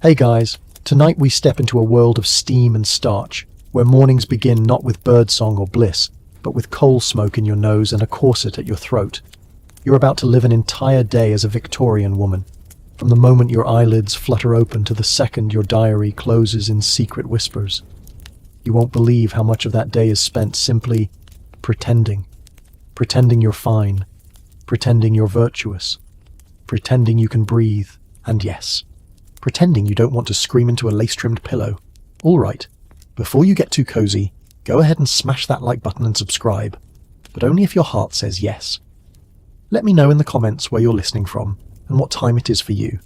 Hey guys, tonight we step into a world of steam and starch, where mornings begin not with birdsong or bliss, but with coal smoke in your nose and a corset at your throat. You're about to live an entire day as a Victorian woman, from the moment your eyelids flutter open to the second your diary closes in secret whispers. You won't believe how much of that day is spent simply pretending. Pretending you're fine. Pretending you're virtuous. Pretending you can breathe, and yes, pretending you don't want to scream into a lace-trimmed pillow. All right, before you get too cozy, go ahead and smash that like button and subscribe, but only if your heart says yes. Let me know in the comments where you're listening from and what time it is for you.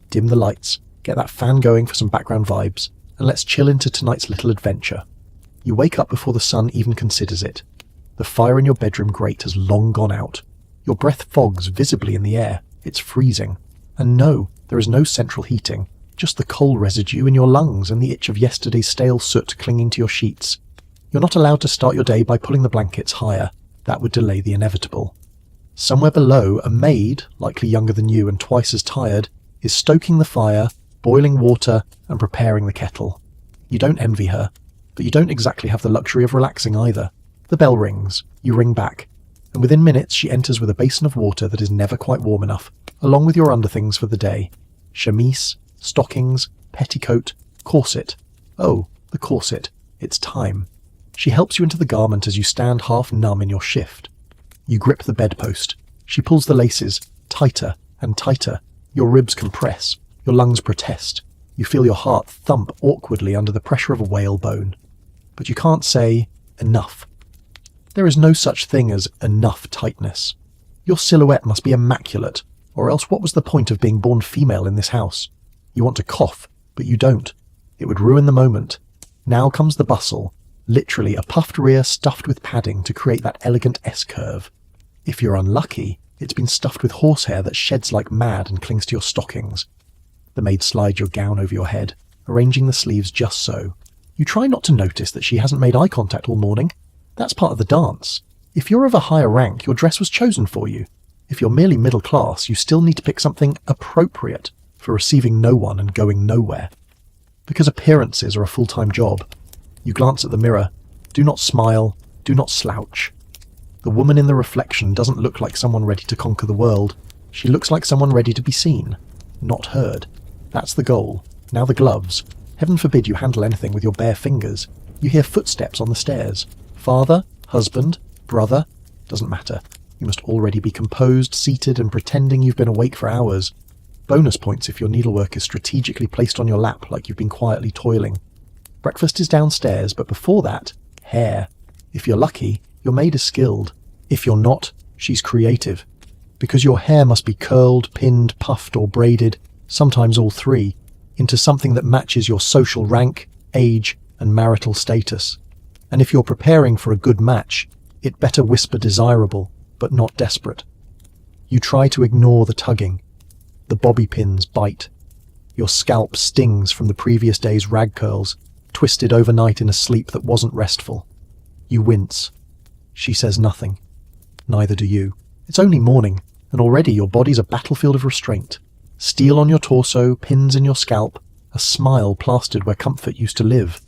Dim the lights, get that fan going for some background vibes, and let's chill into tonight's little adventure. You wake up before the sun even considers it. The fire in your bedroom grate has long gone out. Your breath fogs visibly in the air. It's freezing. And no, there is no central heating, just the coal residue in your lungs and the itch of yesterday's stale soot clinging to your sheets. You're not allowed to start your day by pulling the blankets higher. That would delay the inevitable. Somewhere below, a maid, likely younger than you and twice as tired, is stoking the fire, boiling water, and preparing the kettle. You don't envy her, but you don't exactly have the luxury of relaxing either. The bell rings, you ring back, and within minutes she enters with a basin of water that is never quite warm enough, along with your underthings for the day. Chemise, stockings, petticoat, corset. Oh, the corset. It's time. She helps you into the garment as you stand half numb in your shift. You grip the bedpost. She pulls the laces, tighter and tighter. Your ribs compress. Your lungs protest. You feel your heart thump awkwardly under the pressure of a whalebone. But you can't say, enough. There is no such thing as enough tightness. Your silhouette must be immaculate, or else what was the point of being born female in this house? You want to cough, but you don't. It would ruin the moment. Now comes the bustle, literally a puffed rear stuffed with padding to create that elegant S-curve. If you're unlucky, it's been stuffed with horsehair that sheds like mad and clings to your stockings. The maid slides your gown over your head, arranging the sleeves just so. You try not to notice that she hasn't made eye contact all morning. That's part of the dance. If you're of a higher rank, your dress was chosen for you. If you're merely middle class, you still need to pick something appropriate for receiving no one and going nowhere. Because appearances are a full-time job. You glance at the mirror. Do not smile. Do not slouch. The woman in the reflection doesn't look like someone ready to conquer the world. She looks like someone ready to be seen, not heard. That's the goal. Now the gloves. Heaven forbid you handle anything with your bare fingers. You hear footsteps on the stairs. Father, husband, brother, doesn't matter. You must already be composed, seated, and pretending you've been awake for hours. Bonus points if your needlework is strategically placed on your lap like you've been quietly toiling. Breakfast is downstairs, but before that, hair. If you're lucky, your maid is skilled. If you're not, she's creative. Because your hair must be curled, pinned, puffed, or braided, sometimes all three, into something that matches your social rank, age, and marital status. And if you're preparing for a good match, it better whisper desirable, but not desperate. You try to ignore the tugging. The bobby pins bite. Your scalp stings from the previous day's rag curls, twisted overnight in a sleep that wasn't restful. You wince. She says nothing. Neither do you. It's only morning, and already your body's a battlefield of restraint. Steel on your torso, pins in your scalp, a smile plastered where comfort used to live.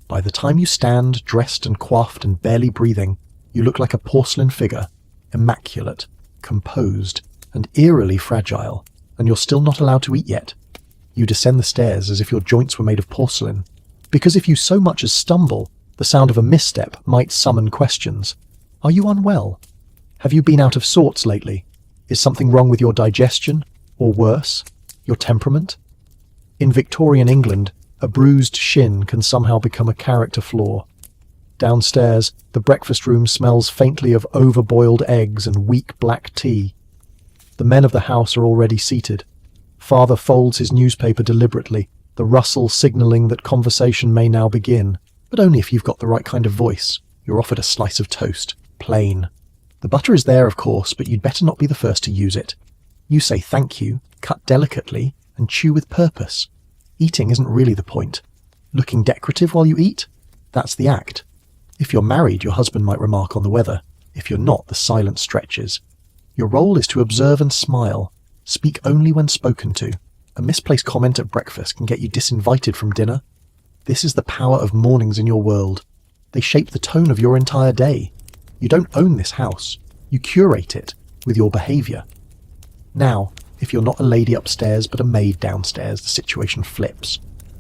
By the time you stand, dressed and coiffed and barely breathing, you look like a porcelain figure, immaculate, composed, and eerily fragile, and you're still not allowed to eat yet. You descend the stairs as if your joints were made of porcelain, because if you so much as stumble, the sound of a misstep might summon questions. Are you unwell? Have you been out of sorts lately? Is something wrong with your digestion? Or worse, your temperament? In Victorian England, a bruised shin can somehow become a character flaw. Downstairs, the breakfast room smells faintly of overboiled eggs and weak black tea. The men of the house are already seated. Father folds his newspaper deliberately, the rustle signalling that conversation may now begin, but only if you've got the right kind of voice. You're offered a slice of toast, plain. The butter is there, of course, but you'd better not be the first to use it. You say thank you, cut delicately, and chew with purpose. Eating isn't really the point. Looking decorative while you eat? That's the act. If you're married, your husband might remark on the weather. If you're not, the silence stretches. Your role is to observe and smile. Speak only when spoken to. A misplaced comment at breakfast can get you disinvited from dinner. This is the power of mornings in your world. They shape the tone of your entire day. You don't own this house. You curate it with your behaviour. Now, if you're not a lady upstairs but a maid downstairs, the situation flips.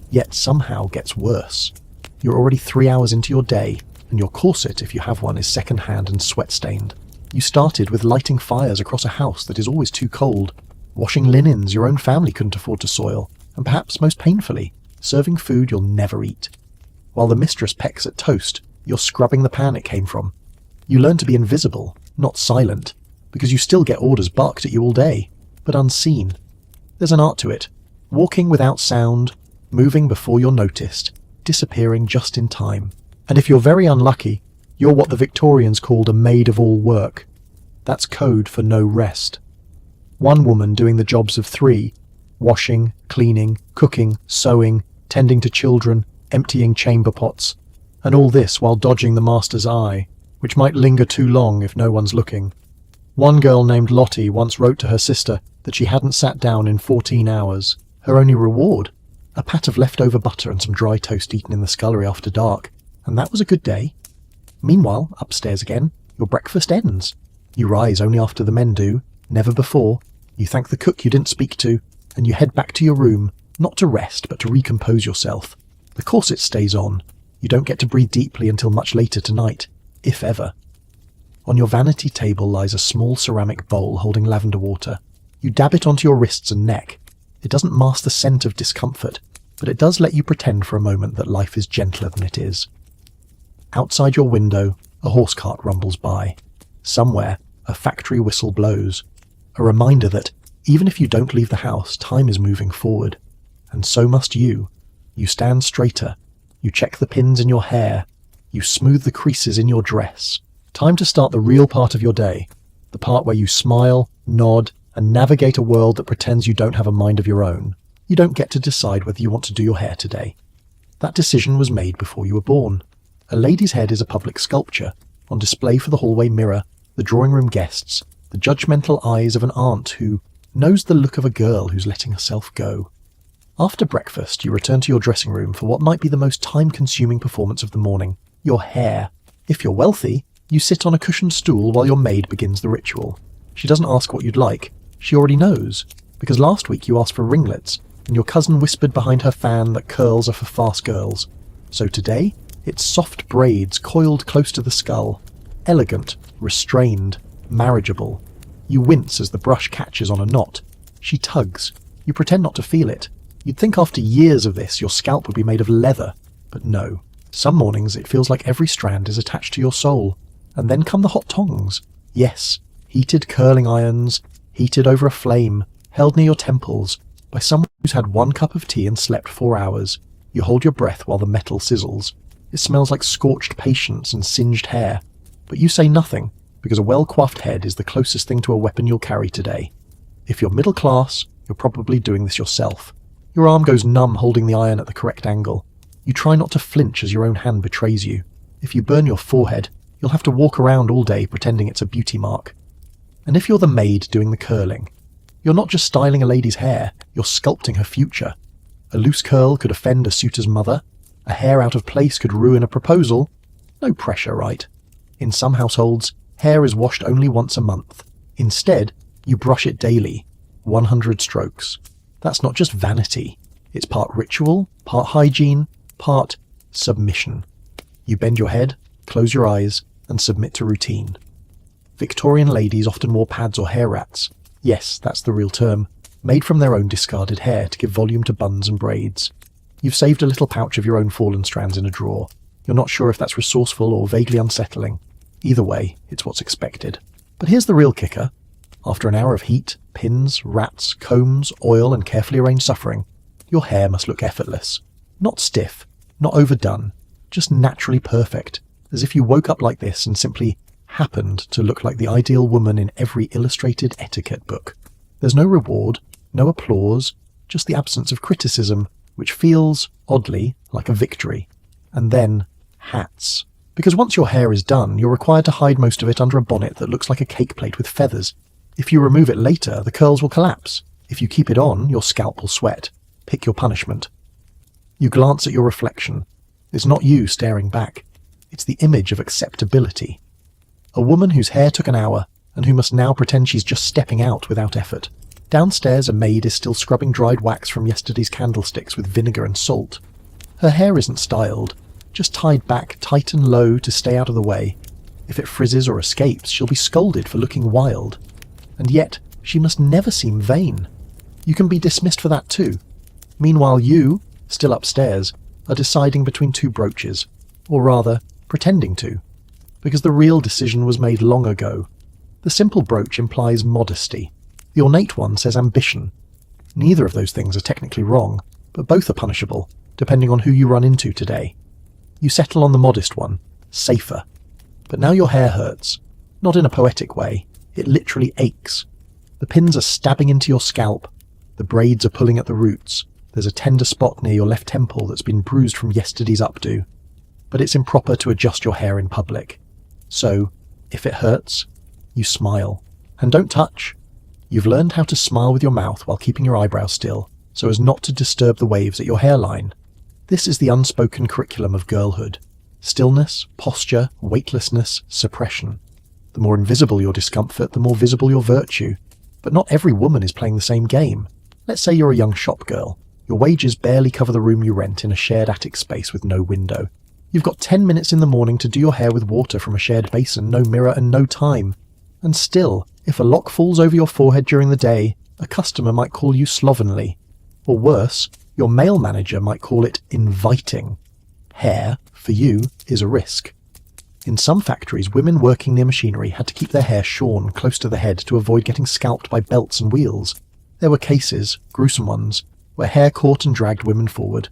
Yet somehow gets worse. You're already 3 hours into your day, and your corset, if you have one, is second-hand and sweat-stained. You started with lighting fires across a house that is always too cold, washing linens your own family couldn't afford to soil, and perhaps most painfully, serving food you'll never eat. While the mistress pecks at toast, you're scrubbing the pan it came from. You learn to be invisible, not silent, because you still get orders barked at you all day, but unseen. There's an art to it, walking without sound, moving before you're noticed, disappearing just in time. And if you're very unlucky, you're what the Victorians called a maid of all work. That's code for no rest. One woman doing the jobs of 3, washing, cleaning, cooking, sewing, tending to children, emptying chamber pots, and all this while dodging the master's eye, which might linger too long if no one's looking. One girl named Lottie once wrote to her sister that she hadn't sat down in 14 hours. Her only reward? A pat of leftover butter and some dry toast eaten in the scullery after dark, and that was a good day. Meanwhile, upstairs again, your breakfast ends. You rise only after the men do, never before. You thank the cook you didn't speak to, and you head back to your room, not to rest, but to recompose yourself. The corset stays on. You don't get to breathe deeply until much later tonight, if ever. On your vanity table lies a small ceramic bowl holding lavender water. You dab it onto your wrists and neck. It doesn't mask the scent of discomfort, but it does let you pretend for a moment that life is gentler than it is. Outside your window, a horse cart rumbles by. Somewhere, a factory whistle blows. A reminder that, even if you don't leave the house, time is moving forward. And so must you. You stand straighter. You check the pins in your hair. You smooth the creases in your dress. Time to start the real part of your day. The part where you smile, nod, and navigate a world that pretends you don't have a mind of your own. You don't get to decide whether you want to do your hair today. That decision was made before you were born. A lady's head is a public sculpture, on display for the hallway mirror, the drawing room guests, the judgmental eyes of an aunt who knows the look of a girl who's letting herself go. After breakfast, you return to your dressing room for what might be the most time-consuming performance of the morning, your hair. If you're wealthy, you sit on a cushioned stool while your maid begins the ritual. She doesn't ask what you'd like. She already knows, because last week you asked for ringlets, and your cousin whispered behind her fan that curls are for fast girls. So today, it's soft braids coiled close to the skull, elegant, restrained, marriageable. You wince as the brush catches on a knot. She tugs. You pretend not to feel it. You'd think after years of this your scalp would be made of leather, but no. Some mornings it feels like every strand is attached to your soul. And then come the hot tongs. Yes, heated curling irons, heated over a flame, held near your temples, by someone who's had 1 cup of tea and slept 4 hours. You hold your breath while the metal sizzles. It smells like scorched patience and singed hair. But you say nothing, because a well-coiffed head is the closest thing to a weapon you'll carry today. If you're middle class, you're probably doing this yourself. Your arm goes numb holding the iron at the correct angle. You try not to flinch as your own hand betrays you. If you burn your forehead, you'll have to walk around all day pretending it's a beauty mark. And if you're the maid doing the curling, you're not just styling a lady's hair, you're sculpting her future. A loose curl could offend a suitor's mother. A hair out of place could ruin a proposal. No pressure, right? In some households, hair is washed only once a month. Instead, you brush it daily, 100 strokes. That's not just vanity. It's part ritual, part hygiene, part submission. You bend your head, close your eyes, and submit to routine. Victorian ladies often wore pads or hair rats. Yes, that's the real term, made from their own discarded hair to give volume to buns and braids. You've saved a little pouch of your own fallen strands in a drawer. You're not sure if that's resourceful or vaguely unsettling. Either way, it's what's expected. But here's the real kicker. After an hour of heat, pins, rats, combs, oil, and carefully arranged suffering, your hair must look effortless. Not stiff, not overdone, just naturally perfect, as if you woke up like this and simply happened to look like the ideal woman in every illustrated etiquette book. There's no reward, no applause, just the absence of criticism, which feels, oddly, like a victory. And then, hats. Because once your hair is done, you're required to hide most of it under a bonnet that looks like a cake plate with feathers. If you remove it later, the curls will collapse. If you keep it on, your scalp will sweat. Pick your punishment. You glance at your reflection. It's not you staring back. It's the image of acceptability. A woman whose hair took an hour and who must now pretend she's just stepping out without effort. Downstairs, a maid is still scrubbing dried wax from yesterday's candlesticks with vinegar and salt. Her hair isn't styled, just tied back tight and low to stay out of the way. If it frizzes or escapes, she'll be scolded for looking wild. And yet, she must never seem vain. You can be dismissed for that too. Meanwhile you, still upstairs, are deciding between two brooches, or rather, pretending to. Because the real decision was made long ago. The simple brooch implies modesty. The ornate one says ambition. Neither of those things are technically wrong, but both are punishable, depending on who you run into today. You settle on the modest one, safer. But now your hair hurts. Not in a poetic way. It literally aches. The pins are stabbing into your scalp. The braids are pulling at the roots. There's a tender spot near your left temple that's been bruised from yesterday's updo. But it's improper to adjust your hair in public. So, if it hurts, you smile. And don't touch. You've learned how to smile with your mouth while keeping your eyebrows still, so as not to disturb the waves at your hairline. This is the unspoken curriculum of girlhood. Stillness, posture, weightlessness, suppression. The more invisible your discomfort, the more visible your virtue. But not every woman is playing the same game. Let's say you're a young shop girl. Your wages barely cover the room you rent in a shared attic space with no window. You've got 10 minutes in the morning to do your hair with water from a shared basin, no mirror and no time. And still, if a lock falls over your forehead during the day, a customer might call you slovenly. Or worse, your male manager might call it inviting. Hair, for you, is a risk. In some factories, women working near machinery had to keep their hair shorn close to the head to avoid getting scalped by belts and wheels. There were cases, gruesome ones, where hair caught and dragged women forward.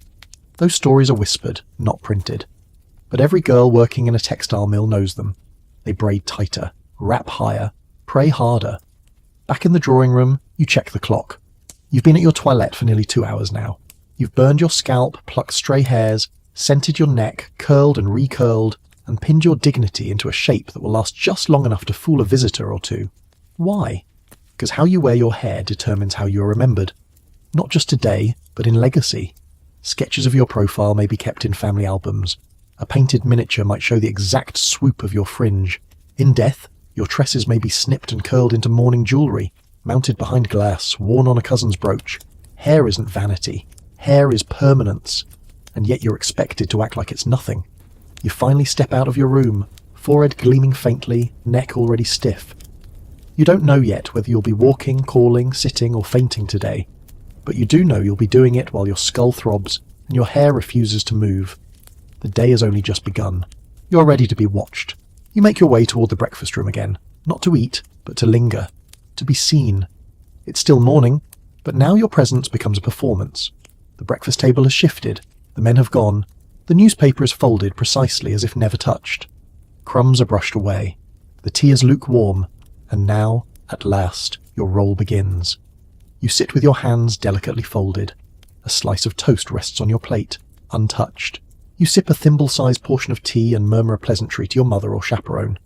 Those stories are whispered, not printed. But every girl working in a textile mill knows them. They braid tighter, wrap higher, pray harder. Back in the drawing room, you check the clock. You've been at your toilette for nearly 2 hours now. You've burned your scalp, plucked stray hairs, scented your neck, curled and recurled, and pinned your dignity into a shape that will last just long enough to fool a visitor or two. Why? Because how you wear your hair determines how you are remembered. Not just today, but in legacy. Sketches of your profile may be kept in family albums. A painted miniature might show the exact swoop of your fringe. In death, your tresses may be snipped and curled into mourning jewellery, mounted behind glass, worn on a cousin's brooch. Hair isn't vanity. Hair is permanence. And yet you're expected to act like it's nothing. You finally step out of your room, forehead gleaming faintly, neck already stiff. You don't know yet whether you'll be walking, calling, sitting, or fainting today, but you do know you'll be doing it while your skull throbs and your hair refuses to move. The day has only just begun. You're ready to be watched. You make your way toward the breakfast room again, not to eat, but to linger, to be seen. It's still morning, but now your presence becomes a performance. The breakfast table has shifted, the men have gone, the newspaper is folded precisely as if never touched. Crumbs are brushed away, the tea is lukewarm, and now, at last, your role begins. You sit with your hands delicately folded. A slice of toast rests on your plate, untouched. You sip a thimble-sized portion of tea and murmur a pleasantry to your mother or chaperone.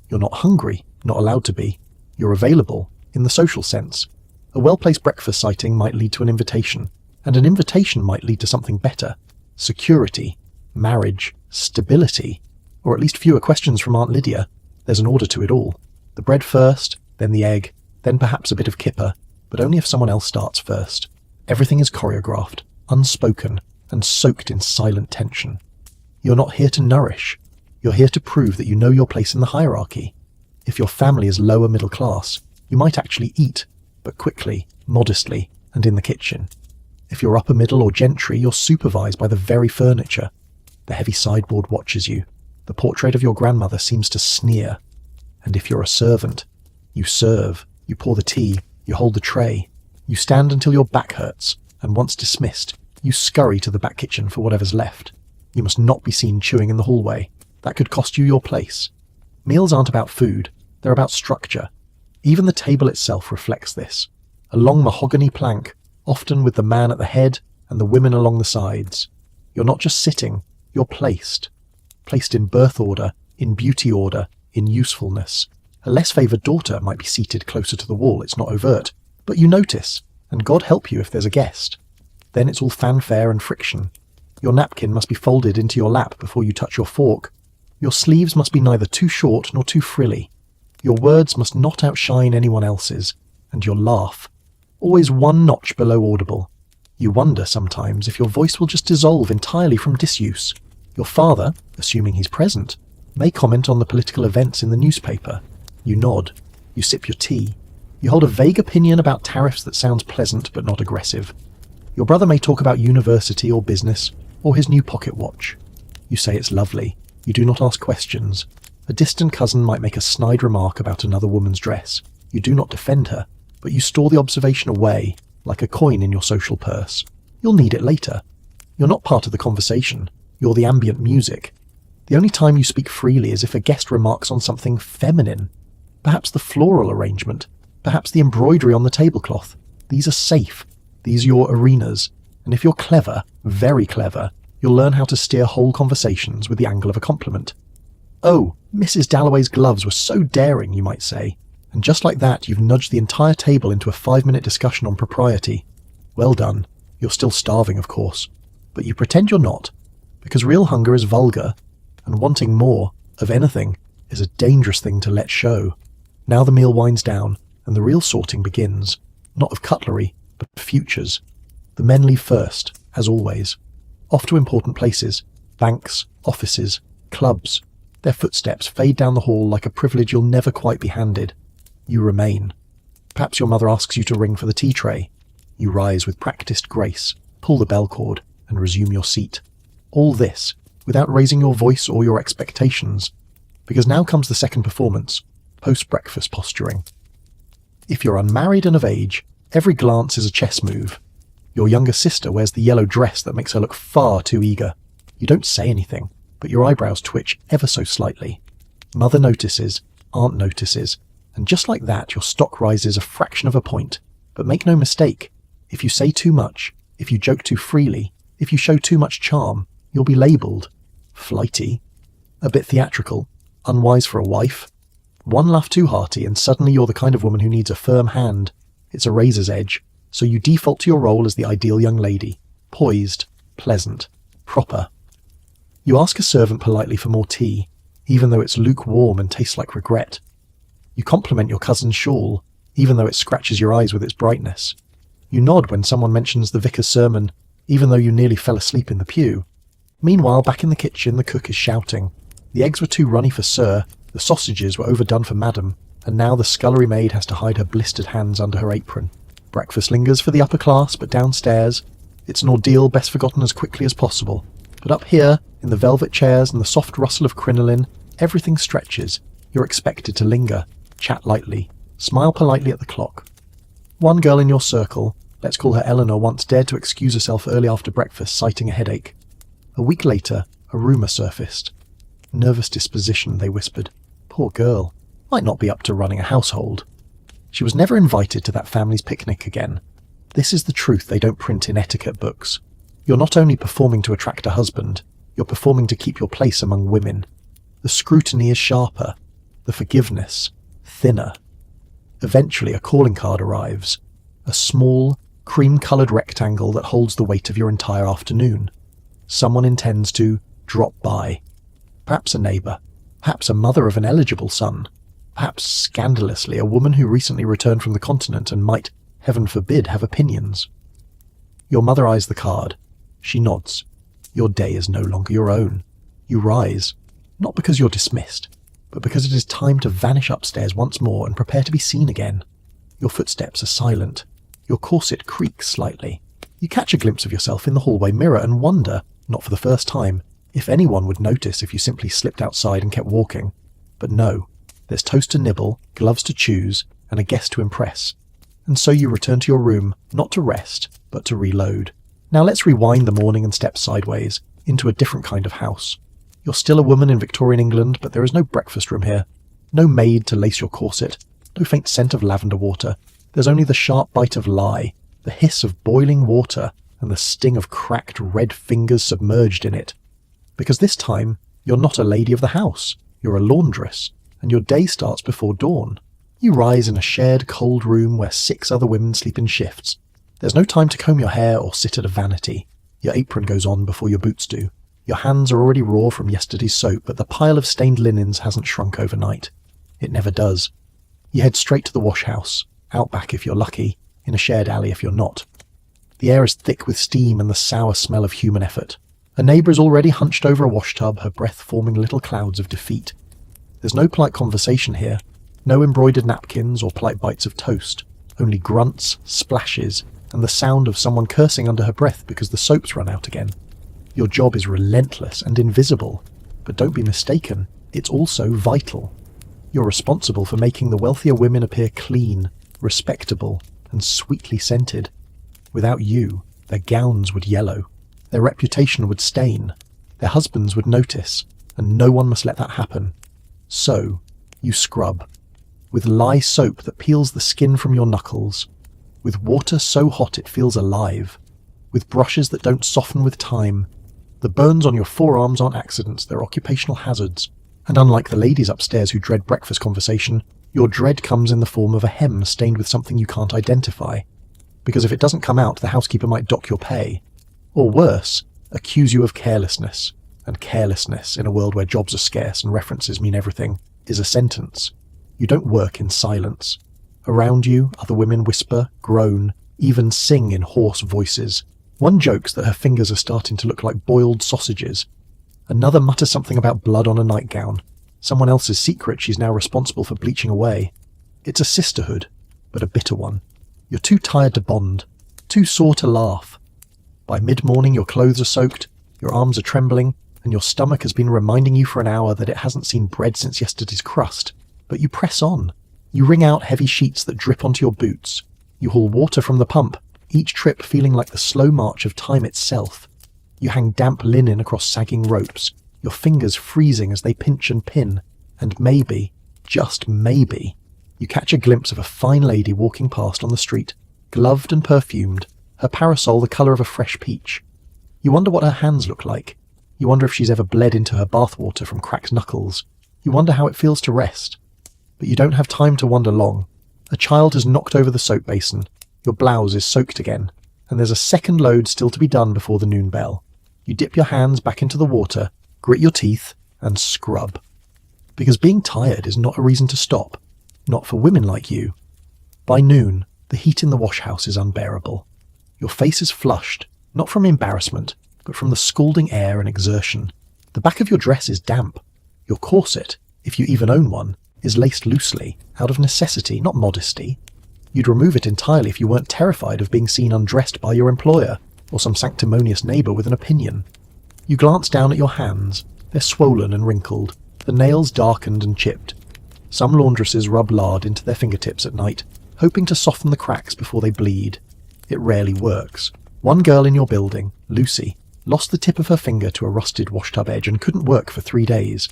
You're not hungry, not allowed to be. You're available, in the social sense. A well-placed breakfast sighting might lead to an invitation, and an invitation might lead to something better. Security, marriage, stability, or at least fewer questions from Aunt Lydia. There's an order to it all. The bread first, then the egg, then perhaps a bit of kipper, but only if someone else starts first. Everything is choreographed, unspoken, and soaked in silent tension. You're not here to nourish. You're here to prove that you know your place in the hierarchy. If your family is lower middle class, you might actually eat, but quickly, modestly, and in the kitchen. If you're upper middle or gentry, you're supervised by the very furniture. The heavy sideboard watches you. The portrait of your grandmother seems to sneer. And if you're a servant, you serve, you pour the tea, you hold the tray. You stand until your back hurts, and once dismissed, you scurry to the back kitchen for whatever's left. You must not be seen chewing in the hallway. That could cost you your place. Meals aren't about food, they're about structure. Even the table itself reflects this. A long mahogany plank, often with the man at the head and the women along the sides. You're not just sitting, you're placed. Placed in birth order, in beauty order, in usefulness. A less favoured daughter might be seated closer to the wall, it's not overt, but you notice. and God help you if there's a guest. Then it's all fanfare and friction. Your napkin must be folded into your lap before you touch your fork. Your sleeves must be neither too short nor too frilly. Your words must not outshine anyone else's, and your laugh, always one notch below audible. You wonder sometimes if your voice will just dissolve entirely from disuse. Your father, assuming he's present, may comment on the political events in the newspaper. You nod. You sip your tea. You hold a vague opinion about tariffs that sounds pleasant but not aggressive. Your brother may talk about university or business, or his new pocket watch. You say it's lovely. You do not ask questions. A distant cousin might make a snide remark about another woman's dress. You do not defend her, but you store the observation away, like a coin in your social purse. You'll need it later. You're not part of the conversation. You're the ambient music. The only time you speak freely is if a guest remarks on something feminine. Perhaps the floral arrangement. Perhaps the embroidery on the tablecloth. These are safe. These are your arenas. And if you're clever, very clever, you'll learn how to steer whole conversations with the angle of a compliment. Oh, Mrs. Dalloway's gloves were so daring, you might say. And just like that, you've nudged the entire table into a 5-minute discussion on propriety. Well done. You're still starving, of course. But you pretend you're not, because real hunger is vulgar, and wanting more, of anything, is a dangerous thing to let show. Now the meal winds down, and the real sorting begins. Not of cutlery, but futures. The men leave first, as always. Off to important places. Banks, offices, clubs. Their footsteps fade down the hall like a privilege you'll never quite be handed. You remain. Perhaps your mother asks you to ring for the tea tray. You rise with practiced grace, pull the bell cord, and resume your seat. All this, without raising your voice or your expectations, because now comes the second performance, post-breakfast posturing. If you're unmarried and of age, every glance is a chess move. Your younger sister wears the yellow dress that makes her look far too eager. You don't say anything, but your eyebrows twitch ever so slightly. Mother notices, aunt notices, and just like that your stock rises a fraction of a point. But make no mistake, if you say too much, if you joke too freely, if you show too much charm, you'll be labelled flighty, a bit theatrical, unwise for a wife. One laugh too hearty and suddenly you're the kind of woman who needs a firm hand. It's a razor's edge, so you default to your role as the ideal young lady, poised, pleasant, proper. You ask a servant politely for more tea, even though it's lukewarm and tastes like regret. You compliment your cousin's shawl, even though it scratches your eyes with its brightness. You nod when someone mentions the vicar's sermon, even though you nearly fell asleep in the pew. Meanwhile, back in the kitchen, the cook is shouting. The eggs were too runny for sir, the sausages were overdone for madam, and now the scullery maid has to hide her blistered hands under her apron. Breakfast lingers for the upper class, but downstairs, it's an ordeal best forgotten as quickly as possible. But up here, in the velvet chairs and the soft rustle of crinoline, everything stretches. You're expected to linger, chat lightly, smile politely at the clock. One girl in your circle, let's call her Eleanor, once dared to excuse herself early after breakfast, citing a headache. A week later, a rumour surfaced. Nervous disposition, they whispered. Poor girl. Might not be up to running a household. She was never invited to that family's picnic again. This is the truth they don't print in etiquette books. You're not only performing to attract a husband, you're performing to keep your place among women. The scrutiny is sharper, the forgiveness thinner. Eventually a calling card arrives, a small, cream-coloured rectangle that holds the weight of your entire afternoon. Someone intends to drop by. Perhaps a neighbour, perhaps a mother of an eligible son, perhaps, scandalously, a woman who recently returned from the continent and might, heaven forbid, have opinions. Your mother eyes the card. She nods. Your day is no longer your own. You rise, not because you're dismissed, but because it is time to vanish upstairs once more and prepare to be seen again. Your footsteps are silent. Your corset creaks slightly. You catch a glimpse of yourself in the hallway mirror and wonder, not for the first time, if anyone would notice if you simply slipped outside and kept walking. But no, there's toast to nibble, gloves to choose, and a guest to impress. And so you return to your room, not to rest, but to reload. Now let's rewind the morning and step sideways, into a different kind of house. You're still a woman in Victorian England, but there is no breakfast room here. No maid to lace your corset, no faint scent of lavender water. There's only the sharp bite of lye, the hiss of boiling water, and the sting of cracked red fingers submerged in it. Because this time, you're not a lady of the house, you're a laundress, and your day starts before dawn. You rise in a shared cold room where 6 other women sleep in shifts. There's no time to comb your hair or sit at a vanity. Your apron goes on before your boots do. Your hands are already raw from yesterday's soap, but the pile of stained linens hasn't shrunk overnight. It never does. You head straight to the wash house, out back if you're lucky, in a shared alley if you're not. The air is thick with steam and the sour smell of human effort. A neighbour is already hunched over a wash tub, her breath forming little clouds of defeat. There's no polite conversation here, no embroidered napkins or polite bites of toast, only grunts, splashes, and the sound of someone cursing under her breath because the soap's run out again. Your job is relentless and invisible, but don't be mistaken, it's also vital. You're responsible for making the wealthier women appear clean, respectable, and sweetly scented. Without you, their gowns would yellow, their reputation would stain, their husbands would notice, and no one must let that happen. So, you scrub. With lye soap that peels the skin from your knuckles, with water so hot it feels alive, with brushes that don't soften with time. The burns on your forearms aren't accidents, they're occupational hazards. And unlike the ladies upstairs who dread breakfast conversation, your dread comes in the form of a hem stained with something you can't identify. Because if it doesn't come out, the housekeeper might dock your pay. Or worse, accuse you of carelessness. And carelessness, in a world where jobs are scarce and references mean everything, is a sentence. You don't work in silence. Around you, other women whisper, groan, even sing in hoarse voices. One jokes that her fingers are starting to look like boiled sausages. Another mutters something about blood on a nightgown. Someone else's secret she's now responsible for bleaching away. It's a sisterhood, but a bitter one. You're too tired to bond, too sore to laugh. By mid-morning your clothes are soaked, your arms are trembling, and your stomach has been reminding you for an hour that it hasn't seen bread since yesterday's crust. But you press on. You wring out heavy sheets that drip onto your boots. You haul water from the pump, each trip feeling like the slow march of time itself. You hang damp linen across sagging ropes, your fingers freezing as they pinch and pin, and maybe, just maybe, you catch a glimpse of a fine lady walking past on the street, gloved and perfumed, her parasol the colour of a fresh peach. You wonder what her hands look like. You wonder if she's ever bled into her bathwater from cracked knuckles. You wonder how it feels to rest. But you don't have time to wonder long. A child has knocked over the soap basin, your blouse is soaked again, and there's a second load still to be done before the noon bell. You dip your hands back into the water, grit your teeth, and scrub. Because being tired is not a reason to stop, not for women like you. By noon, the heat in the wash house is unbearable. Your face is flushed, not from embarrassment, but from the scalding air and exertion. The back of your dress is damp. Your corset, if you even own one, is laced loosely, out of necessity, not modesty. You'd remove it entirely if you weren't terrified of being seen undressed by your employer, or some sanctimonious neighbour with an opinion. You glance down at your hands. They're swollen and wrinkled, the nails darkened and chipped. Some laundresses rub lard into their fingertips at night, hoping to soften the cracks before they bleed. It rarely works. One girl in your building, Lucy, lost the tip of her finger to a rusted washtub edge and couldn't work for 3 days.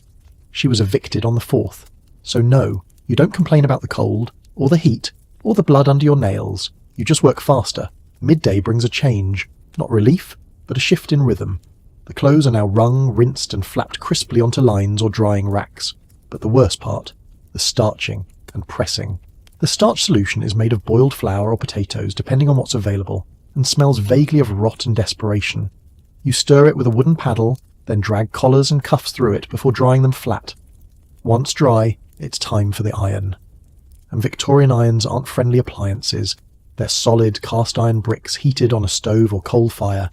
She was evicted on the 4th. So no, you don't complain about the cold, or the heat, or the blood under your nails. You just work faster. Midday brings a change. Not relief, but a shift in rhythm. The clothes are now wrung, rinsed, and flapped crisply onto lines or drying racks. But the worst part, the starching and pressing. The starch solution is made of boiled flour or potatoes, depending on what's available, and smells vaguely of rot and desperation. You stir it with a wooden paddle, then drag collars and cuffs through it before drying them flat. Once dry, it's time for the iron. And Victorian irons aren't friendly appliances. They're solid cast iron bricks heated on a stove or coal fire.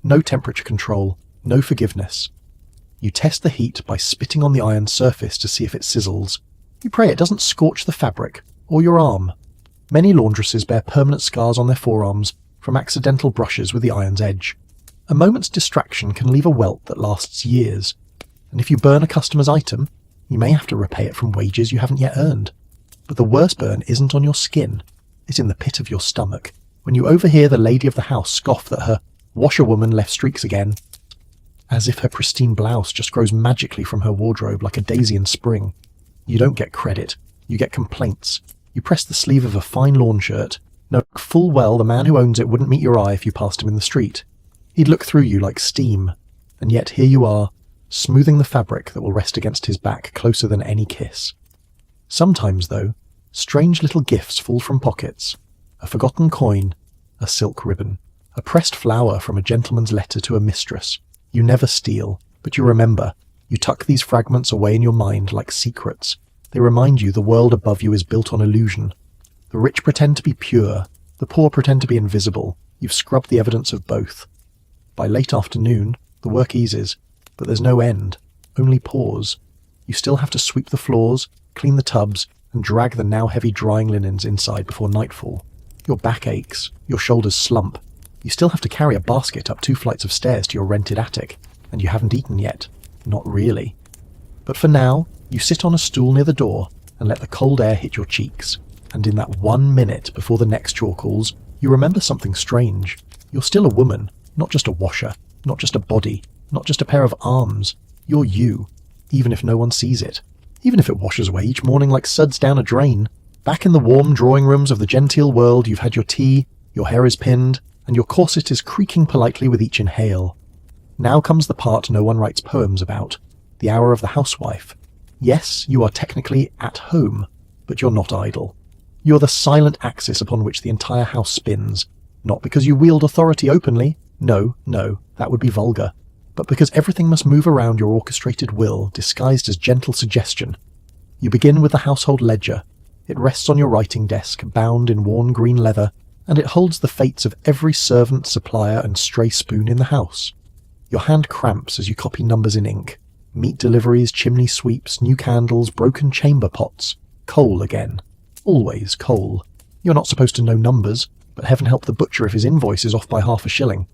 No temperature control, no forgiveness. You test the heat by spitting on the iron surface to see if it sizzles. You pray it doesn't scorch the fabric, or your arm. Many laundresses bear permanent scars on their forearms from accidental brushes with the iron's edge. A moment's distraction can leave a welt that lasts years. And if you burn a customer's item, you may have to repay it from wages you haven't yet earned. But the worst burn isn't on your skin. It's in the pit of your stomach, when you overhear the lady of the house scoff that her washerwoman left streaks again, as if her pristine blouse just grows magically from her wardrobe like a daisy in spring. You don't get credit. You get complaints. You press the sleeve of a fine lawn shirt, knowing full well the man who owns it wouldn't meet your eye if you passed him in the street. He'd look through you like steam, and yet here you are, smoothing the fabric that will rest against his back closer than any kiss. Sometimes, though, strange little gifts fall from pockets. A forgotten coin, a silk ribbon, a pressed flower from a gentleman's letter to a mistress. You never steal, but you remember. You tuck these fragments away in your mind like secrets. They remind you the world above you is built on illusion. The rich pretend to be pure, the poor pretend to be invisible. You've scrubbed the evidence of both. By late afternoon, the work eases, but there's no end, only pause. You still have to sweep the floors, clean the tubs, and drag the now heavy drying linens inside before nightfall. Your back aches, your shoulders slump. You still have to carry a basket up 2 flights of stairs to your rented attic, and you haven't eaten yet. Not really. But for now, you sit on a stool near the door and let the cold air hit your cheeks. And in that 1 minute before the next chore calls, you remember something strange. You're still a woman, not just a washer, not just a body, not just a pair of arms. You're you, even if no one sees it. Even if it washes away each morning like suds down a drain. Back in the warm drawing rooms of the genteel world, you've had your tea, your hair is pinned, and your corset is creaking politely with each inhale. Now comes the part no one writes poems about, the hour of the housewife. Yes, you are technically at home, but you're not idle. You're the silent axis upon which the entire house spins, not because you wield authority openly, no, that would be vulgar, but because everything must move around your orchestrated will, disguised as gentle suggestion. You begin with the household ledger. It rests on your writing desk, bound in worn green leather, and it holds the fates of every servant, supplier, and stray spoon in the house. Your hand cramps as you copy numbers in ink. Meat deliveries, chimney sweeps, new candles, broken chamber pots. Coal again. Always coal. You're not supposed to know numbers, but heaven help the butcher if his invoice is off by half a shilling.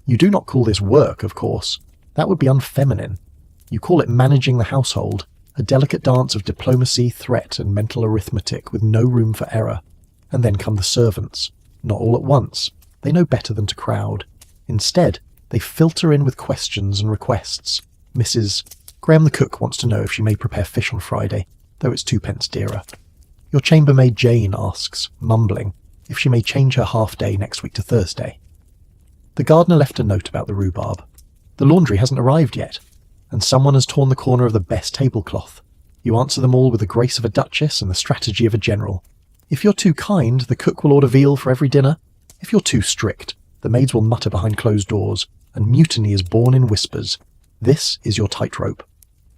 You do not call this work, of course. That would be unfeminine. You call it managing the household, a delicate dance of diplomacy, threat, and mental arithmetic with no room for error. And then come the servants. Not all at once. They know better than to crowd. Instead, they filter in with questions and requests. Mrs. Graham the cook wants to know if she may prepare fish on Friday, though it's 2p dearer. Your chambermaid Jane asks, mumbling, if she may change her half-day next week to Thursday. The gardener left a note about the rhubarb. The laundry hasn't arrived yet, and someone has torn the corner of the best tablecloth. You answer them all with the grace of a duchess and the strategy of a general. If you're too kind, the cook will order veal for every dinner. If you're too strict, the maids will mutter behind closed doors, and mutiny is born in whispers. This is your tightrope.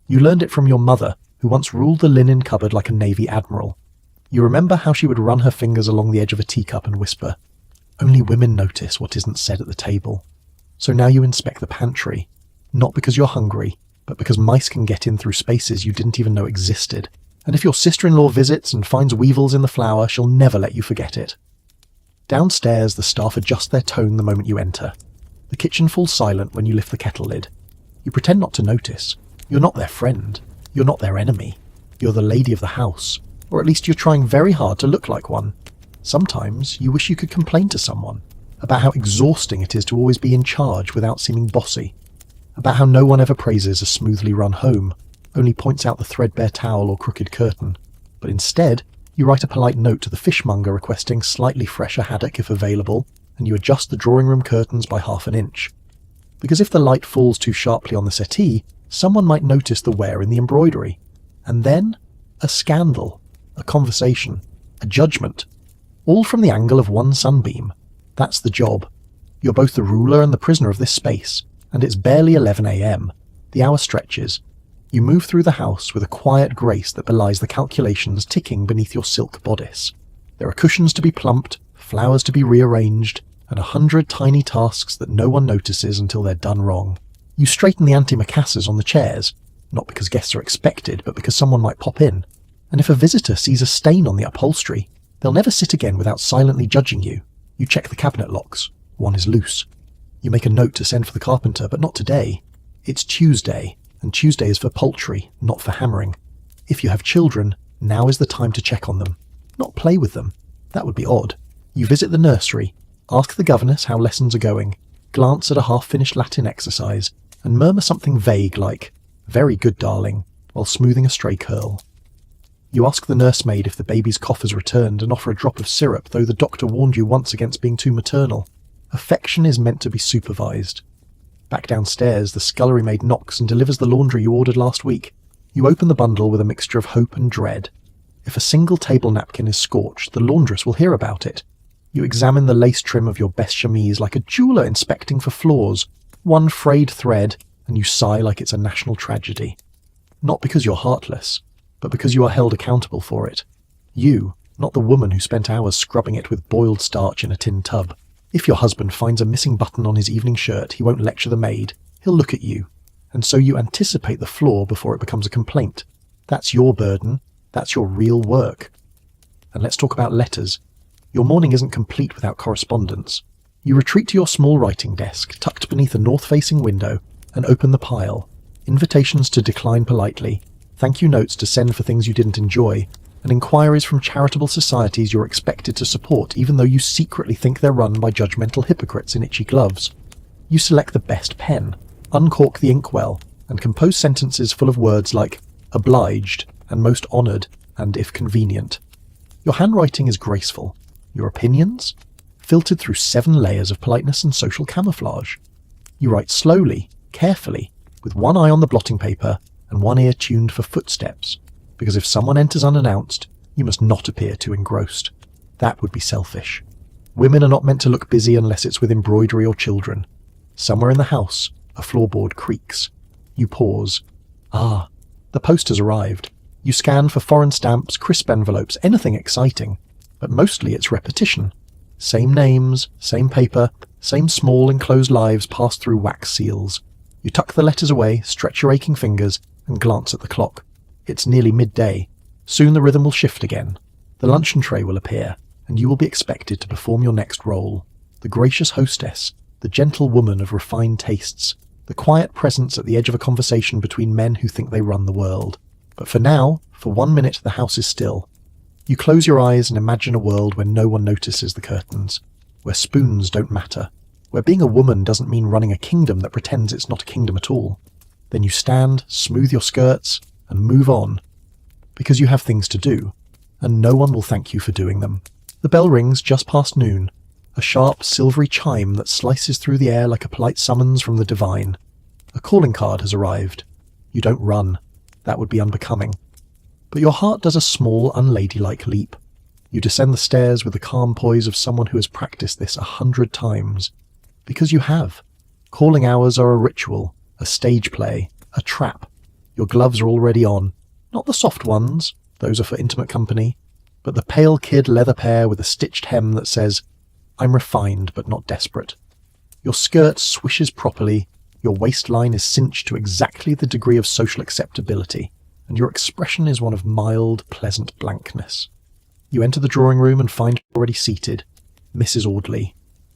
You learned it from your mother, who once ruled the linen cupboard like a navy admiral. You remember how she would run her fingers along the edge of a teacup and whisper, "Only women notice what isn't said at the table." So now you inspect the pantry, not because you're hungry, but because mice can get in through spaces you didn't even know existed. And if your sister-in-law visits and finds weevils in the flour, she'll never let you forget it. Downstairs, the staff adjust their tone the moment you enter. The kitchen falls silent when you lift the kettle lid. You pretend not to notice. You're not their friend. You're not their enemy. You're the lady of the house, or at least you're trying very hard to look like one. Sometimes you wish you could complain to someone about how exhausting it is to always be in charge without seeming bossy, about how no one ever praises a smoothly run home, only points out the threadbare towel or crooked curtain. But instead, you write a polite note to the fishmonger requesting slightly fresher haddock if available, and you adjust the drawing room curtains by half an inch. Because if the light falls too sharply on the settee, someone might notice the wear in the embroidery. And then, a scandal, a conversation, a judgment, all from the angle of one sunbeam. That's the job. You're both the ruler and the prisoner of this space, and it's barely 11 a.m. The hour stretches. You move through the house with a quiet grace that belies the calculations ticking beneath your silk bodice. There are cushions to be plumped, flowers to be rearranged, and 100 tiny tasks that no one notices until they're done wrong. You straighten the antimacassars on the chairs, not because guests are expected, but because someone might pop in. And if a visitor sees a stain on the upholstery, they'll never sit again without silently judging you. You check the cabinet locks. One is loose. You make a note to send for the carpenter, but not today. It's Tuesday, and Tuesday is for poultry, not for hammering. If you have children, now is the time to check on them, not play with them. That would be odd. You visit the nursery, ask the governess how lessons are going, glance at a half-finished Latin exercise, and murmur something vague like, "Very good, darling," while smoothing a stray curl. You ask the nursemaid if the baby's cough has returned and offer a drop of syrup, though the doctor warned you once against being too maternal. Affection is meant to be supervised. Back downstairs, the scullery maid knocks and delivers the laundry you ordered last week. You open the bundle with a mixture of hope and dread. If a single table napkin is scorched, the laundress will hear about it. You examine the lace trim of your best chemise like a jeweller inspecting for flaws, one frayed thread, and you sigh like it's a national tragedy. Not because you're heartless, but because you are held accountable for it. You, not the woman who spent hours scrubbing it with boiled starch in a tin tub. If your husband finds a missing button on his evening shirt, he won't lecture the maid. He'll look at you. And so you anticipate the flaw before it becomes a complaint. That's your burden. That's your real work. And let's talk about letters. Your morning isn't complete without correspondence. You retreat to your small writing desk, tucked beneath a north-facing window, and open the pile. Invitations to decline politely, thank you notes to send for things you didn't enjoy, and inquiries from charitable societies you're expected to support even though you secretly think they're run by judgmental hypocrites in itchy gloves. You select the best pen, uncork the inkwell, and compose sentences full of words like obliged and most honoured and if convenient. Your handwriting is graceful. Your opinions? Filtered through 7 layers of politeness and social camouflage. You write slowly, carefully, with one eye on the blotting paper and one ear tuned for footsteps, because if someone enters unannounced, you must not appear too engrossed. That would be selfish. Women are not meant to look busy unless it's with embroidery or children. Somewhere in the house, a floorboard creaks. You pause. Ah, the post has arrived. You scan for foreign stamps, crisp envelopes, anything exciting, but mostly it's repetition. Same names, same paper, same small enclosed lives passed through wax seals. You tuck the letters away, stretch your aching fingers, and glance at the clock. It's nearly midday. Soon the rhythm will shift again. The luncheon tray will appear, and you will be expected to perform your next role. The gracious hostess, the gentle woman of refined tastes, the quiet presence at the edge of a conversation between men who think they run the world. But for now, for 1 minute the house is still. You close your eyes and imagine a world where no one notices the curtains, where spoons don't matter, where being a woman doesn't mean running a kingdom that pretends it's not a kingdom at all. Then you stand, smooth your skirts, and move on, because you have things to do, and no one will thank you for doing them. The bell rings just past noon, a sharp, silvery chime that slices through the air like a polite summons from the divine. A calling card has arrived. You don't run. That would be unbecoming. But your heart does a small, unladylike leap. You descend the stairs with the calm poise of someone who has practiced this 100 times. Because you have. Calling hours are a ritual, a stage play, a trap. Your gloves are already on. Not the soft ones, those are for intimate company, but the pale kid leather pair with a stitched hem that says, I'm refined but not desperate. Your skirt swishes properly, your waistline is cinched to exactly the degree of social acceptability, and your expression is one of mild, pleasant blankness. You enter the drawing room and find her already seated, Mrs. Audley.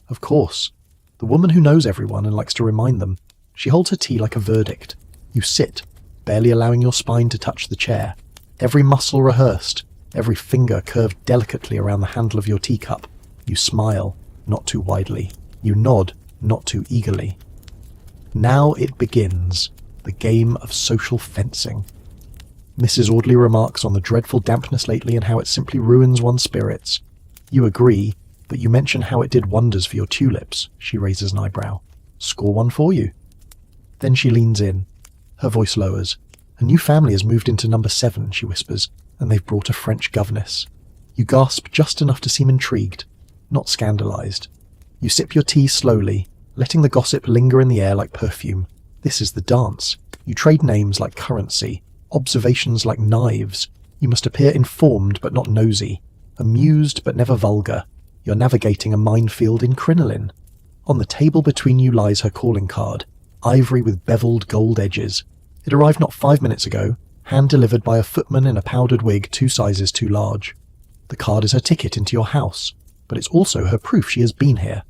Of course, the woman who knows everyone and likes to remind them. She holds her tea like a verdict. You sit, barely allowing your spine to touch the chair, every muscle rehearsed, every finger curved delicately around the handle of your teacup. You smile, not too widely. You nod, not too eagerly. Now it begins, the game of social fencing. Mrs. Audley remarks on the dreadful dampness lately and how it simply ruins one's spirits. You agree, but you mention how it did wonders for your tulips. She raises an eyebrow. Score one for you. Then she leans in. Her voice lowers. A new family has moved into number 7, she whispers, and they've brought a French governess. You gasp just enough to seem intrigued, not scandalized. You sip your tea slowly, letting the gossip linger in the air like perfume. This is the dance. You trade names like currency, observations like knives. You must appear informed but not nosy, amused but never vulgar. You're navigating a minefield in crinoline. On the table between you lies her calling card, ivory with beveled gold edges. It arrived not 5 minutes ago, hand-delivered by a footman in a powdered wig 2 sizes too large. The card is her ticket into your house, but it's also her proof she has been here.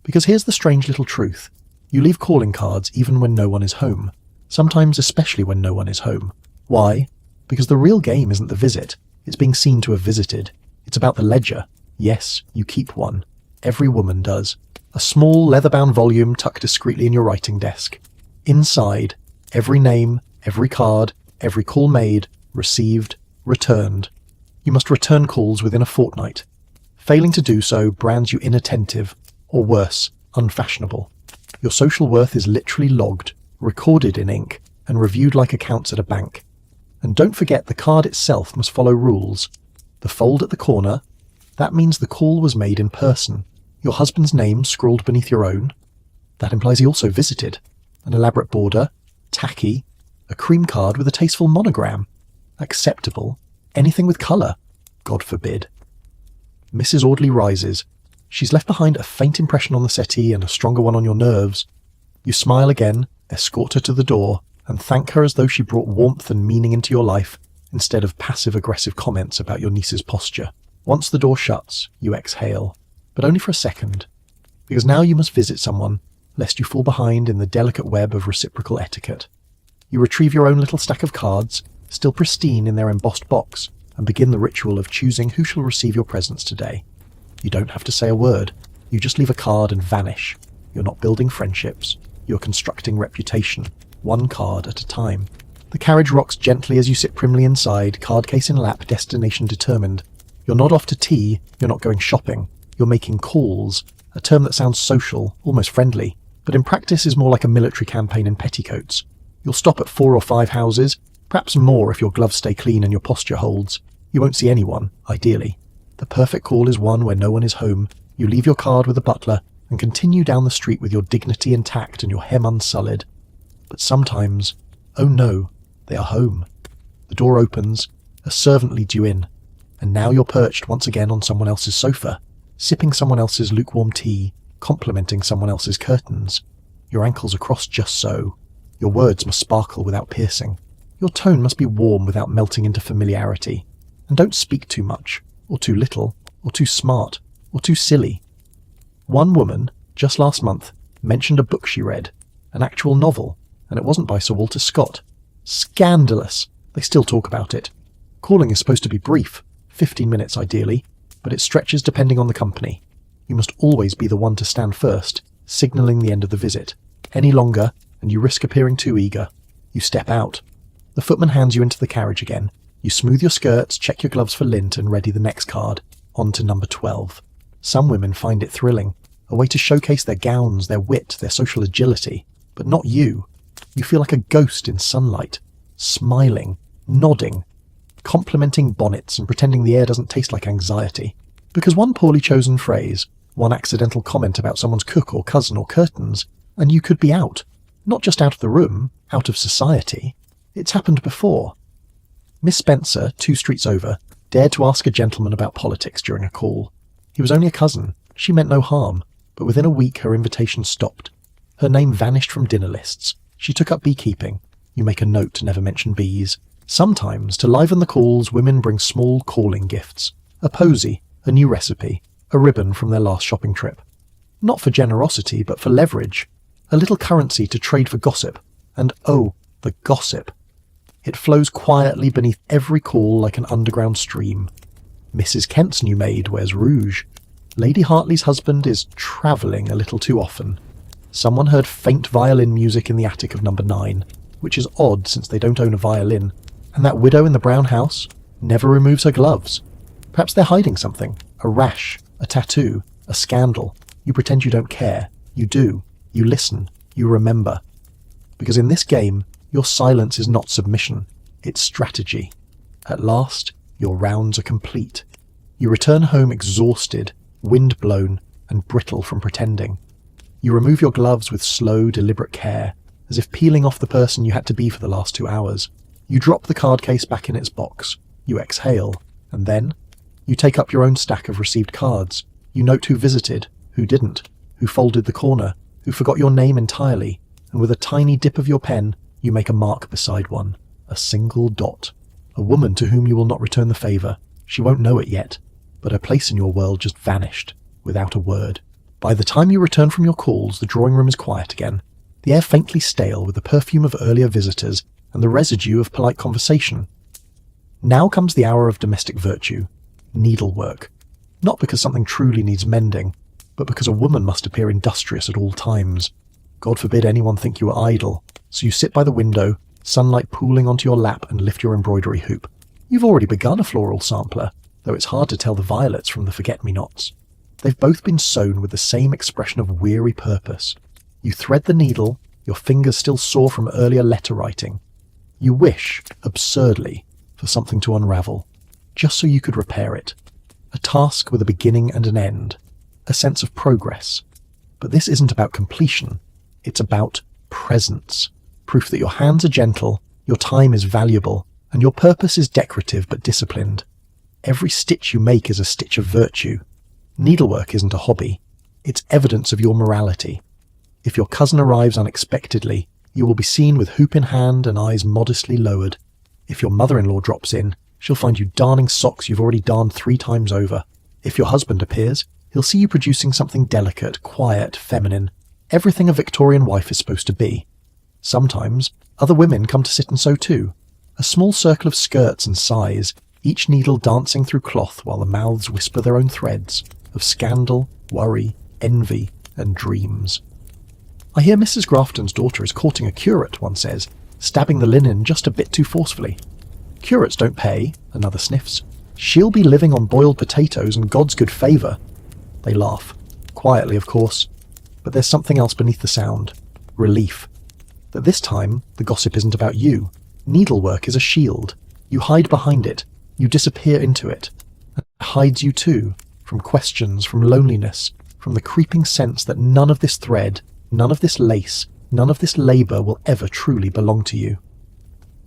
Because here's the strange little truth. You leave calling cards even when no one is home, sometimes especially when no one is home. Why? Because the real game isn't the visit, it's being seen to have visited. It's about the ledger. Yes, you keep one. Every woman does. A small leather-bound volume tucked discreetly in your writing desk. Inside, every name, every card, every call made, received, returned. You must return calls within a fortnight. Failing to do so brands you inattentive, or worse, unfashionable. Your social worth is literally logged, recorded in ink, and reviewed like accounts at a bank. And don't forget the card itself must follow rules. The fold at the corner, That means the call was made in person. Your husband's name scrawled beneath your own. That implies he also visited. An elaborate border, tacky, a cream card with a tasteful monogram. Acceptable. Anything with colour. God forbid. Mrs. Audley rises. She's left behind a faint impression on the settee and a stronger one on your nerves. You smile again, escort her to the door, and thank her as though she brought warmth and meaning into your life, instead of passive-aggressive comments about your niece's posture. Once the door shuts, you exhale, but only for a second, because now you must visit someone, lest you fall behind in the delicate web of reciprocal etiquette. You retrieve your own little stack of cards, still pristine in their embossed box, and begin the ritual of choosing who shall receive your presents today. You don't have to say a word, you just leave a card and vanish. You're not building friendships, you're constructing reputation, one card at a time. The carriage rocks gently as you sit primly inside, card case in lap, destination determined. You're not off to tea, you're not going shopping, you're making calls, a term that sounds social, almost friendly, but in practice is more like a military campaign in petticoats. You'll stop at 4 or 5 houses, perhaps more if your gloves stay clean and your posture holds. You won't see anyone, ideally. The perfect call is one where no one is home. You leave your card with the butler and continue down the street with your dignity intact and your hem unsullied. But sometimes, oh no, they are home. The door opens, a servant leads you in, and now you're perched once again on someone else's sofa, sipping someone else's lukewarm tea, complimenting someone else's curtains. Your ankles are crossed just so. Your words must sparkle without piercing. Your tone must be warm without melting into familiarity. And don't speak too much, or too little, or too smart, or too silly. One woman, just last month, mentioned a book she read, an actual novel, and it wasn't by Sir Walter Scott. Scandalous! They still talk about it. Calling is supposed to be brief, 15 minutes ideally, but it stretches depending on the company. You must always be the one to stand first, signalling the end of the visit. Any longer, and you risk appearing too eager. You step out. The footman hands you into the carriage again. You smooth your skirts, check your gloves for lint, and ready the next card. On to number 12. Some women find it thrilling, a way to showcase their gowns, their wit, their social agility. But not you. You feel like a ghost in sunlight, smiling, nodding, complimenting bonnets and pretending the air doesn't taste like anxiety. Because one poorly chosen phrase, one accidental comment about someone's cook or cousin or curtains, and you could be out. Not just out of the room, out of society. It's happened before. Miss Spencer, 2 streets over, dared to ask a gentleman about politics during a call. He was only a cousin. She meant no harm, but within a week her invitation stopped. Her name vanished from dinner lists. She took up beekeeping. You make a note to never mention bees. Sometimes, to liven the calls, women bring small calling gifts. A posy, a new recipe, a ribbon from their last shopping trip. Not for generosity, but for leverage. A little currency to trade for gossip. And oh, the gossip. It flows quietly beneath every call like an underground stream. Mrs. Kent's new maid wears rouge. Lady Hartley's husband is travelling a little too often. Someone heard faint violin music in the attic of number 9, which is odd since they don't own a violin. And that widow in the brown house never removes her gloves. Perhaps they're hiding something. A rash, a tattoo, a scandal. You pretend you don't care. You do. You listen. You remember. Because in this game, your silence is not submission. It's strategy. At last, your rounds are complete. You return home exhausted, wind-blown, and brittle from pretending. You remove your gloves with slow, deliberate care, as if peeling off the person you had to be for the last 2 hours. You drop the card case back in its box. You exhale, and then you take up your own stack of received cards. You note who visited, who didn't, who folded the corner, who forgot your name entirely, and with a tiny dip of your pen, you make a mark beside one. A single dot. A woman to whom you will not return the favour. She won't know it yet, but her place in your world just vanished, without a word. By the time you return from your calls, the drawing room is quiet again, the air faintly stale with the perfume of earlier visitors and the residue of polite conversation. Now comes the hour of domestic virtue, needlework. Not because something truly needs mending, but because a woman must appear industrious at all times. God forbid anyone think you are idle, so you sit by the window, sunlight pooling onto your lap, and lift your embroidery hoop. You've already begun a floral sampler, though it's hard to tell the violets from the forget-me-nots. They've both been sewn with the same expression of weary purpose. You thread the needle, your fingers still sore from earlier letter writing. You wish, absurdly, for something to unravel, just so you could repair it. A task with a beginning and an end. A sense of progress. But this isn't about completion. It's about presence. Proof that your hands are gentle, your time is valuable, and your purpose is decorative but disciplined. Every stitch you make is a stitch of virtue. Needlework isn't a hobby. It's evidence of your morality. If your cousin arrives unexpectedly, you will be seen with hoop in hand and eyes modestly lowered. If your mother-in-law drops in, she'll find you darning socks you've already darned 3 times over. If your husband appears, he'll see you producing something delicate, quiet, feminine, everything a Victorian wife is supposed to be. Sometimes, other women come to sit and sew too. A small circle of skirts and sighs, each needle dancing through cloth while the mouths whisper their own threads of scandal, worry, envy, and dreams. I hear Mrs. Grafton's daughter is courting a curate, one says, stabbing the linen just a bit too forcefully. Curates don't pay, another sniffs. She'll be living on boiled potatoes and God's good favour. They laugh. Quietly, of course. But there's something else beneath the sound. Relief. That this time, the gossip isn't about you. Needlework is a shield. You hide behind it. You disappear into it. And it hides you too, from questions, from loneliness, from the creeping sense that none of this thread, none of this lace, none of this labour will ever truly belong to you.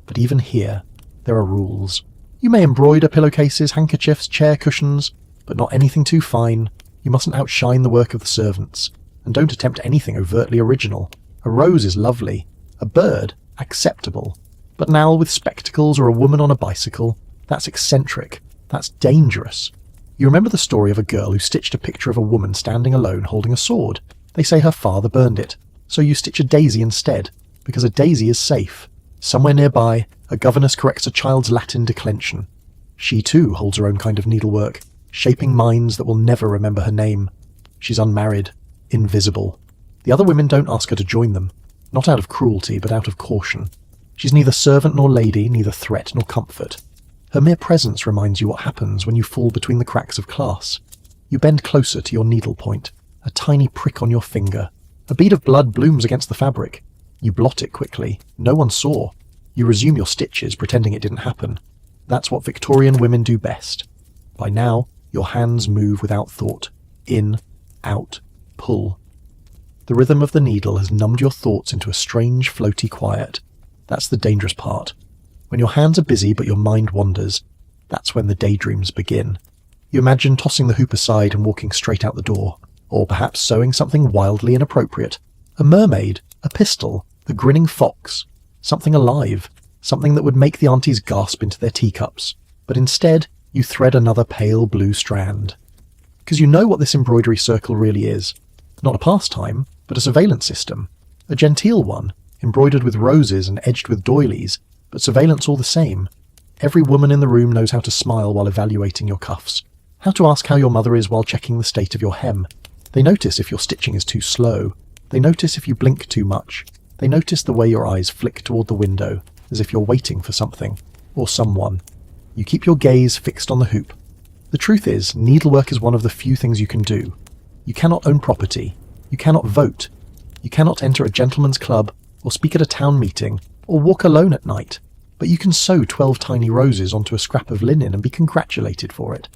But even here, there are rules. You may embroider pillowcases, handkerchiefs, chair cushions, but not anything too fine. You mustn't outshine the work of the servants. And don't attempt anything overtly original. A rose is lovely. A bird, acceptable. But an owl with spectacles or a woman on a bicycle, that's eccentric. That's dangerous. You remember the story of a girl who stitched a picture of a woman standing alone holding a sword. They say her father burned it. So you stitch a daisy instead, because a daisy is safe. Somewhere nearby, a governess corrects a child's Latin declension. She too holds her own kind of needlework, shaping minds that will never remember her name. She's unmarried, invisible. The other women don't ask her to join them, not out of cruelty, but out of caution. She's neither servant nor lady, neither threat nor comfort. Her mere presence reminds you what happens when you fall between the cracks of class. You bend closer to your needle point, a tiny prick on your finger. A bead of blood blooms against the fabric. You blot it quickly. No one saw. You resume your stitches, pretending it didn't happen. That's what Victorian women do best. By now, your hands move without thought. In, out, pull. The rhythm of the needle has numbed your thoughts into a strange, floaty quiet. That's the dangerous part. When your hands are busy but your mind wanders, that's when the daydreams begin. You imagine tossing the hoop aside and walking straight out the door, or perhaps sewing something wildly inappropriate. A mermaid, a pistol, the grinning fox, something alive, something that would make the aunties gasp into their teacups. But instead, you thread another pale blue strand. Because you know what this embroidery circle really is. Not a pastime, but a surveillance system. A genteel one, embroidered with roses and edged with doilies, but surveillance all the same. Every woman in the room knows how to smile while evaluating your cuffs, how to ask how your mother is while checking the state of your hem. They notice if your stitching is too slow. They notice if you blink too much. They notice the way your eyes flick toward the window, as if you're waiting for something, or someone. You keep your gaze fixed on the hoop. The truth is, needlework is one of the few things you can do. You cannot own property. You cannot vote. You cannot enter a gentleman's club, or speak at a town meeting, or walk alone at night. But you can sew 12 tiny roses onto a scrap of linen and be congratulated for it.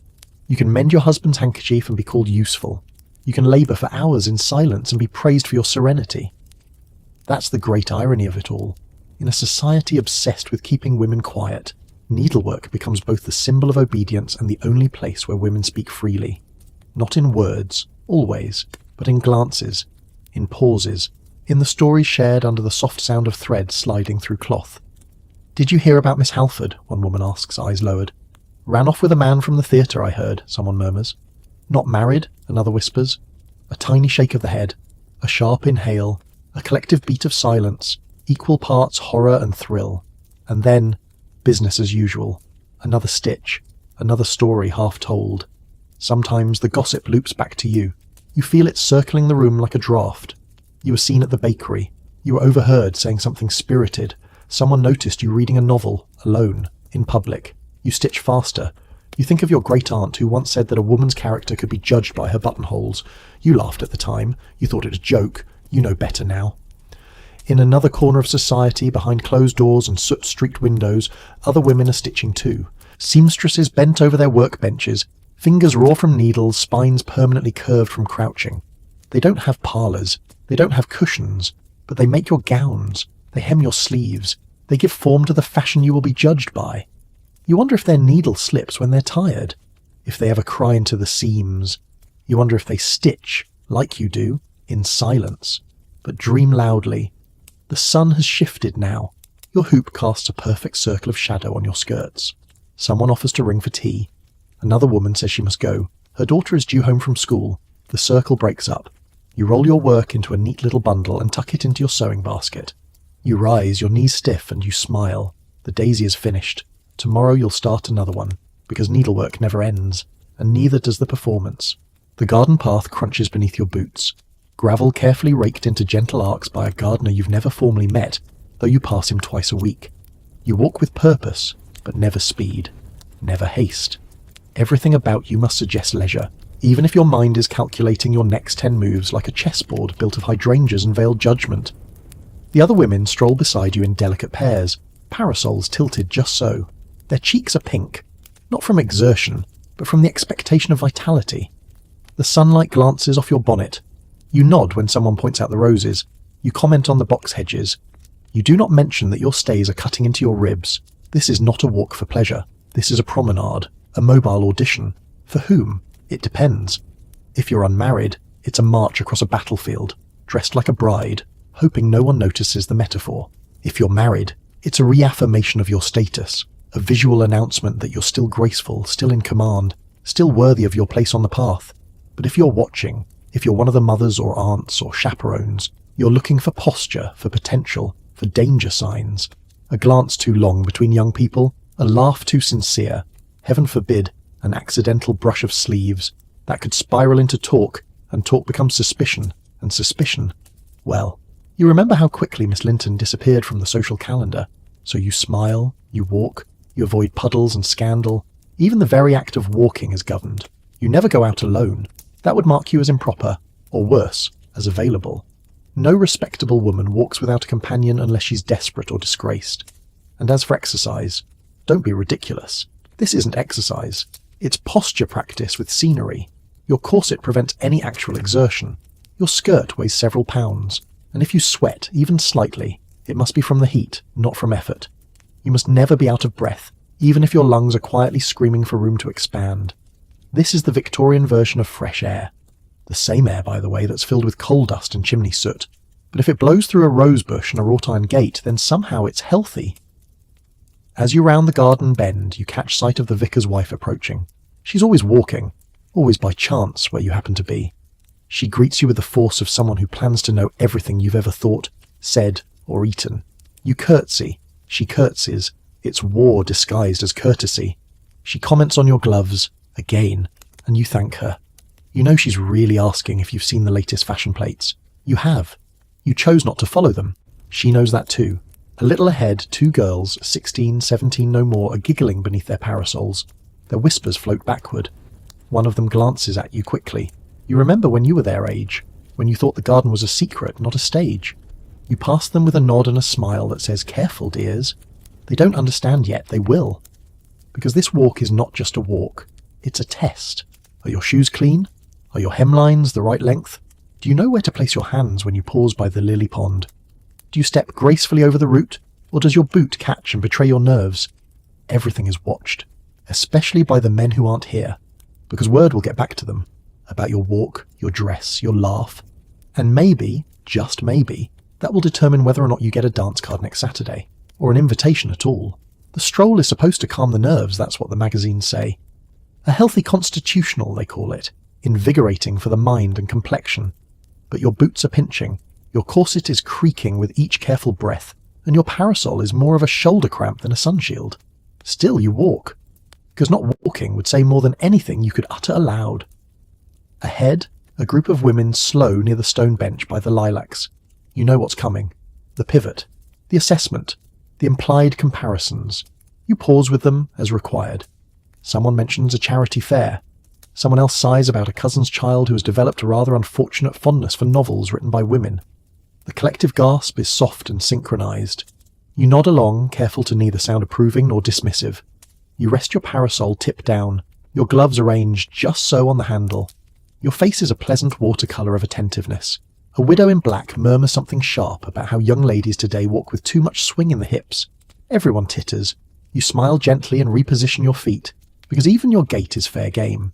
You can mend your husband's handkerchief and be called useful. You can labour for hours in silence and be praised for your serenity. That's the great irony of it all. In a society obsessed with keeping women quiet, needlework becomes both the symbol of obedience and the only place where women speak freely. Not in words, always, but in glances, in pauses, in the stories shared under the soft sound of thread sliding through cloth. "Did you hear about Miss Halford?" one woman asks, eyes lowered. "Ran off with a man from the theatre, I heard," someone murmurs. "Not married?" another whispers. A tiny shake of the head, a sharp inhale, a collective beat of silence, equal parts horror and thrill. And then, business as usual. Another stitch, another story half told. Sometimes the gossip loops back to you. You feel it circling the room like a draft. You were seen at the bakery. You were overheard saying something spirited. Someone noticed you reading a novel, alone, in public. You stitch faster. You think of your great-aunt who once said that a woman's character could be judged by her buttonholes. You laughed at the time. You thought it a joke. You know better now. In another corner of society, behind closed doors and soot-streaked windows, other women are stitching too. Seamstresses bent over their workbenches, Fingers raw from needles, spines permanently curved from crouching. They don't have parlours, they don't have cushions, but they make your gowns, they hem your sleeves, they give form to the fashion you will be judged by. You wonder if their needle slips when they're tired, if they ever cry into the seams. You wonder if they stitch, like you do, in silence, but dream loudly. The sun has shifted now. Your hoop casts a perfect circle of shadow on your skirts. Someone offers to ring for tea. Another woman says she must go. Her daughter is due home from school. The circle breaks up. You roll your work into a neat little bundle and tuck it into your sewing basket. You rise, your knees stiff, and you smile. The daisy is finished. Tomorrow you'll start another one, because needlework never ends, and neither does the performance. The garden path crunches beneath your boots. Gravel carefully raked into gentle arcs by a gardener you've never formally met, though you pass him twice a week. You walk with purpose, but never speed, never haste. Everything about you must suggest leisure, even if your mind is calculating your next 10 moves like a chessboard built of hydrangeas and veiled judgment. The other women stroll beside you in delicate pairs, parasols tilted just so. Their cheeks are pink, not from exertion, but from the expectation of vitality. The sunlight glances off your bonnet. You nod when someone points out the roses. You comment on the box hedges. You do not mention that your stays are cutting into your ribs. This is not a walk for pleasure. This is a promenade, a mobile audition. For whom? It depends. If you're unmarried, it's a march across a battlefield, dressed like a bride, hoping no one notices the metaphor. If you're married, it's a reaffirmation of your status, a visual announcement that you're still graceful, still in command, still worthy of your place on the path. But if you're watching, if you're one of the mothers or aunts or chaperones, you're looking for posture, for potential, for danger signs. A glance too long between young people, a laugh too sincere, heaven forbid, an accidental brush of sleeves, that could spiral into talk, and talk becomes suspicion, and suspicion, well, you remember how quickly Miss Linton disappeared from the social calendar, so you smile, you walk, you avoid puddles and scandal. Even the very act of walking is governed. You never go out alone. That would mark you as improper, or worse, as available. No respectable woman walks without a companion unless she's desperate or disgraced. And as for exercise, don't be ridiculous. This isn't exercise. It's posture practice with scenery. Your corset prevents any actual exertion. Your skirt weighs several pounds, and if you sweat, even slightly, it must be from the heat, not from effort. You must never be out of breath, even if your lungs are quietly screaming for room to expand. This is the Victorian version of fresh air. The same air, by the way, that's filled with coal dust and chimney soot. But if it blows through a rose bush and a wrought iron gate, then somehow it's healthy. As you round the garden bend, you catch sight of the vicar's wife approaching. She's always walking, always by chance where you happen to be. She greets you with the force of someone who plans to know everything you've ever thought, said, or eaten. You curtsy. She curtsies. It's war disguised as courtesy. She comments on your gloves, again, and you thank her. You know she's really asking if you've seen the latest fashion plates. You have. You chose not to follow them. She knows that too. A little ahead, 2 girls, 16, 17 no more, are giggling beneath their parasols. Their whispers float backward. One of them glances at you quickly. You remember when you were their age, when you thought the garden was a secret, not a stage. You pass them with a nod and a smile that says, "Careful, dears." They don't understand yet, they will. Because this walk is not just a walk, it's a test. Are your shoes clean? Are your hemlines the right length? Do you know where to place your hands when you pause by the lily pond? Do you step gracefully over the root, or does your boot catch and betray your nerves? Everything is watched, especially by the men who aren't here, because word will get back to them about your walk, your dress, your laugh, and maybe, just maybe, that will determine whether or not you get a dance card next Saturday, or an invitation at all. The stroll is supposed to calm the nerves, that's what the magazines say. A healthy constitutional, they call it, invigorating for the mind and complexion. But your boots are pinching, your corset is creaking with each careful breath, and your parasol is more of a shoulder cramp than a sunshield. Still you walk, because not walking would say more than anything you could utter aloud. Ahead, a group of women slow near the stone bench by the lilacs. You know what's coming. The pivot, the assessment, the implied comparisons. You pause with them as required. Someone mentions a charity fair. Someone else sighs about a cousin's child who has developed a rather unfortunate fondness for novels written by women. The collective gasp is soft and synchronized. You nod along, careful to neither sound approving nor dismissive. You rest your parasol tip down, your gloves arranged just so on the handle. Your face is a pleasant watercolour of attentiveness. A widow in black murmurs something sharp about how young ladies today walk with too much swing in the hips. Everyone titters. You smile gently and reposition your feet, because even your gait is fair game.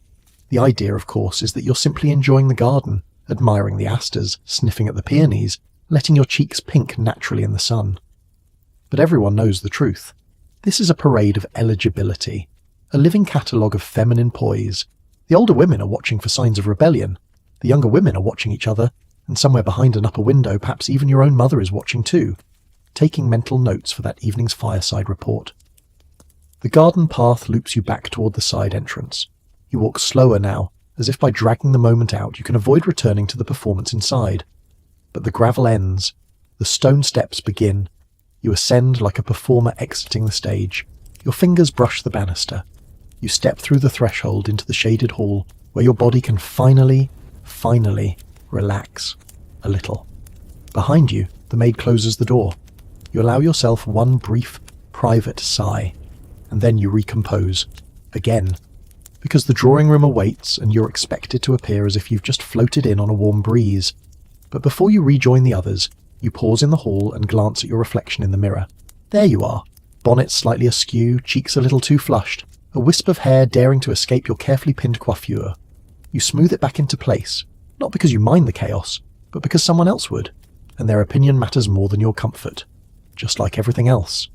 The idea, of course, is that you're simply enjoying the garden, admiring the asters, sniffing at the peonies, letting your cheeks pink naturally in the sun. But everyone knows the truth. This is a parade of eligibility, a living catalogue of feminine poise. The older women are watching for signs of rebellion. The younger women are watching each other, and somewhere behind an upper window, perhaps even your own mother is watching too, taking mental notes for that evening's fireside report. The garden path loops you back toward the side entrance. You walk slower now, as if by dragging the moment out you can avoid returning to the performance inside. But the gravel ends. The stone steps begin. You ascend like a performer exiting the stage. Your fingers brush the banister. You step through the threshold into the shaded hall, where your body can finally relax a little. Behind you, the maid closes the door. You allow yourself one brief, private sigh, and then you recompose. Again. Because the drawing room awaits, and you're expected to appear as if you've just floated in on a warm breeze. But before you rejoin the others, you pause in the hall and glance at your reflection in the mirror. There you are. Bonnet slightly askew, cheeks a little too flushed, a wisp of hair daring to escape your carefully pinned coiffure. You smooth it back into place, not because you mind the chaos, but because someone else would, and their opinion matters more than your comfort. Just like everything else.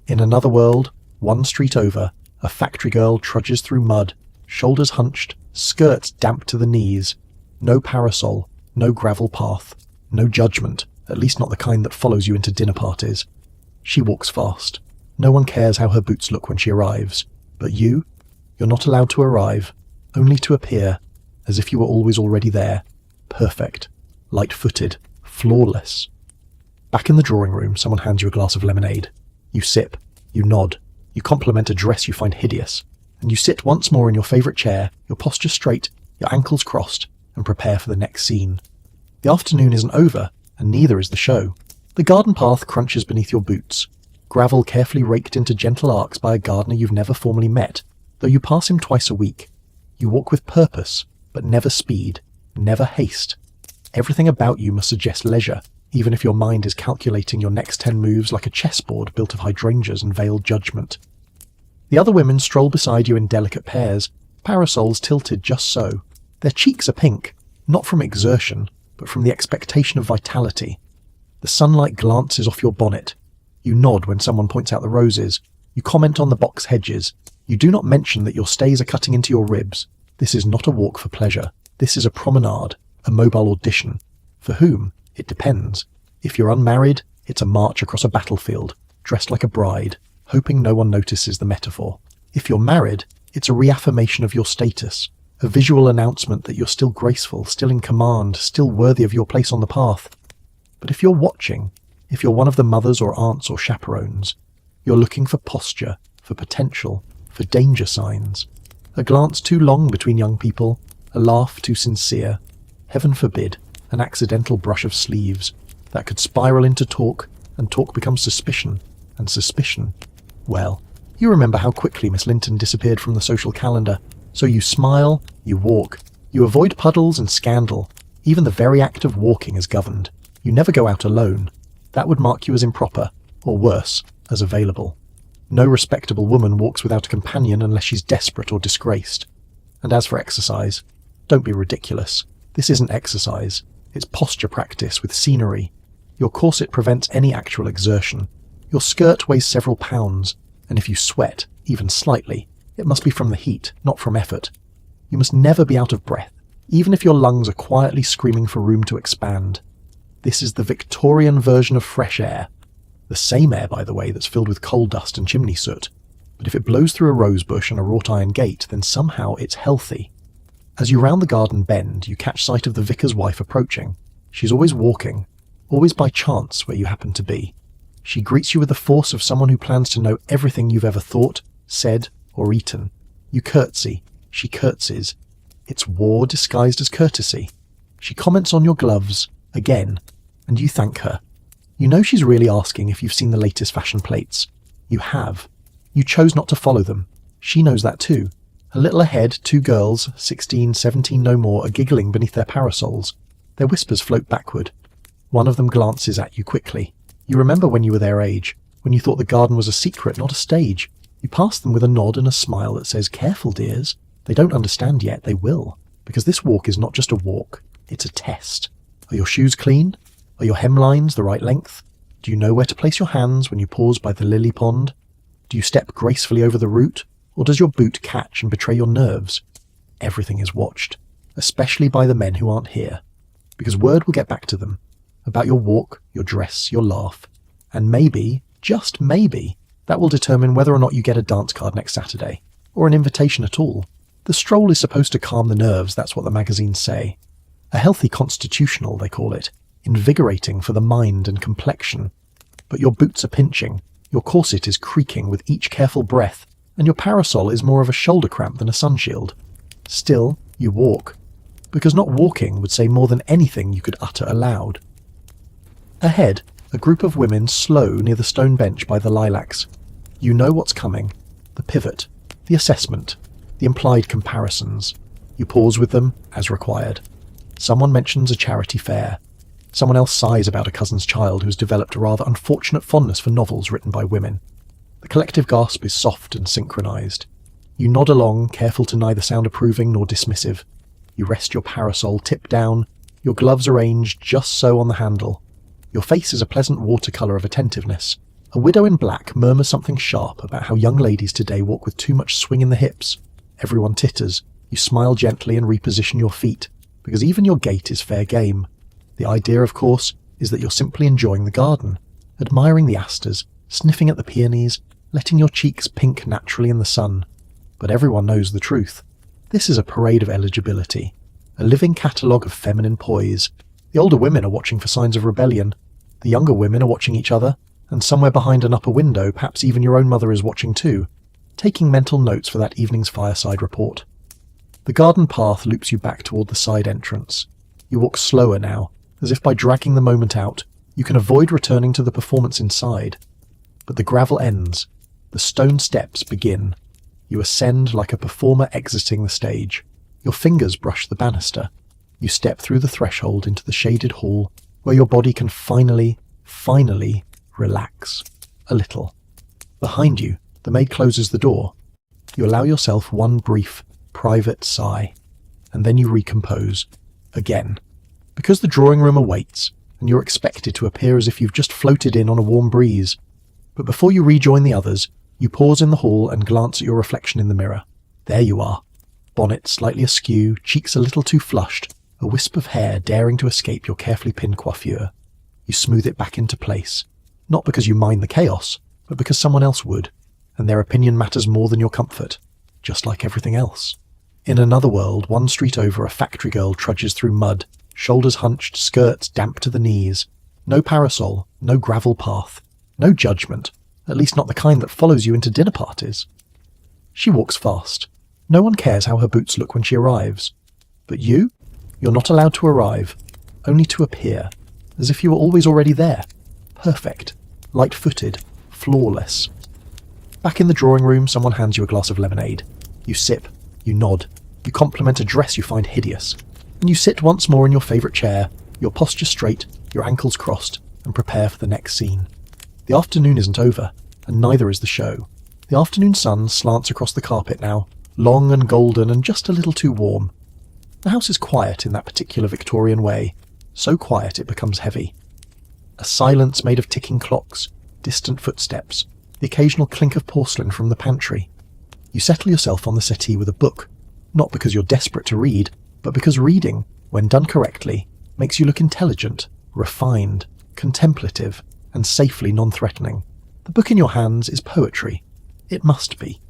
In another world, one street over, a factory girl trudges through mud, shoulders hunched, skirts damp to the knees. No parasol, no gravel path, no judgment, at least not the kind that follows you into dinner parties. She walks fast. No one cares how her boots look when she arrives. But you're not allowed to arrive, only to appear, as if you were always already there. Perfect. Light-footed. Flawless. Back in the drawing room, someone hands you a glass of lemonade. You sip. You nod. You compliment a dress you find hideous. And you sit once more in your favourite chair, your posture straight, your ankles crossed, and prepare for the next scene. The afternoon isn't over, and neither is the show. The garden path crunches beneath your boots, gravel carefully raked into gentle arcs by a gardener you've never formally met, though you pass him twice a week. You walk with purpose, but never speed, never haste. Everything about you must suggest leisure, even if your mind is calculating your next 10 moves like a chessboard built of hydrangeas and veiled judgment. The other women stroll beside you in delicate pairs, parasols tilted just so. Their cheeks are pink, not from exertion, but from the expectation of vitality. The sunlight glances off your bonnet. You nod when someone points out the roses. You comment on the box hedges. You do not mention that your stays are cutting into your ribs. This is not a walk for pleasure. This is a promenade, a mobile audition. For whom? It depends. If you're unmarried, it's a march across a battlefield, dressed like a bride, hoping no one notices the metaphor. If you're married, it's a reaffirmation of your status, a visual announcement that you're still graceful, still in command, still worthy of your place on the path. But if you're watching, if you're one of the mothers or aunts or chaperones, you're looking for posture, for potential, for danger signs. A glance too long between young people, a laugh too sincere, heaven forbid, an accidental brush of sleeves, that could spiral into talk, and talk becomes suspicion, and suspicion, well, you remember how quickly Miss Linton disappeared from the social calendar, so you smile, you walk, you avoid puddles and scandal. Even the very act of walking is governed. You never go out alone. That would mark you as improper, or worse, as available. No respectable woman walks without a companion unless she's desperate or disgraced. And as for exercise, don't be ridiculous. This isn't exercise. It's posture practice with scenery. Your corset prevents any actual exertion. Your skirt weighs several pounds, and if you sweat, even slightly, it must be from the heat, not from effort. You must never be out of breath, even if your lungs are quietly screaming for room to expand. This is the Victorian version of fresh air. The same air, by the way, that's filled with coal dust and chimney soot. But if it blows through a rose bush and a wrought iron gate, then somehow it's healthy. As you round the garden bend, you catch sight of the vicar's wife approaching. She's always walking, always by chance where you happen to be. She greets you with the force of someone who plans to know everything you've ever thought, said, or eaten. You curtsy. She curtsies. It's war disguised as courtesy. She comments on your gloves, again, and you thank her. You know she's really asking if you've seen the latest fashion plates. You have. You chose not to follow them. She knows that too. A little ahead, two girls, 16, 17 no more, are giggling beneath their parasols. Their whispers float backward. One of them glances at you quickly. You remember when you were their age, when you thought the garden was a secret, not a stage. You pass them with a nod and a smile that says, "Careful, dears. They don't understand yet, they will. Because this walk is not just a walk, it's a test. Are your shoes clean? Are your hemlines the right length? Do you know where to place your hands when you pause by the lily pond? Do you step gracefully over the root, or does your boot catch and betray your nerves? Everything is watched, especially by the men who aren't here. Because word will get back to them about your walk, your dress, your laugh. And maybe, just maybe, that will determine whether or not you get a dance card next Saturday, or an invitation at all. The stroll is supposed to calm the nerves, that's what the magazines say. A healthy constitutional, they call it, invigorating for the mind and complexion. But your boots are pinching, your corset is creaking with each careful breath, and your parasol is more of a shoulder cramp than a sunshield. Still, you walk, because not walking would say more than anything you could utter aloud. Ahead, a group of women slow near the stone bench by the lilacs. You know what's coming. The pivot, the assessment, the implied comparisons. You pause with them, as required. Someone mentions a charity fair. Someone else sighs about a cousin's child who's developed a rather unfortunate fondness for novels written by women. The collective gasp is soft and synchronized. You nod along, careful to neither sound approving nor dismissive. You rest your parasol tip down, your gloves arranged just so on the handle. Your face is a pleasant watercolour of attentiveness. A widow in black murmurs something sharp about how young ladies today walk with too much swing in the hips. Everyone titters. You smile gently and reposition your feet, because even your gait is fair game. The idea, of course, is that you're simply enjoying the garden, admiring the asters, sniffing at the peonies, letting your cheeks pink naturally in the sun. But everyone knows the truth. This is a parade of eligibility, a living catalogue of feminine poise. The older women are watching for signs of rebellion. The younger women are watching each other, and somewhere behind an upper window, perhaps even your own mother is watching too, taking mental notes for that evening's fireside report. The garden path loops you back toward the side entrance. You walk slower now, as if by dragging the moment out, you can avoid returning to the performance inside. But the gravel ends. The stone steps begin. You ascend like a performer exiting the stage. Your fingers brush the banister. You step through the threshold into the shaded hall, where your body can finally relax. A little. Behind you, the maid closes the door. You allow yourself one brief, private sigh, and then you recompose. Again. Because the drawing room awaits, and you're expected to appear as if you've just floated in on a warm breeze. But before you rejoin the others, you pause in the hall and glance at your reflection in the mirror. There you are. Bonnet slightly askew, cheeks a little too flushed, a wisp of hair daring to escape your carefully pinned coiffure. You smooth it back into place, not because you mind the chaos, but because someone else would, and their opinion matters more than your comfort, just like everything else. In another world, one street over, a factory girl trudges through mud, shoulders hunched, skirts damp to the knees. No parasol, no gravel path, no judgment, at least not the kind that follows you into dinner parties. She walks fast. No one cares how her boots look when she arrives. But you? You're not allowed to arrive, only to appear, as if you were always already there. Perfect, light-footed, flawless. Back in the drawing room, someone hands you a glass of lemonade. You sip, you nod, you compliment a dress you find hideous, and you sit once more in your favourite chair, your posture straight, your ankles crossed, and prepare for the next scene. The afternoon isn't over, and neither is the show. The afternoon sun slants across the carpet now, long and golden and just a little too warm. The house is quiet in that particular Victorian way, so quiet it becomes heavy. A silence made of ticking clocks, distant footsteps, the occasional clink of porcelain from the pantry. You settle yourself on the settee with a book, not because you're desperate to read, but because reading, when done correctly, makes you look intelligent, refined, contemplative, and safely non-threatening. The book in your hands is poetry. It must be.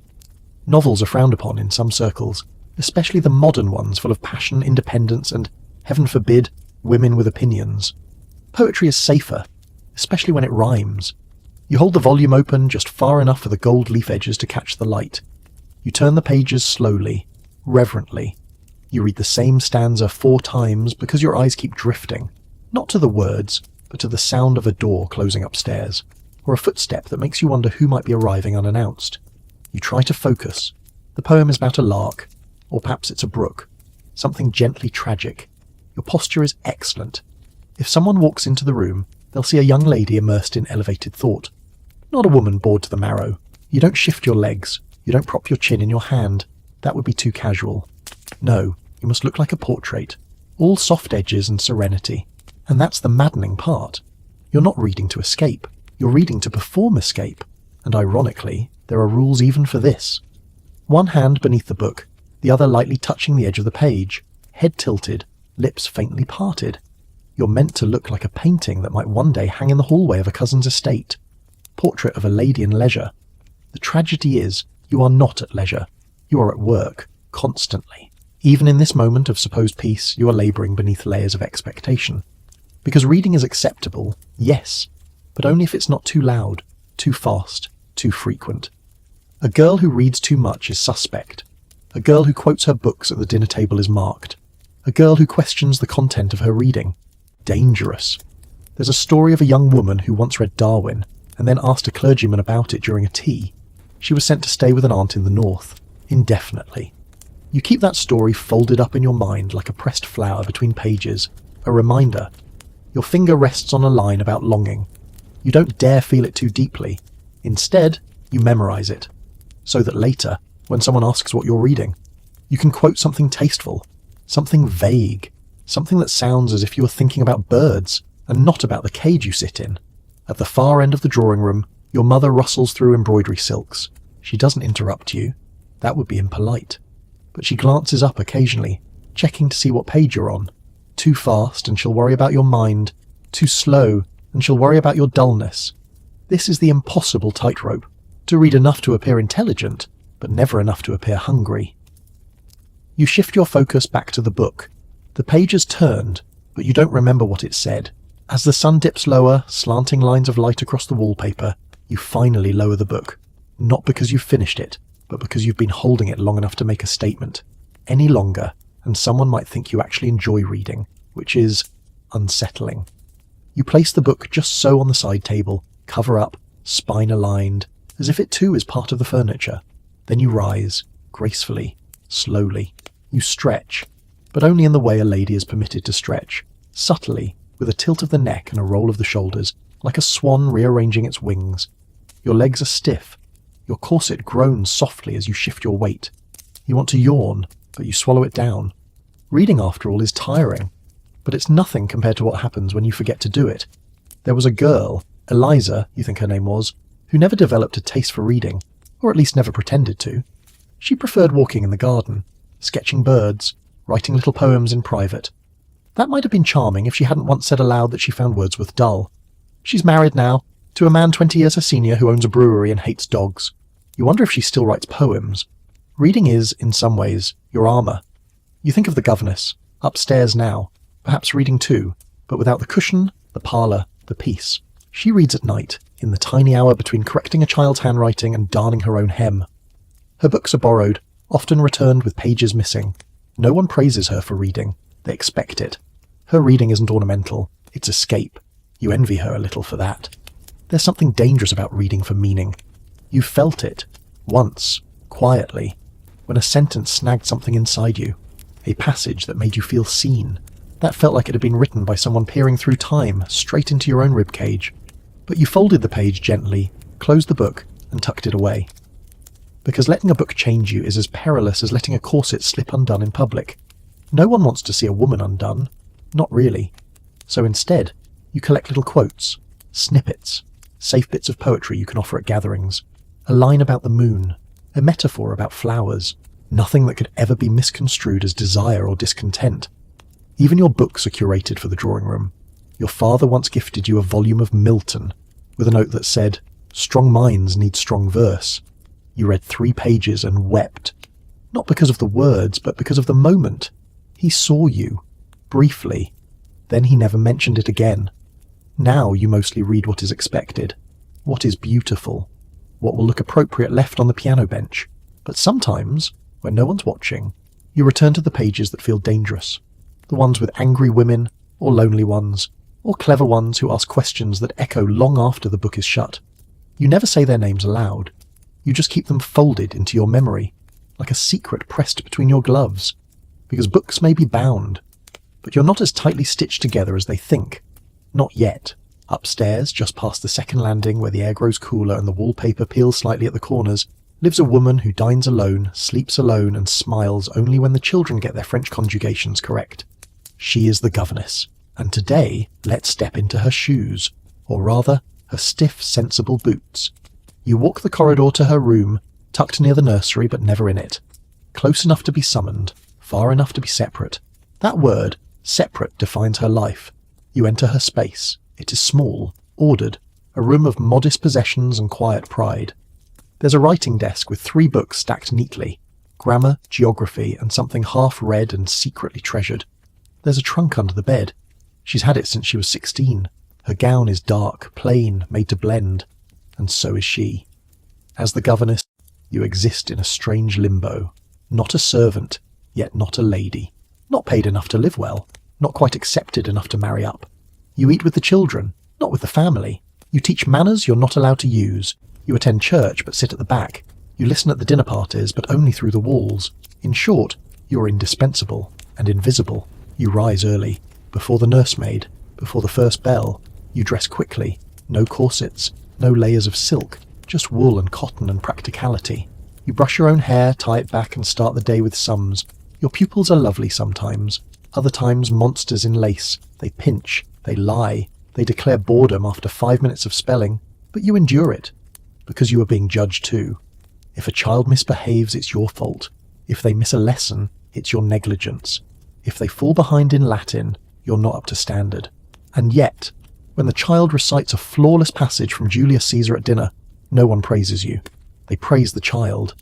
Novels are frowned upon in some circles, especially the modern ones full of passion, independence, and, heaven forbid, women with opinions. Poetry is safer, especially when it rhymes. You hold the volume open just far enough for the gold leaf edges to catch the light. You turn the pages slowly, reverently. You read the same stanza 4 times because your eyes keep drifting, not to the words, but to the sound of a door closing upstairs, or a footstep that makes you wonder who might be arriving unannounced. You try to focus. The poem is about a lark, or perhaps it's a brook, something gently tragic. Your posture is excellent. If someone walks into the room, they'll see a young lady immersed in elevated thought. Not a woman bored to the marrow. You don't shift your legs. You don't prop your chin in your hand. That would be too casual. No, you must look like a portrait. All soft edges and serenity. And that's the maddening part. You're not reading to escape. You're reading to perform escape. And ironically, there are rules even for this. One hand beneath the book, the other lightly touching the edge of the page, head tilted, lips faintly parted. You're meant to look like a painting that might one day hang in the hallway of a cousin's estate. Portrait of a lady in leisure. The tragedy is, you are not at leisure. You are at work, constantly. Even in this moment of supposed peace, you are labouring beneath layers of expectation. Because reading is acceptable, yes, but only if it's not too loud, too fast, too frequent. A girl who reads too much is suspect. A girl who quotes her books at the dinner table is marked. A girl who questions the content of her reading. Dangerous. There's a story of a young woman who once read Darwin and then asked a clergyman about it during a tea. She was sent to stay with an aunt in the north, indefinitely. You keep that story folded up in your mind like a pressed flower between pages, a reminder. Your finger rests on a line about longing. You don't dare feel it too deeply. Instead, you memorize it, so that later, when someone asks what you're reading, you can quote something tasteful, something vague, something that sounds as if you were thinking about birds and not about the cage you sit in. At the far end of the drawing room, your mother rustles through embroidery silks. She doesn't interrupt you. That would be impolite. But she glances up occasionally, checking to see what page you're on. Too fast and she'll worry about your mind. Too slow and she'll worry about your dullness. This is the impossible tightrope. To read enough to appear intelligent, but never enough to appear hungry. You shift your focus back to the book. The page has turned, but you don't remember what it said. As the sun dips lower, slanting lines of light across the wallpaper, you finally lower the book. Not because you've finished it, but because you've been holding it long enough to make a statement. Any longer, and someone might think you actually enjoy reading, which is unsettling. You place the book just so on the side table, cover up, spine aligned, as if it too is part of the furniture. Then you rise, gracefully, slowly. You stretch, but only in the way a lady is permitted to stretch, subtly, with a tilt of the neck and a roll of the shoulders, like a swan rearranging its wings. Your legs are stiff. Your corset groans softly as you shift your weight. You want to yawn, but you swallow it down. Reading, after all, is tiring, but it's nothing compared to what happens when you forget to do it. There was a girl, Eliza, you think her name was, who never developed a taste for reading, or at least never pretended to. She preferred walking in the garden, sketching birds, writing little poems in private. That might have been charming if she hadn't once said aloud that she found Wordsworth dull. She's married now, to a man 20 years her senior who owns a brewery and hates dogs. You wonder if she still writes poems. Reading is, in some ways, your armour. You think of the governess, upstairs now, perhaps reading too, but without the cushion, the parlour, the peace. She reads at night, in the tiny hour between correcting a child's handwriting and darning her own hem. Her books are borrowed, often returned with pages missing. No one praises her for reading. They expect it. Her reading isn't ornamental, it's escape. You envy her a little for that. There's something dangerous about reading for meaning. You felt it, once, quietly, when a sentence snagged something inside you, a passage that made you feel seen. That felt like it had been written by someone peering through time, straight into your own ribcage. But you folded the page gently, closed the book, and tucked it away. Because letting a book change you is as perilous as letting a corset slip undone in public. No one wants to see a woman undone. Not really. So instead, you collect little quotes, snippets, safe bits of poetry you can offer at gatherings, a line about the moon, a metaphor about flowers, nothing that could ever be misconstrued as desire or discontent. Even your books are curated for the drawing room. Your father once gifted you a volume of Milton, with a note that said, "Strong minds need strong verse." You read 3 pages and wept. Not because of the words, but because of the moment. He saw you, briefly. Then he never mentioned it again. Now you mostly read what is expected, what is beautiful, what will look appropriate left on the piano bench. But sometimes, when no one's watching, you return to the pages that feel dangerous, the ones with angry women, or lonely ones, or clever ones who ask questions that echo long after the book is shut. You never say their names aloud. You just keep them folded into your memory, like a secret pressed between your gloves. Because books may be bound, but you're not as tightly stitched together as they think. Not yet. Upstairs, just past the second landing where the air grows cooler and the wallpaper peels slightly at the corners, lives a woman who dines alone, sleeps alone, and smiles only when the children get their French conjugations correct. She is the governess, and today let's step into her shoes, or rather, her stiff, sensible boots. You walk the corridor to her room, tucked near the nursery but never in it. Close enough to be summoned, far enough to be separate. That word, separate, defines her life. You enter her space. It is small, ordered, a room of modest possessions and quiet pride. There's a writing desk with 3 books stacked neatly, grammar, geography, and something half read and secretly treasured. There's a trunk under the bed. She's had it since she was 16. Her gown is dark, plain, made to blend, and so is she. As the governess, you exist in a strange limbo. Not a servant, yet not a lady. Not paid enough to live well, not quite accepted enough to marry up. You eat with the children, not with the family. You teach manners you're not allowed to use. You attend church but sit at the back. You listen at the dinner parties but only through the walls. In short, you're indispensable and invisible. You rise early, before the nursemaid, before the first bell. You dress quickly, no corsets, no layers of silk, just wool and cotton and practicality. You brush your own hair, tie it back and start the day with sums. Your pupils are lovely sometimes, other times monsters in lace. They pinch, they lie, they declare boredom after 5 minutes of spelling, but you endure it, because you are being judged too. If a child misbehaves, it's your fault. If they miss a lesson, it's your negligence. If they fall behind in Latin, you're not up to standard. And yet, when the child recites a flawless passage from Julius Caesar at dinner, no one praises you. They praise the child.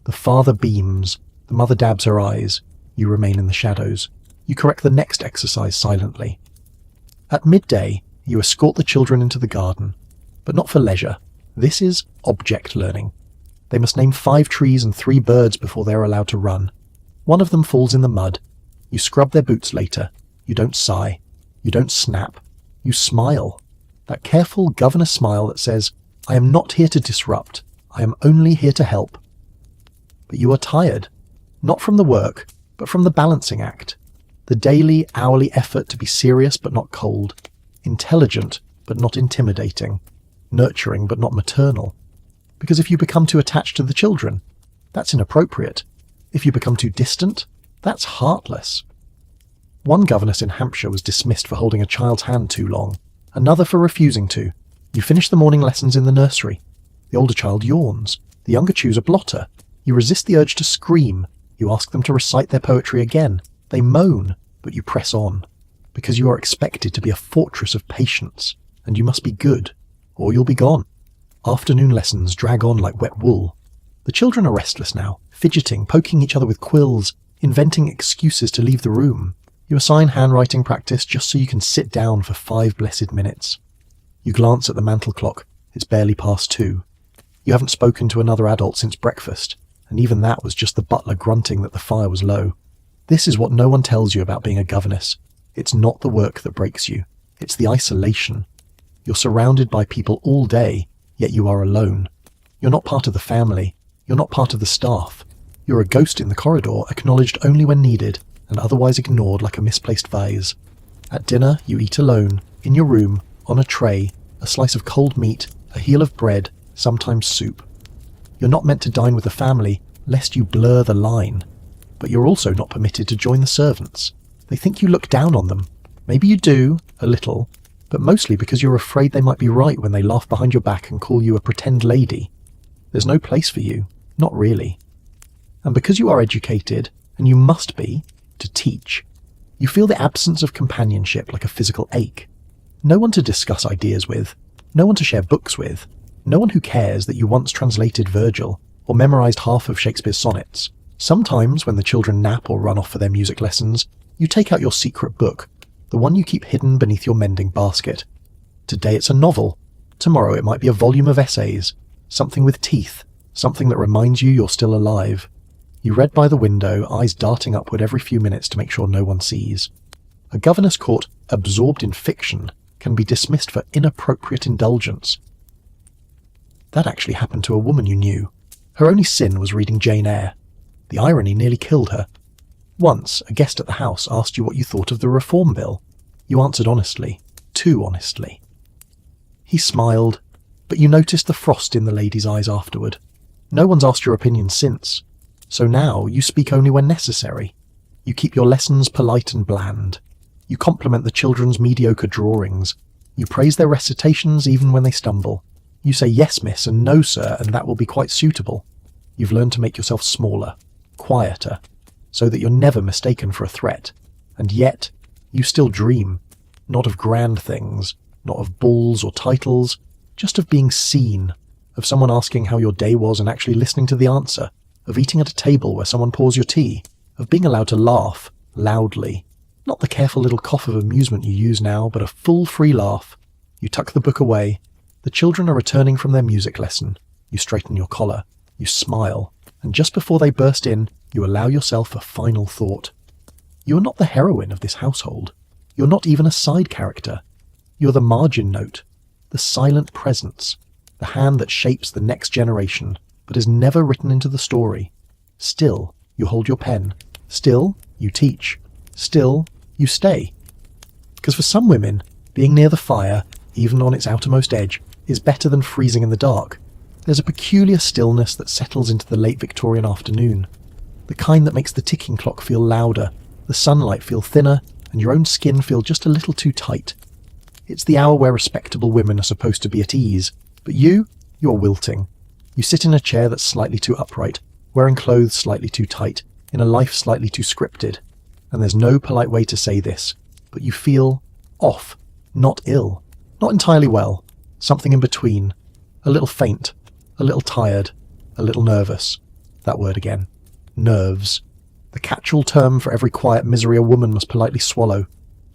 The father beams, the mother dabs her eyes. You remain in the shadows. You correct the next exercise silently. At midday, you escort the children into the garden, but not for leisure. This is object learning. They must name 5 trees and 3 birds before they are allowed to run. One of them falls in the mud. You scrub their boots later. You don't sigh. You don't snap. You smile. That careful governor smile that says, I am not here to disrupt. I am only here to help. But you are tired, not from the work, but from the balancing act. The daily, hourly effort to be serious but not cold, intelligent but not intimidating, nurturing but not maternal. Because if you become too attached to the children, that's inappropriate. If you become too distant, that's heartless. One governess in Hampshire was dismissed for holding a child's hand too long, another for refusing to. You finish the morning lessons in the nursery. The older child yawns. The younger chews a blotter. You resist the urge to scream. You ask them to recite their poetry again. They moan, but you press on, because you are expected to be a fortress of patience, and you must be good, or you'll be gone. Afternoon lessons drag on like wet wool. The children are restless now, fidgeting, poking each other with quills, inventing excuses to leave the room. You assign handwriting practice just so you can sit down for 5 blessed minutes. You glance at the mantel clock. It's barely past 2. You haven't spoken to another adult since breakfast, and even that was just the butler grunting that the fire was low. This is what no one tells you about being a governess. It's not the work that breaks you. It's the isolation. You're surrounded by people all day, yet you are alone. You're not part of the family. You're not part of the staff. You're a ghost in the corridor, acknowledged only when needed, and otherwise ignored like a misplaced vase. At dinner, you eat alone, in your room, on a tray, a slice of cold meat, a heel of bread, sometimes soup. You're not meant to dine with the family, lest you blur the line. But you're also not permitted to join the servants. They think you look down on them. Maybe you do, a little, but mostly because you're afraid they might be right when they laugh behind your back and call you a pretend lady. There's no place for you, not really. And because you are educated, and you must be, to teach, you feel the absence of companionship like a physical ache. No one to discuss ideas with, no one to share books with, no one who cares that you once translated Virgil or memorized half of Shakespeare's sonnets. Sometimes, when the children nap or run off for their music lessons, you take out your secret book, the one you keep hidden beneath your mending basket. Today it's a novel. Tomorrow it might be a volume of essays, something with teeth, something that reminds you you're still alive. You read by the window, eyes darting upward every few minutes to make sure no one sees. A governess caught absorbed in fiction can be dismissed for inappropriate indulgence. That actually happened to a woman you knew. Her only sin was reading Jane Eyre. The irony nearly killed her. Once, a guest at the house asked you what you thought of the reform bill. You answered honestly, too honestly. He smiled, but you noticed the frost in the lady's eyes afterward. No one's asked your opinion since, so now you speak only when necessary. You keep your lessons polite and bland. You compliment the children's mediocre drawings. You praise their recitations even when they stumble. You say yes, miss, and no, sir, and that will be quite suitable. You've learned to make yourself smaller, quieter, so that you're never mistaken for a threat. And yet, you still dream, not of grand things, not of balls or titles, just of being seen, of someone asking how your day was and actually listening to the answer, of eating at a table where someone pours your tea, of being allowed to laugh, loudly. Not the careful little cough of amusement you use now, but a full free laugh. You tuck the book away. The children are returning from their music lesson. You straighten your collar. You smile. And just before they burst in, you allow yourself a final thought. You are not the heroine of this household. You're not even a side character. You're the margin note, the silent presence, the hand that shapes the next generation, but is never written into the story. Still, you hold your pen. Still, you teach. Still, you stay. Because for some women, being near the fire, even on its outermost edge, is better than freezing in the dark. There's a peculiar stillness that settles into the late Victorian afternoon, the kind that makes the ticking clock feel louder, the sunlight feel thinner, and your own skin feel just a little too tight. It's the hour where respectable women are supposed to be at ease, but you're wilting. You sit in a chair that's slightly too upright, wearing clothes slightly too tight, in a life slightly too scripted. And there's no polite way to say this, but you feel off, not ill, not entirely well, something in between, a little faint, a little tired, a little nervous. That word again. Nerves. The catch-all term for every quiet misery a woman must politely swallow.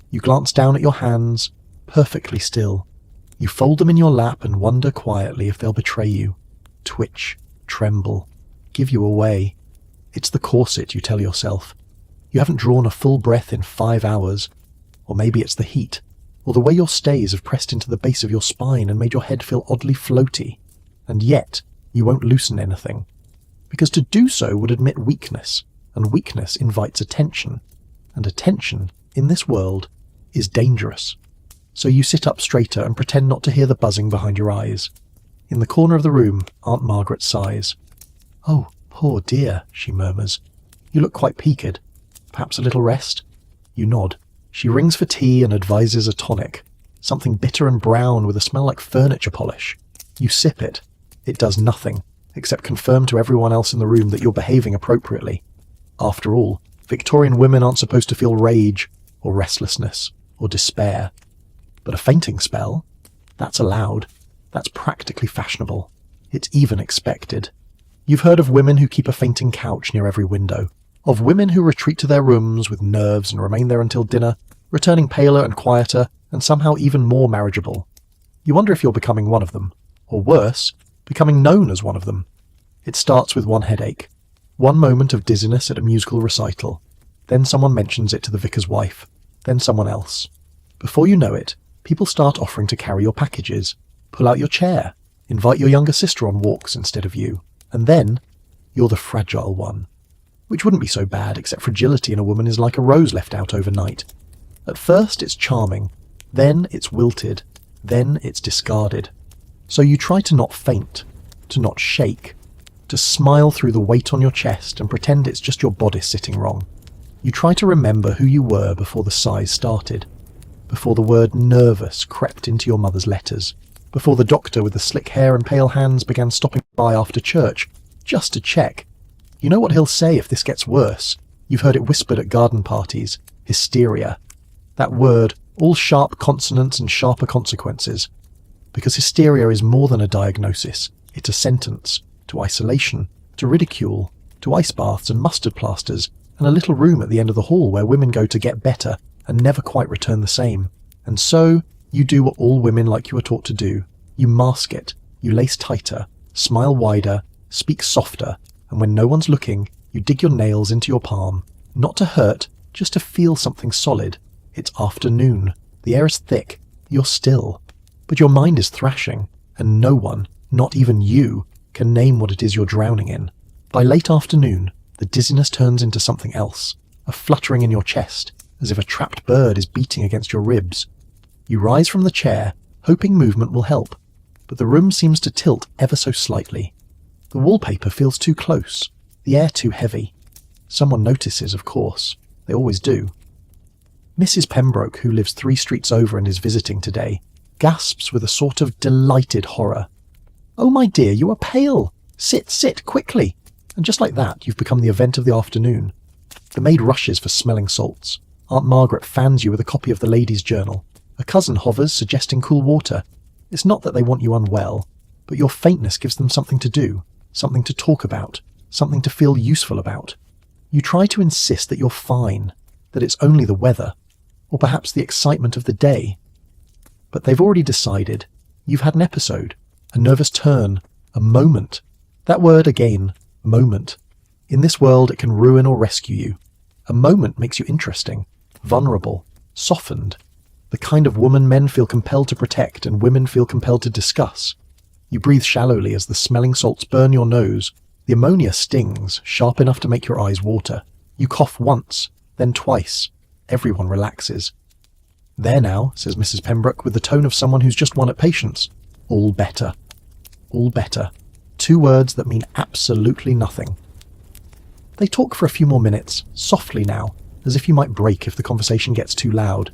You glance down at your hands, perfectly still. You fold them in your lap and wonder quietly if they'll betray you. Twitch, tremble, give you away. It's the corset, you tell yourself. You haven't drawn a full breath in 5 hours. Or maybe it's the heat, or the way your stays have pressed into the base of your spine and made your head feel oddly floaty. And yet, you won't loosen anything. Because to do so would admit weakness, and weakness invites attention. And attention, in this world, is dangerous. So you sit up straighter and pretend not to hear the buzzing behind your eyes. In the corner of the room, Aunt Margaret sighs. "Oh, poor dear," she murmurs. "You look quite peaked. Perhaps a little rest?" You nod. She rings for tea and advises a tonic, something bitter and brown with a smell like furniture polish. You sip it. It does nothing, except confirm to everyone else in the room that you're behaving appropriately. After all, Victorian women aren't supposed to feel rage, or restlessness, or despair. But a fainting spell? That's allowed. That's practically fashionable. It's even expected. You've heard of women who keep a fainting couch near every window, of women who retreat to their rooms with nerves and remain there until dinner, returning paler and quieter, and somehow even more marriageable. You wonder if you're becoming one of them, or worse, becoming known as one of them. It starts with one headache, one moment of dizziness at a musical recital, then someone mentions it to the vicar's wife, then someone else. Before you know it, people start offering to carry your packages, pull out your chair, invite your younger sister on walks instead of you, and then you're the fragile one. Which wouldn't be so bad, except fragility in a woman is like a rose left out overnight. At first it's charming, then it's wilted, then it's discarded. So you try to not faint, to not shake, to smile through the weight on your chest and pretend it's just your bodice sitting wrong. You try to remember who you were before the sighs started, before the word nervous crept into your mother's letters, before the doctor with the slick hair and pale hands began stopping by after church, just to check. You know what he'll say if this gets worse. You've heard it whispered at garden parties. Hysteria. That word, all sharp consonants and sharper consequences. Because hysteria is more than a diagnosis. It's a sentence. To isolation, to ridicule, to ice baths and mustard plasters, and a little room at the end of the hall where women go to get better and never quite return the same. And so, you do what all women like you are taught to do. You mask it. You lace tighter, smile wider, speak softer, and when no one's looking, you dig your nails into your palm, not to hurt, just to feel something solid. It's afternoon. The air is thick. You're still. But your mind is thrashing, and no one, not even you, can name what it is you're drowning in. By late afternoon, the dizziness turns into something else, a fluttering in your chest, as if a trapped bird is beating against your ribs. You rise from the chair, hoping movement will help, but the room seems to tilt ever so slightly. The wallpaper feels too close, the air too heavy. Someone notices, of course. They always do. Mrs. Pembroke, who lives 3 streets over and is visiting today, gasps with a sort of delighted horror. "Oh, my dear, you are pale! Sit, quickly!" And just like that, you've become the event of the afternoon. The maid rushes for smelling salts. Aunt Margaret fans you with a copy of the Ladies' Journal. A cousin hovers, suggesting cool water. It's not that they want you unwell, but your faintness gives them something to do, something to talk about, something to feel useful about. You try to insist that you're fine, that it's only the weather, or perhaps the excitement of the day. But they've already decided. You've had an episode, a nervous turn, a moment. That word again, moment. In this world, it can ruin or rescue you. A moment makes you interesting, vulnerable, softened, the kind of woman men feel compelled to protect and women feel compelled to discuss. You breathe shallowly as the smelling salts burn your nose. The ammonia stings, sharp enough to make your eyes water. You cough once, then twice. Everyone relaxes. "There now," says Mrs. Pembroke with the tone of someone who's just won at patience. "All better. All better." 2 words that mean absolutely nothing. They talk for a few more minutes, softly now, as if you might break if the conversation gets too loud.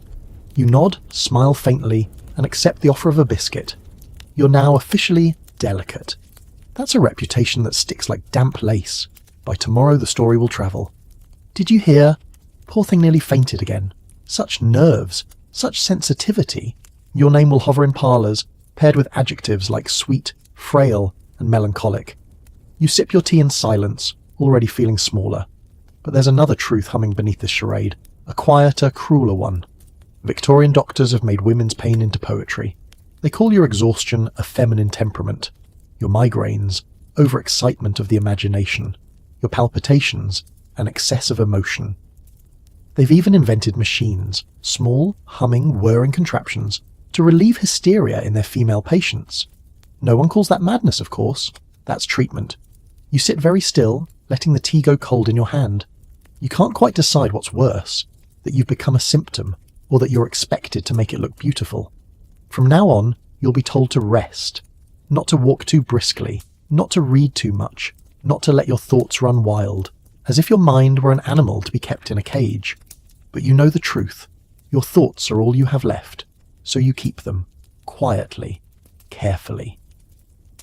You nod, smile faintly, and accept the offer of a biscuit. You're now officially delicate. That's a reputation that sticks like damp lace. By tomorrow the story will travel. "Did you hear? Poor thing nearly fainted again. Such nerves, such sensitivity." Your name will hover in parlours, paired with adjectives like sweet, frail, and melancholic. You sip your tea in silence, already feeling smaller. But there's another truth humming beneath this charade, a quieter, crueler one. Victorian doctors have made women's pain into poetry. They call your exhaustion a feminine temperament, your migraines, overexcitement of the imagination, your palpitations, an excess of emotion. They've even invented machines, small, humming, whirring contraptions, to relieve hysteria in their female patients. No one calls that madness, of course. That's treatment. You sit very still, letting the tea go cold in your hand. You can't quite decide what's worse, that you've become a symptom, or that you're expected to make it look beautiful. From now on, you'll be told to rest, not to walk too briskly, not to read too much, not to let your thoughts run wild, as if your mind were an animal to be kept in a cage. But you know the truth. Your thoughts are all you have left, so you keep them, quietly, carefully.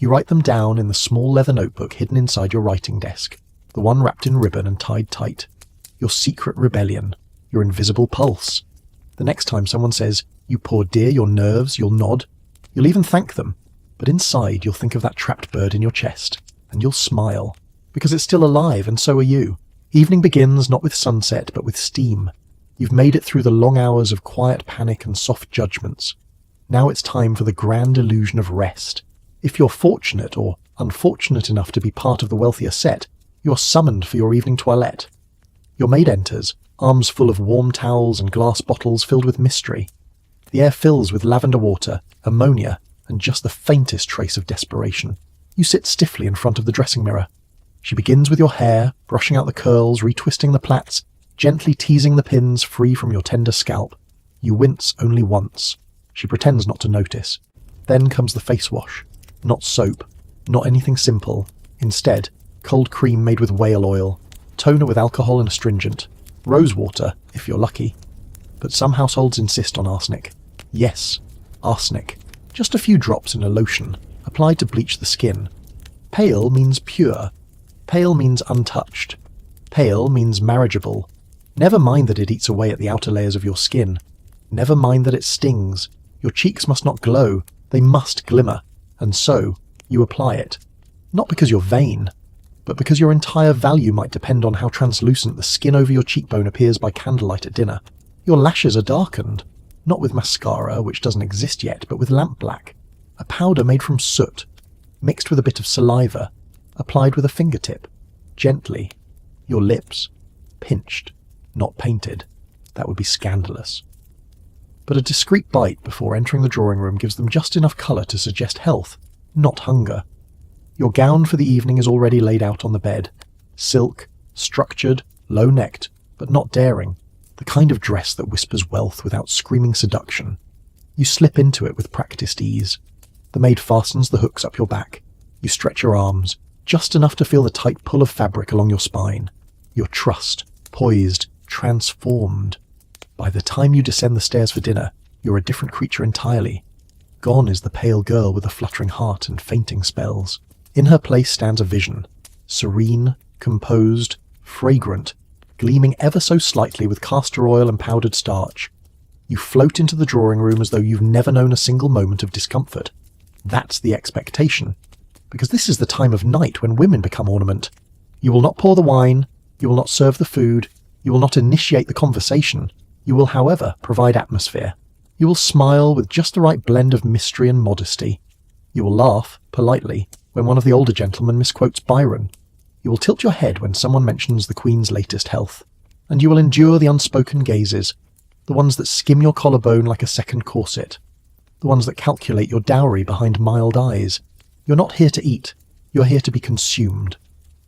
You write them down in the small leather notebook hidden inside your writing desk, the one wrapped in ribbon and tied tight. Your secret rebellion, your invisible pulse. The next time someone says, "You poor dear, your nerves," you'll nod. You'll even thank them. But inside you'll think of that trapped bird in your chest, and you'll smile, because it's still alive, and so are you. Evening begins not with sunset, but with steam. You've made it through the long hours of quiet panic and soft judgments. Now it's time for the grand illusion of rest. If you're fortunate or unfortunate enough to be part of the wealthier set, you're summoned for your evening toilette. Your maid enters, arms full of warm towels and glass bottles filled with mystery. The air fills with lavender water, ammonia, and just the faintest trace of desperation. You sit stiffly in front of the dressing mirror. She begins with your hair, brushing out the curls, retwisting the plaits, gently teasing the pins free from your tender scalp. You wince only once. She pretends not to notice. Then comes the face wash. Not soap, not anything simple. Instead, cold cream made with whale oil, toner with alcohol and astringent, rose water, if you're lucky. But some households insist on arsenic. Yes, arsenic. Just a few drops in a lotion, applied to bleach the skin. Pale means pure. Pale means untouched. Pale means marriageable. Never mind that it eats away at the outer layers of your skin. Never mind that it stings. Your cheeks must not glow, they must glimmer. And so, you apply it. Not because you're vain, but because your entire value might depend on how translucent the skin over your cheekbone appears by candlelight at dinner. Your lashes are darkened, not with mascara, which doesn't exist yet, but with lampblack, a powder made from soot, mixed with a bit of saliva, applied with a fingertip, gently. Your lips, pinched, not painted. That would be scandalous. But a discreet bite before entering the drawing room gives them just enough colour to suggest health, not hunger. Your gown for the evening is already laid out on the bed. Silk, Structured, low-necked, but not daring. The kind of dress that whispers wealth without screaming seduction. You slip into it with practiced ease. The maid fastens the hooks up your back. You stretch your arms, just enough to feel the tight pull of fabric along your spine. You're trussed, poised, transformed. By the time you descend the stairs for dinner, you're a different creature entirely. Gone is the pale girl with a fluttering heart and fainting spells. In her place stands a vision, serene, composed, fragrant, gleaming ever so slightly with castor oil and powdered starch. You float into the drawing room as though you've never known a single moment of discomfort. That's the expectation, because this is the time of night when women become ornament. You will not pour the wine, you will not serve the food, you will not initiate the conversation. You will, however, provide atmosphere. You will smile with just the right blend of mystery and modesty. You will laugh, politely, when one of the older gentlemen misquotes Byron. You will tilt your head when someone mentions the Queen's latest health. And you will endure the unspoken gazes, the ones that skim your collarbone like a second corset, the ones that calculate your dowry behind mild eyes. You're not here to eat, you're here to be consumed.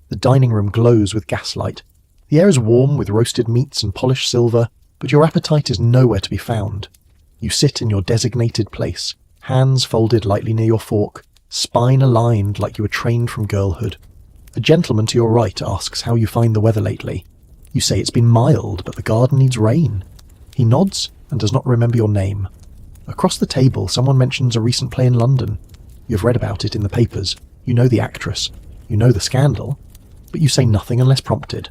The dining room glows with gaslight. The air is warm with roasted meats and polished silver, but your appetite is nowhere to be found. You sit in your designated place, hands folded lightly near your fork, spine aligned like you were trained from girlhood. A gentleman to your right asks how you find the weather lately. You say it's been mild, but the garden needs rain. He nods and does not remember your name. Across the table, someone mentions a recent play in London. You've read about it in the papers. You know the actress. You know the scandal. But you say nothing unless prompted.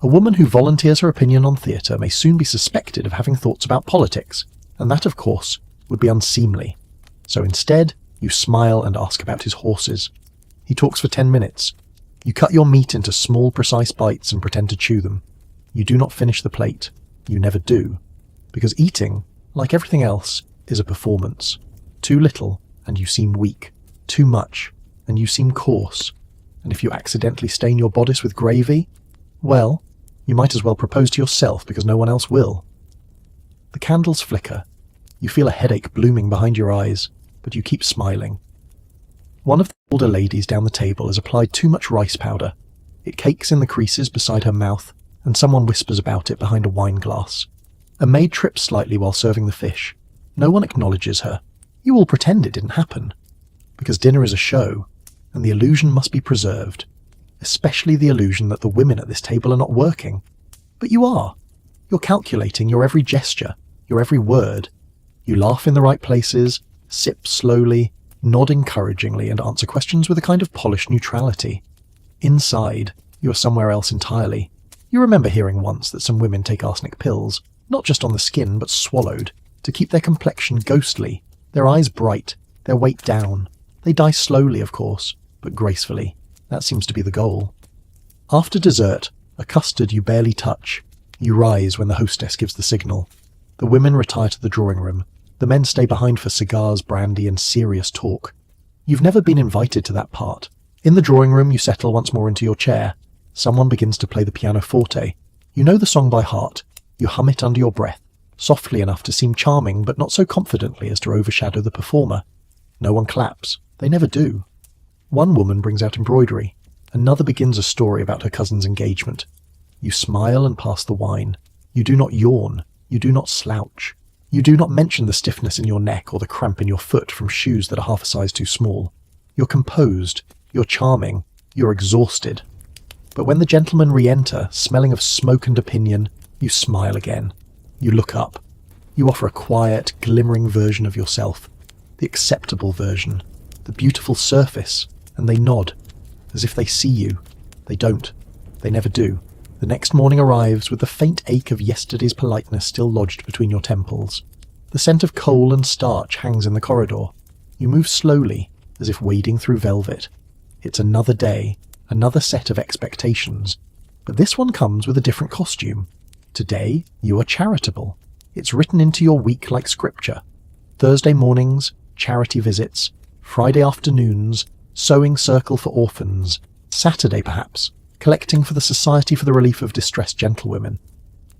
A woman who volunteers her opinion on theatre may soon be suspected of having thoughts about politics, and that, of course, would be unseemly. So instead, you smile and ask about his horses. He talks for 10 minutes. You cut your meat into small, precise bites and pretend to chew them. You do not finish the plate. You never do. Because eating, like everything else, is a performance. Too little, and you seem weak. Too much, and you seem coarse. And if you accidentally stain your bodice with gravy, well, you might as well propose to yourself because no one else will. The candles flicker. You feel a headache blooming behind your eyes, but you keep smiling. One of the older ladies down the table has applied too much rice powder. It cakes in the creases beside her mouth, and someone whispers about it behind a wine glass. A maid trips slightly while serving the fish. No one acknowledges her. You all pretend it didn't happen. Because dinner is a show, and the illusion must be preserved. Especially the illusion that the women at this table are not working. But you are. You're calculating your every gesture, your every word. You laugh in the right places, sip slowly, nod encouragingly, and answer questions with a kind of polished neutrality. Inside, you are somewhere else entirely. You remember hearing once that some women take arsenic pills, not just on the skin, but swallowed, to keep their complexion ghostly, their eyes bright, their weight down. They die slowly, of course, but gracefully. That seems to be the goal. After dessert, a custard you barely touch. You rise when the hostess gives the signal. The women retire to the drawing room. The men stay behind for cigars, brandy, and serious talk. You've never been invited to that part. In the drawing room, you settle once more into your chair. Someone begins to play the pianoforte. You know the song by heart. You hum it under your breath, softly enough to seem charming, but not so confidently as to overshadow the performer. No one claps. They never do. One woman brings out embroidery. Another begins a story about her cousin's engagement. You smile and pass the wine. You do not yawn. You do not slouch. You do not mention the stiffness in your neck or the cramp in your foot from shoes that are half a size too small. You're composed. You're charming. You're exhausted. But when the gentlemen re-enter, smelling of smoke and opinion, you smile again. You look up. You offer a quiet, glimmering version of yourself. The acceptable version. The beautiful surface. And they nod, as if they see you. They don't. They never do. The next morning arrives with the faint ache of yesterday's politeness still lodged between your temples. The scent of coal and starch hangs in the corridor. You move slowly, as if wading through velvet. It's another day, another set of expectations. But this one comes with a different costume. Today, you are charitable. It's written into your week like scripture. Thursday mornings, charity visits. Friday afternoons, sewing circle for orphans. Saturday, perhaps, collecting for the Society for the Relief of Distressed Gentlewomen.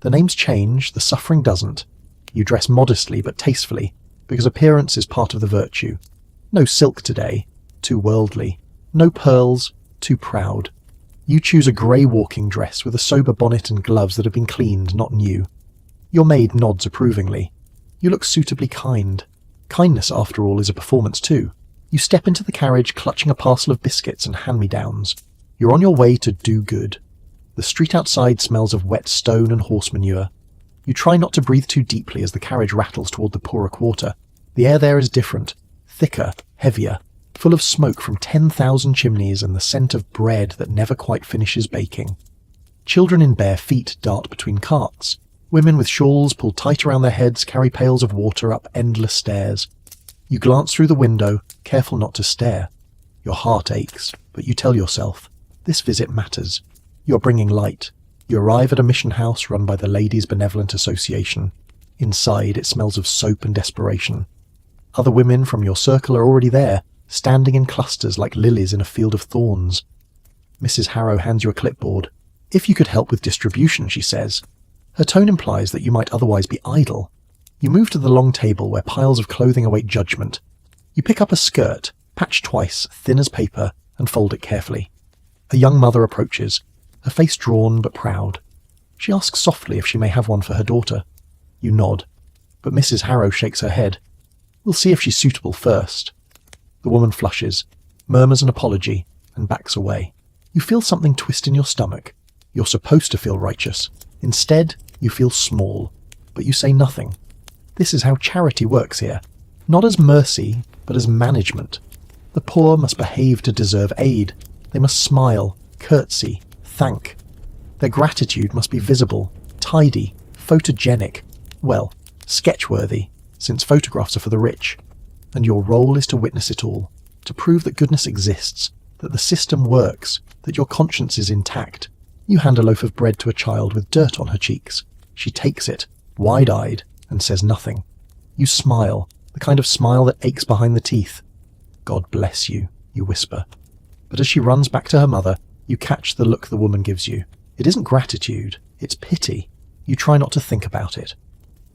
The names change, the suffering doesn't. You dress modestly but tastefully, because appearance is part of the virtue. No silk today, too worldly. No pearls, too proud. You choose a grey walking dress with a sober bonnet and gloves that have been cleaned, not new. Your maid nods approvingly. You look suitably kind. Kindness, after all, is a performance too. You step into the carriage clutching a parcel of biscuits and hand-me-downs. You're on your way to do good. The street outside smells of wet stone and horse manure. You try not to breathe too deeply as the carriage rattles toward the poorer quarter. The air there is different, thicker, heavier, full of smoke from 10,000 chimneys and the scent of bread that never quite finishes baking. Children in bare feet dart between carts. Women with shawls pulled tight around their heads carry pails of water up endless stairs. You glance through the window, careful not to stare. Your heart aches, but you tell yourself, this visit matters. You're bringing light. You arrive at a mission house run by the Ladies' Benevolent Association. Inside, it smells of soap and desperation. Other women from your circle are already there, standing in clusters like lilies in a field of thorns. Mrs. Harrow hands you a clipboard. If you could help with distribution, she says. Her tone implies that you might otherwise be idle. You move to the long table where piles of clothing await judgment. You pick up a skirt, patched twice, thin as paper, and fold it carefully. A young mother approaches, her face drawn but proud. She asks softly if she may have one for her daughter. You nod, but Mrs. Harrow shakes her head. We'll see if she's suitable first. The woman flushes, murmurs an apology, and backs away. You feel something twist in your stomach. You're supposed to feel righteous. Instead, you feel small, but you say nothing. This is how charity works here. Not as mercy, but as management. The poor must behave to deserve aid. They must smile, curtsy, thank. Their gratitude must be visible, tidy, photogenic. Well, sketch-worthy, since photographs are for the rich. And your role is to witness it all, to prove that goodness exists, that the system works, that your conscience is intact. You hand a loaf of bread to a child with dirt on her cheeks. She takes it, wide-eyed, and says nothing. You smile, the kind of smile that aches behind the teeth. God bless you, you whisper. But as she runs back to her mother, you catch the look the woman gives you. It isn't gratitude, it's pity. You try not to think about it.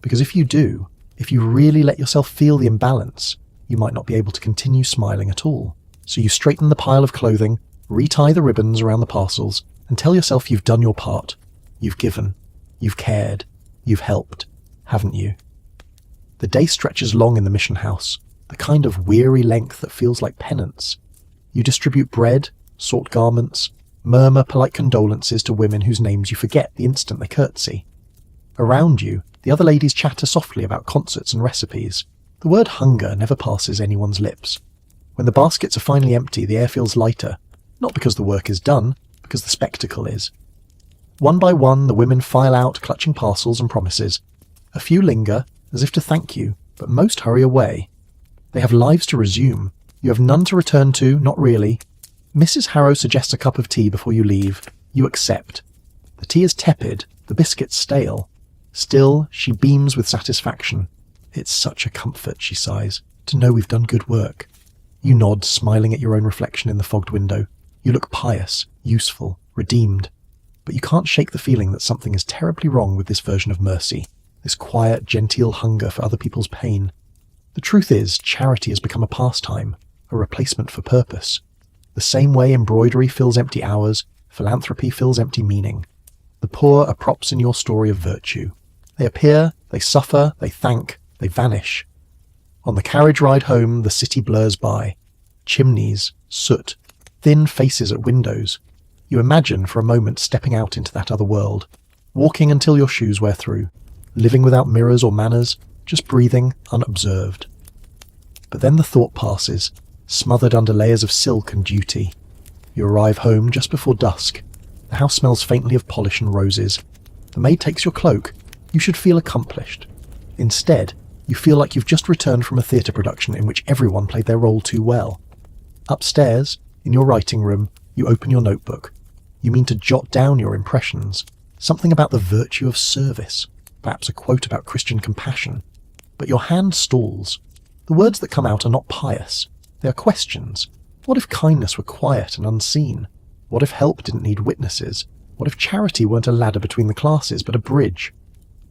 Because if you do, if you really let yourself feel the imbalance, you might not be able to continue smiling at all. So you straighten the pile of clothing, retie the ribbons around the parcels, and tell yourself you've done your part. You've given. You've cared. You've helped. Haven't you? The day stretches long in the mission house, the kind of weary length that feels like penance. You distribute bread, sort garments, murmur polite condolences to women whose names you forget the instant they curtsy. Around you, the other ladies chatter softly about concerts and recipes. The word hunger never passes anyone's lips. When the baskets are finally empty, the air feels lighter, not because the work is done, because the spectacle is. One by one, the women file out, clutching parcels and promises. A few linger, as if to thank you, but most hurry away. They have lives to resume. You have none to return to, not really. Mrs. Harrow suggests a cup of tea before you leave. You accept. The tea is tepid, the biscuits stale. Still, she beams with satisfaction. It's such a comfort, she sighs, to know we've done good work. You nod, smiling at your own reflection in the fogged window. You look pious, useful, redeemed. But you can't shake the feeling that something is terribly wrong with this version of mercy, this quiet, genteel hunger for other people's pain. The truth is, charity has become a pastime, a replacement for purpose. The same way embroidery fills empty hours, philanthropy fills empty meaning. The poor are props in your story of virtue. They appear, they suffer, they thank, they vanish. On the carriage ride home, the city blurs by. Chimneys, soot, thin faces at windows. You imagine for a moment stepping out into that other world, walking until your shoes wear through, living without mirrors or manners, just breathing, unobserved. But then the thought passes, smothered under layers of silk and duty. You arrive home just before dusk. The house smells faintly of polish and roses. The maid takes your cloak. You should feel accomplished. Instead, you feel like you've just returned from a theatre production in which everyone played their role too well. Upstairs, in your writing room, you open your notebook. You mean to jot down your impressions, something about the virtue of service, perhaps a quote about Christian compassion. But your hand stalls. The words that come out are not pious. They are questions. What if kindness were quiet and unseen? What if help didn't need witnesses? What if charity weren't a ladder between the classes, but a bridge?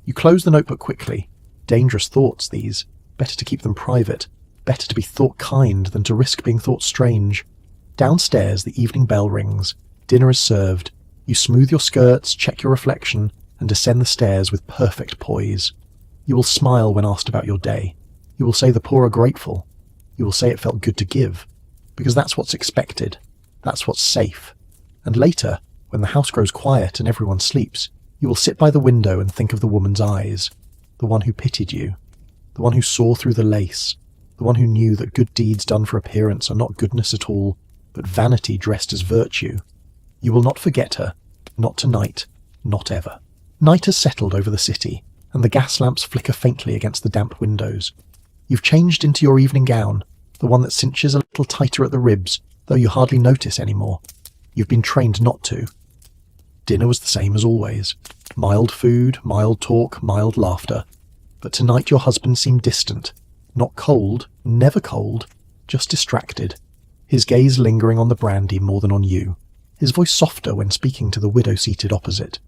You close the notebook quickly. Dangerous thoughts, these. Better to keep them private. Better to be thought kind than to risk being thought strange. Downstairs, the evening bell rings. Dinner is served. You smooth your skirts, check your reflection, and descend the stairs with perfect poise. You will smile when asked about your day. You will say the poor are grateful. You will say it felt good to give, because that's what's expected. That's what's safe. And later, when the house grows quiet and everyone sleeps, you will sit by the window and think of the woman's eyes, the one who pitied you, the one who saw through the lace, the one who knew that good deeds done for appearance are not goodness at all, but vanity dressed as virtue. You will not forget her, not tonight, not ever. Night has settled over the city, and the gas lamps flicker faintly against the damp windows. You've changed into your evening gown, the one that cinches a little tighter at the ribs, though you hardly notice anymore. You've been trained not to. Dinner was the same as always. Mild food, mild talk, mild laughter. But tonight your husband seemed distant. Not cold, never cold, just distracted. His gaze lingering on the brandy more than on you. His voice softer when speaking to the widow seated opposite.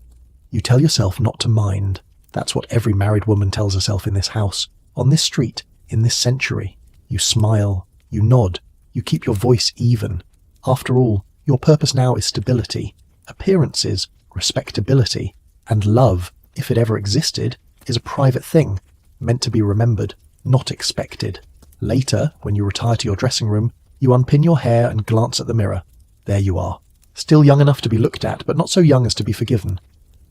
You tell yourself not to mind. That's what every married woman tells herself in this house, on this street, in this century. You smile, you nod, you keep your voice even. After all, your purpose now is stability, appearances, respectability, and love, if it ever existed, is a private thing, meant to be remembered, not expected. Later, when you retire to your dressing room, you unpin your hair and glance at the mirror. There you are. Still young enough to be looked at, but not so young as to be forgiven.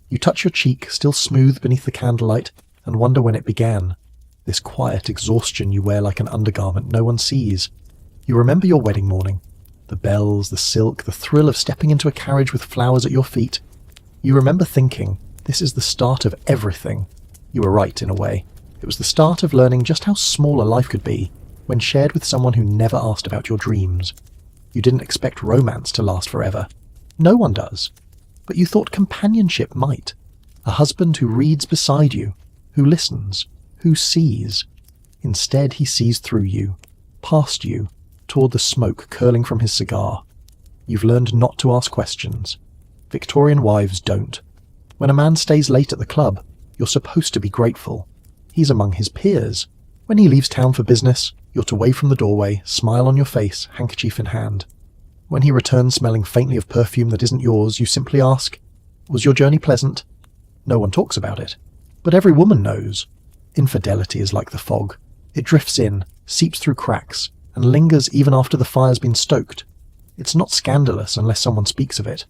You touch your cheek, still smooth beneath the candlelight, and wonder when it began. This quiet exhaustion you wear like an undergarment no one sees. You remember your wedding morning. The bells, the silk, the thrill of stepping into a carriage with flowers at your feet. You remember thinking, this is the start of everything. You were right, in a way. It was the start of learning just how small a life could be when shared with someone who never asked about your dreams. You didn't expect romance to last forever. No one does. But you thought companionship might. A husband who reads beside you, who listens, who sees. Instead, he sees through you, past you, toward the smoke curling from his cigar. You've learned not to ask questions. Victorian wives don't. When a man stays late at the club, you're supposed to be grateful. He's among his peers. When he leaves town for business, you're to wave from the doorway, smile on your face, handkerchief in hand. When he returns smelling faintly of perfume that isn't yours, you simply ask, "Was your journey pleasant?" No one talks about it. But every woman knows. Infidelity is like the fog. It drifts in, seeps through cracks, and lingers even after the fire's been stoked. It's not scandalous unless someone speaks of it.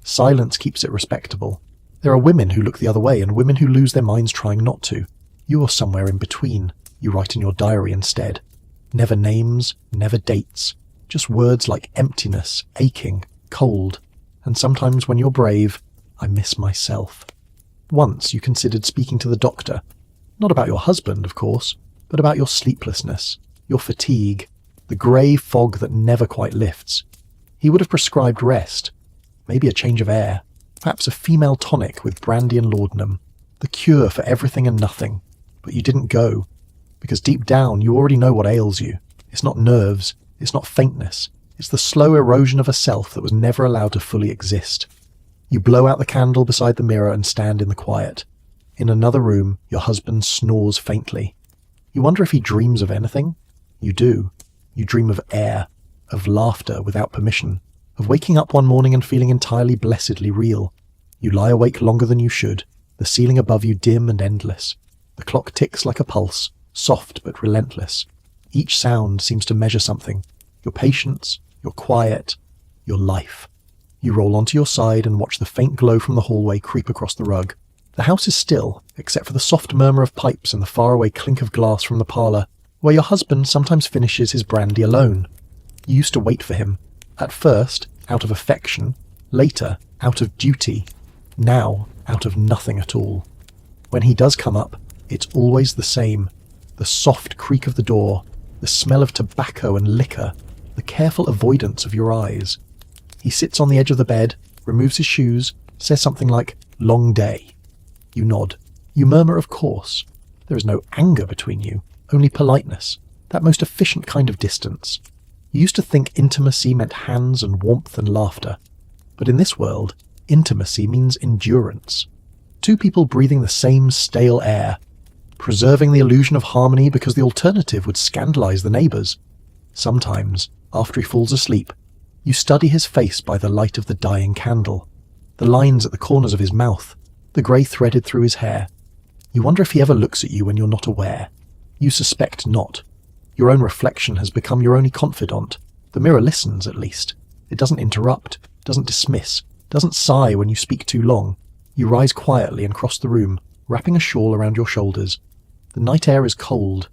Silence keeps it respectable. There are women who look the other way and women who lose their minds trying not to. You're somewhere in between. You write in your diary instead. Never names, never dates. Just words like emptiness, aching, cold. And sometimes when you're brave, I miss myself. Once you considered speaking to the doctor. Not about your husband, of course, but about your sleeplessness, your fatigue, the grey fog that never quite lifts. He would have prescribed rest, maybe a change of air, perhaps a female tonic with brandy and laudanum, the cure for everything and nothing. But you didn't go, because deep down you already know what ails you. It's not nerves, it's not faintness, it's the slow erosion of a self that was never allowed to fully exist. You blow out the candle beside the mirror and stand in the quiet. In another room, your husband snores faintly. You wonder if he dreams of anything? You do. You dream of air, of laughter without permission, of waking up one morning and feeling entirely blessedly real. You lie awake longer than you should, the ceiling above you dim and endless. The clock ticks like a pulse, soft but relentless. Each sound seems to measure something. Your patience, your quiet, your life. You roll onto your side and watch the faint glow from the hallway creep across the rug. The house is still, except for the soft murmur of pipes and the faraway clink of glass from the parlour, where your husband sometimes finishes his brandy alone. You used to wait for him. At first, out of affection. Later, out of duty. Now, out of nothing at all. When he does come up, it's always the same. The soft creak of the door, the smell of tobacco and liquor, the careful avoidance of your eyes. He sits on the edge of the bed, removes his shoes, says something like, "Long day." You nod. You murmur, "Of course." There is no anger between you, only politeness, that most efficient kind of distance. You used to think intimacy meant hands and warmth and laughter. But in this world, intimacy means endurance. Two people breathing the same stale air, preserving the illusion of harmony because the alternative would scandalize the neighbors. Sometimes, after he falls asleep, You study his face by the light of the dying candle, the lines at the corners of his mouth, the grey threaded through his hair. You wonder if he ever looks at you when you're not aware. You suspect not. Your own reflection has become your only confidant. The mirror listens, at least. It doesn't interrupt, doesn't dismiss, doesn't sigh when you speak too long. You rise quietly and cross the room, wrapping a shawl around your shoulders. The night air is cold.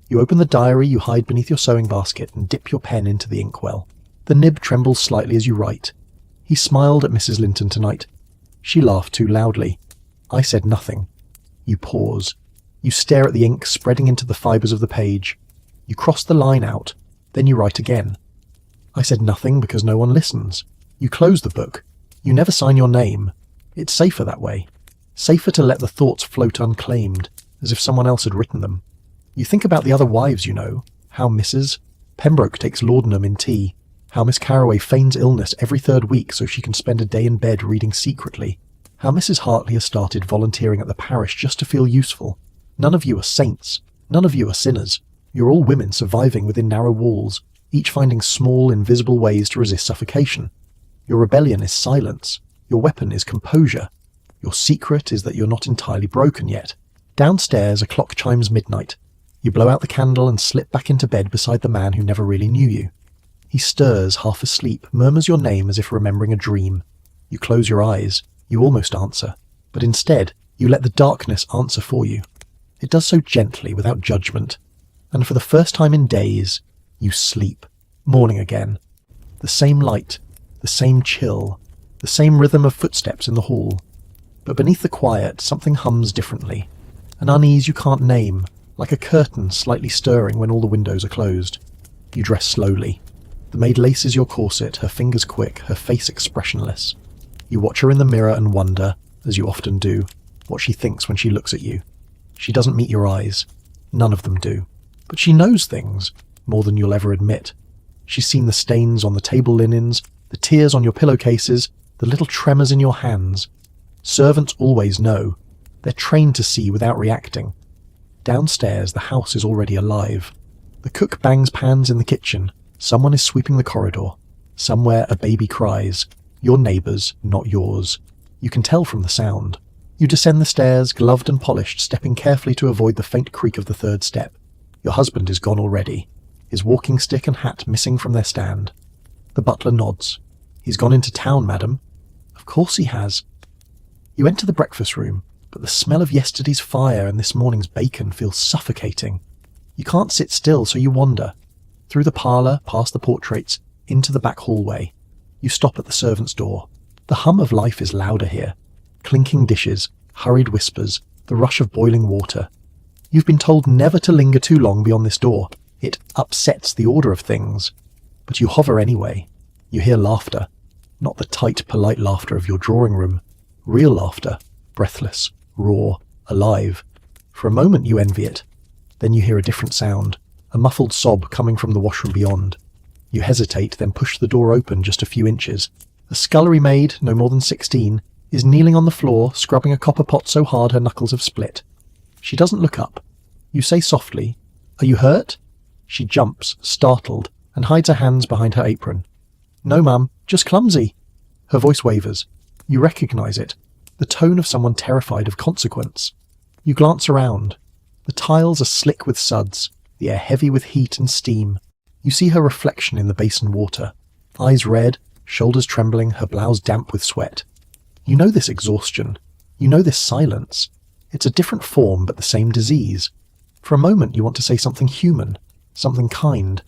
You open the diary you hide beneath your sewing basket and dip your pen into the inkwell. The nib trembles slightly as you write. He smiled at Mrs. Linton tonight. She laughed too loudly. I said nothing. You pause. You stare at the ink spreading into the fibres of the page. You cross the line out. Then you write again. I said nothing because no one listens. You close the book. You never sign your name. It's safer that way. Safer to let the thoughts float unclaimed, as if someone else had written them. You think about the other wives you know, how Mrs. Pembroke takes laudanum in tea, how Miss Carraway feigns illness every third week so she can spend a day in bed reading secretly, how Mrs. Hartley has started volunteering at the parish just to feel useful. None of you are saints. None of you are sinners. You're all women surviving within narrow walls, each finding small, invisible ways to resist suffocation. Your rebellion is silence. Your weapon is composure. Your secret is that you're not entirely broken yet. Downstairs, a clock chimes midnight. You blow out the candle and slip back into bed beside the man who never really knew you. He stirs, half asleep, murmurs your name as if remembering a dream. You close your eyes. You almost answer. But instead, you let the darkness answer for you. It does so gently, without judgment. And for the first time in days, you sleep. Morning again. The same light, the same chill, the same rhythm of footsteps in the hall. But beneath the quiet, something hums differently. An unease you can't name, like a curtain slightly stirring when all the windows are closed. You dress slowly. The maid laces your corset, her fingers quick, her face expressionless. You watch her in the mirror and wonder, as you often do, what she thinks when she looks at you. She doesn't meet your eyes. None of them do. But she knows things, more than you'll ever admit. She's seen the stains on the table linens, the tears on your pillowcases, the little tremors in your hands. Servants always know. They're trained to see without reacting. Downstairs, the house is already alive. The cook bangs pans in the kitchen. Someone is sweeping the corridor. Somewhere a baby cries. Your neighbour's, not yours. You can tell from the sound. You descend the stairs, gloved and polished, stepping carefully to avoid the faint creak of the third step. Your husband is gone already, his walking stick and hat missing from their stand. The butler nods. He's gone into town, madam. Of course he has. You enter the breakfast room, but the smell of yesterday's fire and this morning's bacon feels suffocating. You can't sit still, so you wander. Through the parlour, past the portraits, into the back hallway. You stop at the servant's door. The hum of life is louder here. Clinking dishes, hurried whispers, the rush of boiling water. You've been told never to linger too long beyond this door. It upsets the order of things. But you hover anyway. You hear laughter. Not the tight, polite laughter of your drawing room. Real laughter. Breathless, raw, alive. For a moment you envy it. Then you hear a different sound. A muffled sob coming from the washroom beyond. You hesitate, then push the door open just a few inches. A scullery maid, no more than 16, is kneeling on the floor, scrubbing a copper pot so hard her knuckles have split. She doesn't look up. You say softly, "Are you hurt?" She jumps, startled, and hides her hands behind her apron. "No, ma'am, just clumsy." Her voice wavers. You recognize it. The tone of someone terrified of consequence. You glance around. The tiles are slick with suds, the air heavy with heat and steam. You see her reflection in the basin water. Eyes red, shoulders trembling, her blouse damp with sweat. You know this exhaustion. You know this silence. It's a different form, but the same disease. For a moment you want to say something human, something kind,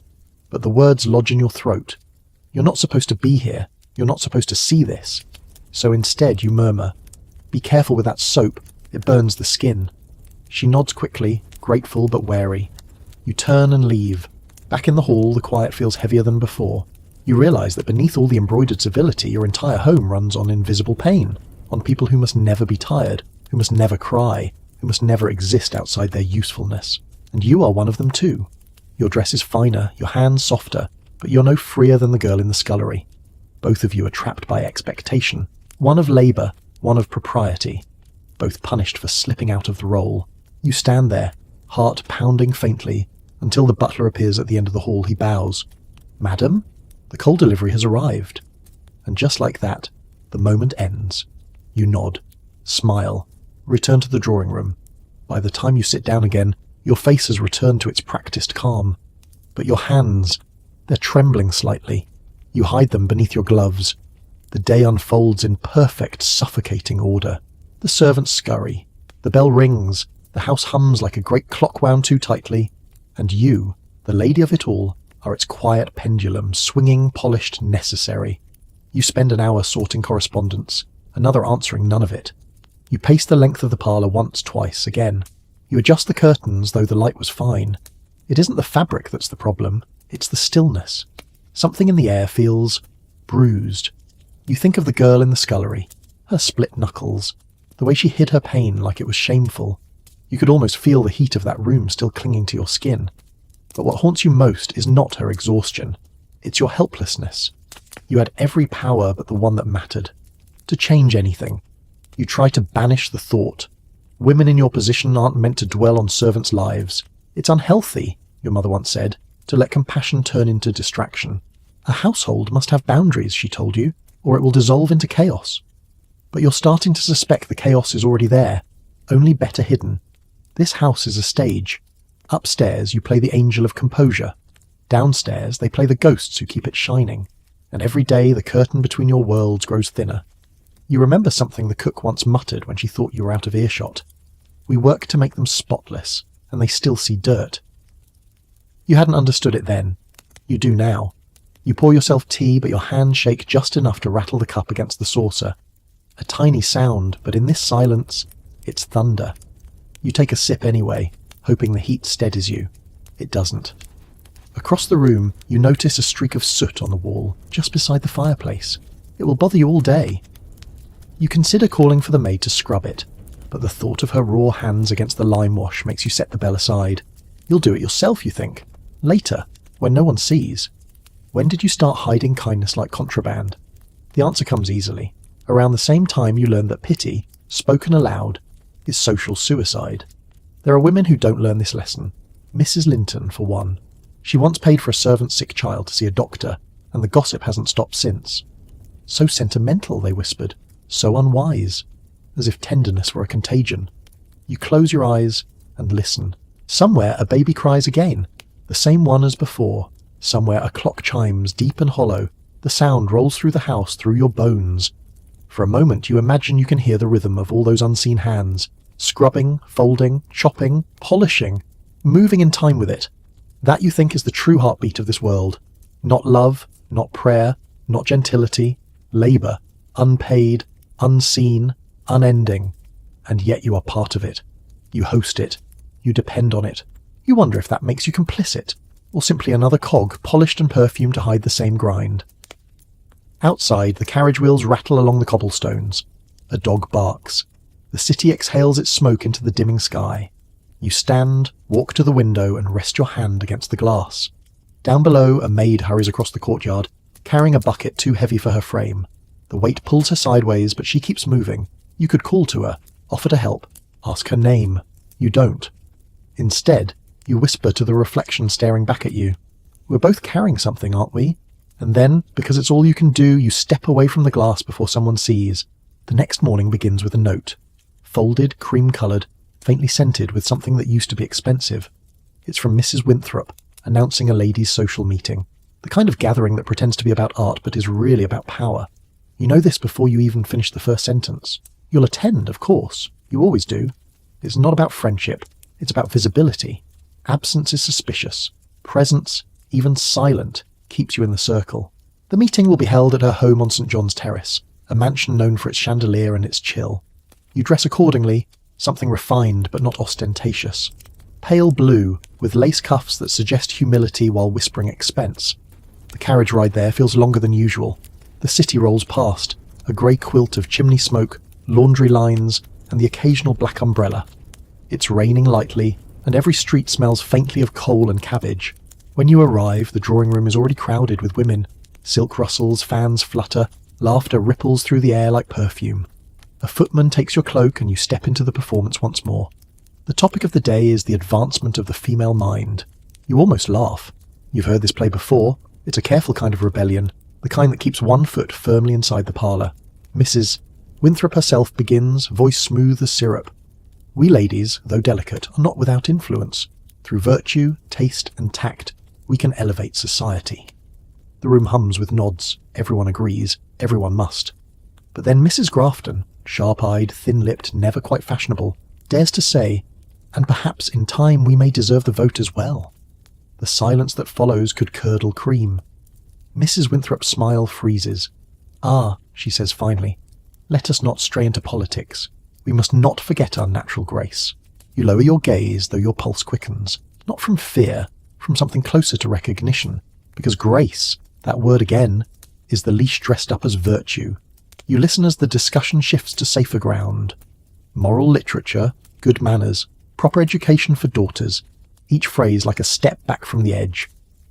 but the words lodge in your throat. You're not supposed to be here. You're not supposed to see this. So instead you murmur, "Be careful with that soap. It burns the skin." She nods quickly, grateful but wary. You turn and leave. Back in the hall, the quiet feels heavier than before. You realise that beneath all the embroidered civility, your entire home runs on invisible pain, on people who must never be tired, who must never cry, who must never exist outside their usefulness. And you are one of them too. Your dress is finer, your hands softer, but you're no freer than the girl in the scullery. Both of you are trapped by expectation, one of labour, one of propriety, both punished for slipping out of the role. You stand there, heart pounding faintly, until the butler appears at the end of the hall. He bows. "Madam?" The coal delivery has arrived. And just like that, the moment ends. You nod, smile, return to the drawing room. By the time you sit down again, your face has returned to its practiced calm. But your hands, they're trembling slightly. You hide them beneath your gloves. The day unfolds in perfect, suffocating order. The servants scurry. The bell rings. The house hums like a great clock wound too tightly. And you, the lady of it all, are its quiet pendulum, swinging, polished, necessary. You spend an hour sorting correspondence, another answering none of it. You pace the length of the parlour once, twice, again. You adjust the curtains, though the light was fine. It isn't the fabric that's the problem, it's the stillness. Something in the air feels bruised. You think of the girl in the scullery, her split knuckles, the way she hid her pain like it was shameful. You could almost feel the heat of that room still clinging to your skin. But what haunts you most is not her exhaustion. It's your helplessness. You had every power but the one that mattered. To change anything. You try to banish the thought. Women in your position aren't meant to dwell on servants' lives. It's unhealthy, your mother once said, to let compassion turn into distraction. A household must have boundaries, she told you, or it will dissolve into chaos. But you're starting to suspect the chaos is already there, only better hidden. This house is a stage. Upstairs you play the angel of composure. Downstairs they play the ghosts who keep it shining. And every day the curtain between your worlds grows thinner. You remember something the cook once muttered when she thought you were out of earshot. We work to make them spotless, and they still see dirt. You hadn't understood it then. You do now. You pour yourself tea, but your hands shake just enough to rattle the cup against the saucer. A tiny sound, but in this silence, it's thunder. You take a sip anyway, hoping the heat steadies you. It doesn't. Across the room, you notice a streak of soot on the wall, just beside the fireplace. It will bother you all day. You consider calling for the maid to scrub it, but the thought of her raw hands against the lime wash makes you set the bell aside. You'll do it yourself, you think. Later, when no one sees. When did you start hiding kindness like contraband? The answer comes easily. Around the same time you learn that pity, spoken aloud, is social suicide. There are women who don't learn this lesson. Mrs. Linton, for one. She once paid for a servant's sick child to see a doctor, and the gossip hasn't stopped since. So sentimental, they whispered. So unwise. As if tenderness were a contagion. You close your eyes and listen. Somewhere a baby cries again. The same one as before. Somewhere a clock chimes deep and hollow. The sound rolls through the house, through your bones. For a moment you imagine you can hear the rhythm of all those unseen hands. Scrubbing, folding, chopping, polishing. Moving in time with it. That you think is the true heartbeat of this world. Not love, not prayer, not gentility. Labour. Unpaid, unseen, unending. And yet you are part of it. You host it. You depend on it. You wonder if that makes you complicit, or simply another cog polished and perfumed to hide the same grind. Outside, the carriage wheels rattle along the cobblestones. A dog barks. The city exhales its smoke into the dimming sky. You stand, walk to the window, and rest your hand against the glass. Down below, a maid hurries across the courtyard, carrying a bucket too heavy for her frame. The weight pulls her sideways, but she keeps moving. You could call to her, offer to help, ask her name. You don't. Instead, you whisper to the reflection staring back at you. We're both carrying something, aren't we? And then, because it's all you can do, you step away from the glass before someone sees. The next morning begins with a note. Folded, cream-coloured, faintly scented with something that used to be expensive. It's from Mrs. Winthrop, announcing a ladies' social meeting. The kind of gathering that pretends to be about art but is really about power. You know this before you even finish the first sentence. You'll attend, of course. You always do. It's not about friendship. It's about visibility. Absence is suspicious. Presence, even silent, keeps you in the circle. The meeting will be held at her home on St. John's Terrace, a mansion known for its chandelier and its chill. You dress accordingly, something refined but not ostentatious. Pale blue, with lace cuffs that suggest humility while whispering expense. The carriage ride there feels longer than usual. The city rolls past, a grey quilt of chimney smoke, laundry lines, and the occasional black umbrella. It's raining lightly, and every street smells faintly of coal and cabbage. When you arrive, the drawing room is already crowded with women. Silk rustles, fans flutter, laughter ripples through the air like perfume. A footman takes your cloak and you step into the performance once more. The topic of the day is the advancement of the female mind. You almost laugh. You've heard this play before. It's a careful kind of rebellion, the kind that keeps one foot firmly inside the parlour. Mrs. Winthrop herself begins, voice smooth as syrup. We ladies, though delicate, are not without influence. Through virtue, taste, and tact, we can elevate society. The room hums with nods. Everyone agrees. Everyone must. But then Mrs. Grafton, sharp-eyed, thin-lipped, never quite fashionable, dares to say, and perhaps in time we may deserve the vote as well. The silence that follows could curdle cream. Mrs. Winthrop's smile freezes. Ah, she says finally, let us not stray into politics. We must not forget our natural grace. You lower your gaze, though your pulse quickens, not from fear, from something closer to recognition, because grace, that word again, is the leash dressed up as virtue. You listen as the discussion shifts to safer ground. Moral literature, good manners, proper education for daughters, each phrase like a step back from the edge.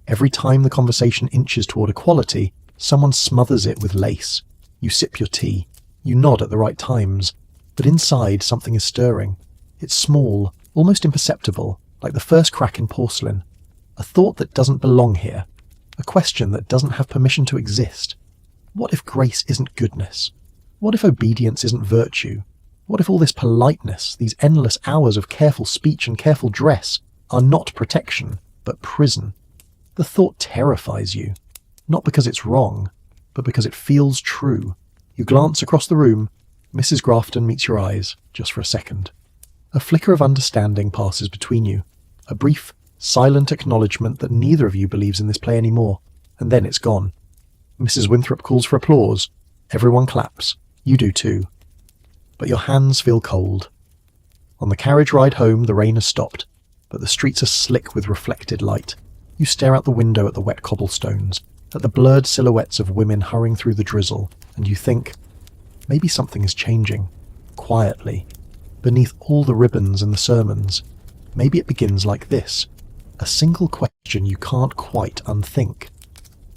Every time the conversation inches toward equality, someone smothers it with lace. You sip your tea. You nod at the right times. But inside, something is stirring. It's small, almost imperceptible, like the first crack in porcelain. A thought that doesn't belong here. A question that doesn't have permission to exist. What if grace isn't goodness? What if obedience isn't virtue? What if all this politeness, these endless hours of careful speech and careful dress, are not protection, but prison? The thought terrifies you, not because it's wrong, but because it feels true. You glance across the room. Mrs. Grafton meets your eyes, just for a second. A flicker of understanding passes between you, a brief, silent acknowledgement that neither of you believes in this play anymore, and then it's gone. Mrs. Winthrop calls for applause. Everyone claps. You do too. But your hands feel cold. On the carriage ride home, the rain has stopped, but the streets are slick with reflected light. You stare out the window at the wet cobblestones, at the blurred silhouettes of women hurrying through the drizzle, and you think, maybe something is changing, quietly, beneath all the ribbons and the sermons. Maybe it begins like this, a single question you can't quite unthink.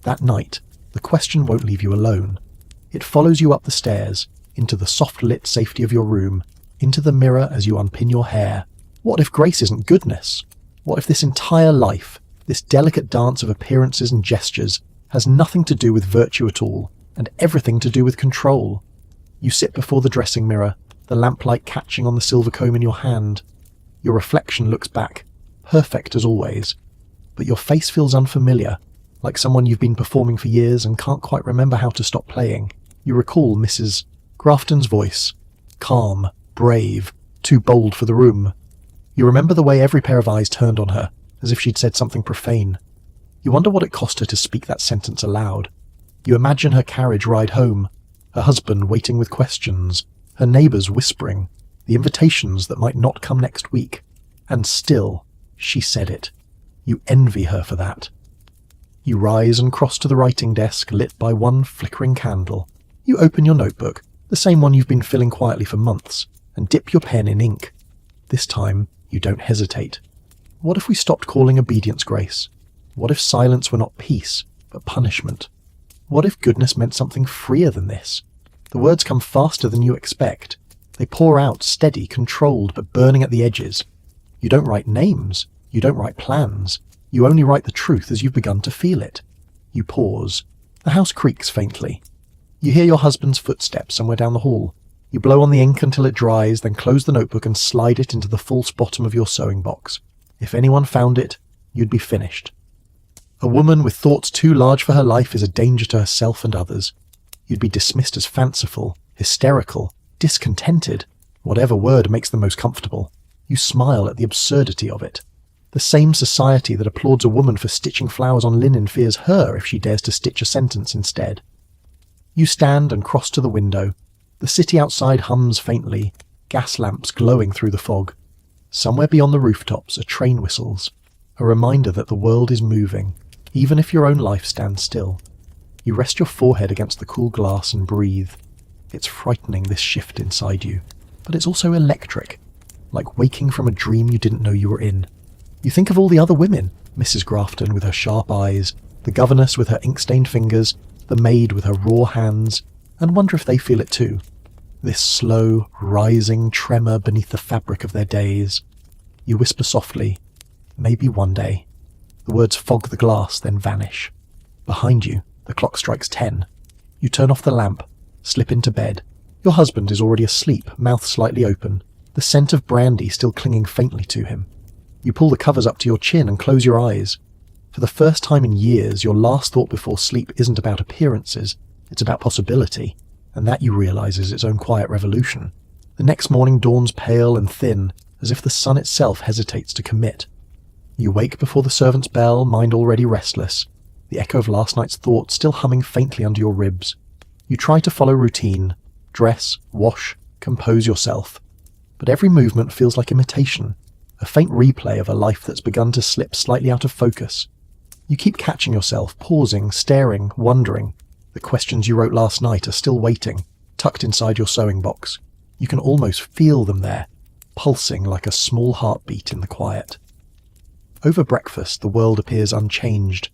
That night, the question won't leave you alone. It follows you up the stairs, into the soft-lit safety of your room, into the mirror as you unpin your hair. What if grace isn't goodness? What if this entire life, this delicate dance of appearances and gestures, has nothing to do with virtue at all, and everything to do with control? You sit before the dressing mirror, the lamplight catching on the silver comb in your hand. Your reflection looks back, perfect as always, but your face feels unfamiliar, like someone you've been performing for years and can't quite remember how to stop playing. You recall Mrs. Grafton's voice, calm, brave, too bold for the room. You remember the way every pair of eyes turned on her, as if she'd said something profane. You wonder what it cost her to speak that sentence aloud. You imagine her carriage ride home, her husband waiting with questions, her neighbours whispering, the invitations that might not come next week. And still, she said it. You envy her for that. You rise and cross to the writing desk lit by one flickering candle. You open your notebook, the same one you've been filling quietly for months, and dip your pen in ink. This time, you don't hesitate. What if we stopped calling obedience grace? What if silence were not peace, but punishment? What if goodness meant something freer than this? The words come faster than you expect. They pour out, steady, controlled, but burning at the edges. You don't write names. You don't write plans. You only write the truth as you've begun to feel it. You pause. The house creaks faintly. You hear your husband's footsteps somewhere down the hall. You blow on the ink until it dries, then close the notebook and slide it into the false bottom of your sewing box. If anyone found it, you'd be finished. A woman with thoughts too large for her life is a danger to herself and others. You'd be dismissed as fanciful, hysterical, discontented, whatever word makes them most comfortable. You smile at the absurdity of it. The same society that applauds a woman for stitching flowers on linen fears her if she dares to stitch a sentence instead. You stand and cross to the window. The city outside hums faintly, gas lamps glowing through the fog. Somewhere beyond the rooftops a train whistles, a reminder that the world is moving, even if your own life stands still. You rest your forehead against the cool glass and breathe. It's frightening, this shift inside you, but it's also electric, like waking from a dream you didn't know you were in. You think of all the other women, Mrs. Grafton with her sharp eyes, the governess with her ink-stained fingers, the maid with her raw hands, and wonder if they feel it too. This slow, rising tremor beneath the fabric of their days. You whisper softly, maybe one day. The words fog the glass, then vanish. Behind you, the clock strikes 10. You turn off the lamp, slip into bed. Your husband is already asleep, mouth slightly open, the scent of brandy still clinging faintly to him. You pull the covers up to your chin and close your eyes. For the first time in years, your last thought before sleep isn't about appearances, it's about possibility, and that you realize is its own quiet revolution. The next morning dawns pale and thin, as if the sun itself hesitates to commit. You wake before the servant's bell, mind already restless, the echo of last night's thoughts still humming faintly under your ribs. You try to follow routine, dress, wash, compose yourself, but every movement feels like imitation, a faint replay of a life that's begun to slip slightly out of focus. You keep catching yourself, pausing, staring, wondering. The questions you wrote last night are still waiting, tucked inside your sewing box. You can almost feel them there, pulsing like a small heartbeat in the quiet. Over breakfast, the world appears unchanged.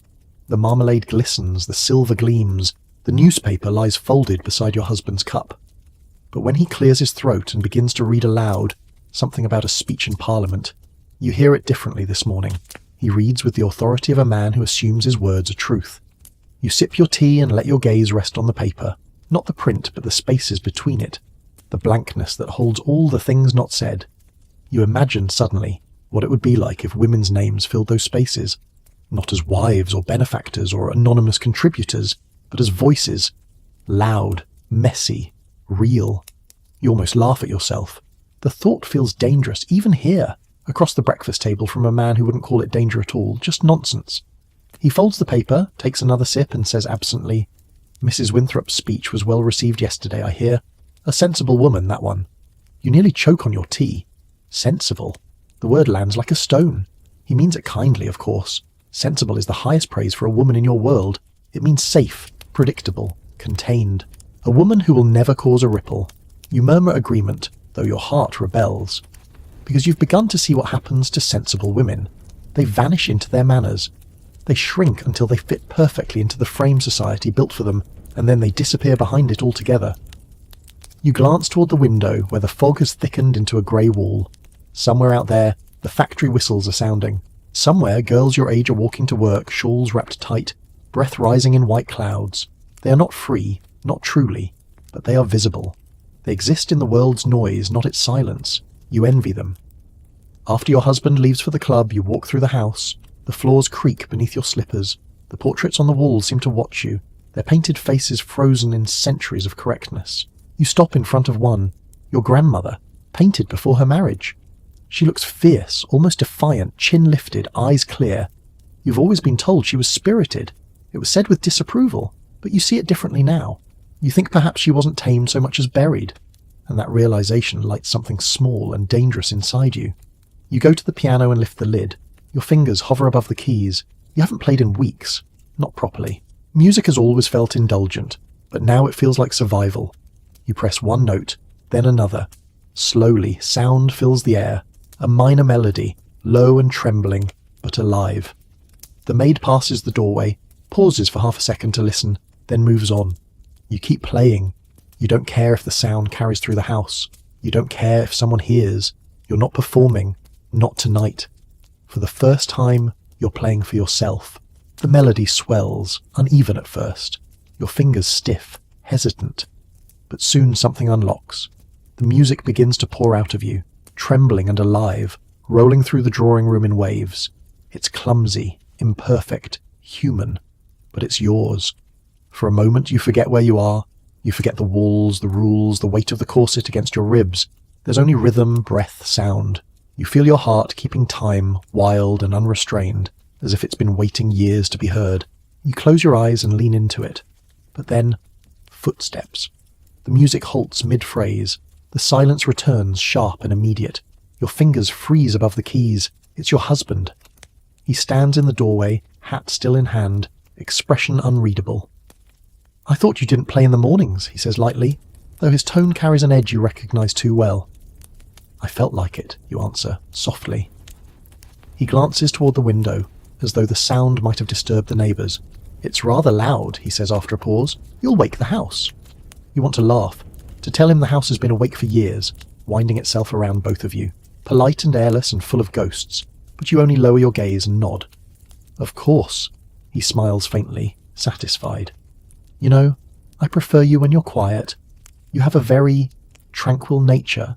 The marmalade glistens, the silver gleams, the newspaper lies folded beside your husband's cup. But when he clears his throat and begins to read aloud, something about a speech in Parliament, you hear it differently this morning. He reads with the authority of a man who assumes his words are truth. You sip your tea and let your gaze rest on the paper, not the print but the spaces between it, the blankness that holds all the things not said. You imagine suddenly what it would be like if women's names filled those spaces, not as wives or benefactors or anonymous contributors, but as voices, loud, messy, real. You almost laugh at yourself. The thought feels dangerous, even here, across the breakfast table from a man who wouldn't call it danger at all, just nonsense. He folds the paper, takes another sip and says absently, "Mrs. Winthrop's speech was well received yesterday, I hear. A sensible woman, that one." You nearly choke on your tea. Sensible. The word lands like a stone. He means it kindly, of course. Sensible is the highest praise for a woman in your world. It means safe, predictable, contained. A woman who will never cause a ripple. You murmur agreement, though your heart rebels. Because you've begun to see what happens to sensible women. They vanish into their manners. They shrink until they fit perfectly into the frame society built for them, and then they disappear behind it altogether. You glance toward the window where the fog has thickened into a grey wall. Somewhere out there, the factory whistles are sounding. Somewhere, girls your age are walking to work, shawls wrapped tight, breath rising in white clouds. They are not free, not truly, but they are visible. They exist in the world's noise, not its silence. You envy them. After your husband leaves for the club, you walk through the house. The floors creak beneath your slippers. The portraits on the walls seem to watch you, their painted faces frozen in centuries of correctness. You stop in front of one, your grandmother, painted before her marriage. She looks fierce, almost defiant, chin lifted, eyes clear. You've always been told she was spirited. It was said with disapproval, but you see it differently now. You think perhaps she wasn't tamed so much as buried, and that realization lights something small and dangerous inside you. You go to the piano and lift the lid. Your fingers hover above the keys. You haven't played in weeks, not properly. Music has always felt indulgent, but now it feels like survival. You press one note, then another. Slowly, sound fills the air. A minor melody, low and trembling, but alive. The maid passes the doorway, pauses for half a second to listen, then moves on. You keep playing. You don't care if the sound carries through the house. You don't care if someone hears. You're not performing. Not tonight. For the first time, you're playing for yourself. The melody swells, uneven at first. Your fingers stiff, hesitant. But soon something unlocks. The music begins to pour out of you, trembling and alive, rolling through the drawing room in waves. It's clumsy, imperfect, human, but it's yours. For a moment you forget where you are. You forget the walls, the rules, the weight of the corset against your ribs. There's only rhythm, breath, sound. You feel your heart keeping time, wild and unrestrained, as if it's been waiting years to be heard. You close your eyes and lean into it. But then, footsteps. The music halts mid-phrase. The silence returns, sharp and immediate. Your fingers freeze above the keys. It's your husband. He stands in the doorway, hat still in hand, expression unreadable. "I thought you didn't play in the mornings," he says lightly, though his tone carries an edge you recognize too well. "I felt like it," you answer, softly. He glances toward the window, as though the sound might have disturbed the neighbours. "It's rather loud," he says after a pause. "You'll wake the house." You want to laugh, to tell him the house has been awake for years, winding itself around both of you, polite and airless and full of ghosts, but you only lower your gaze and nod. "Of course," he smiles faintly, satisfied. You know, I prefer you when you're quiet. You have a very tranquil nature.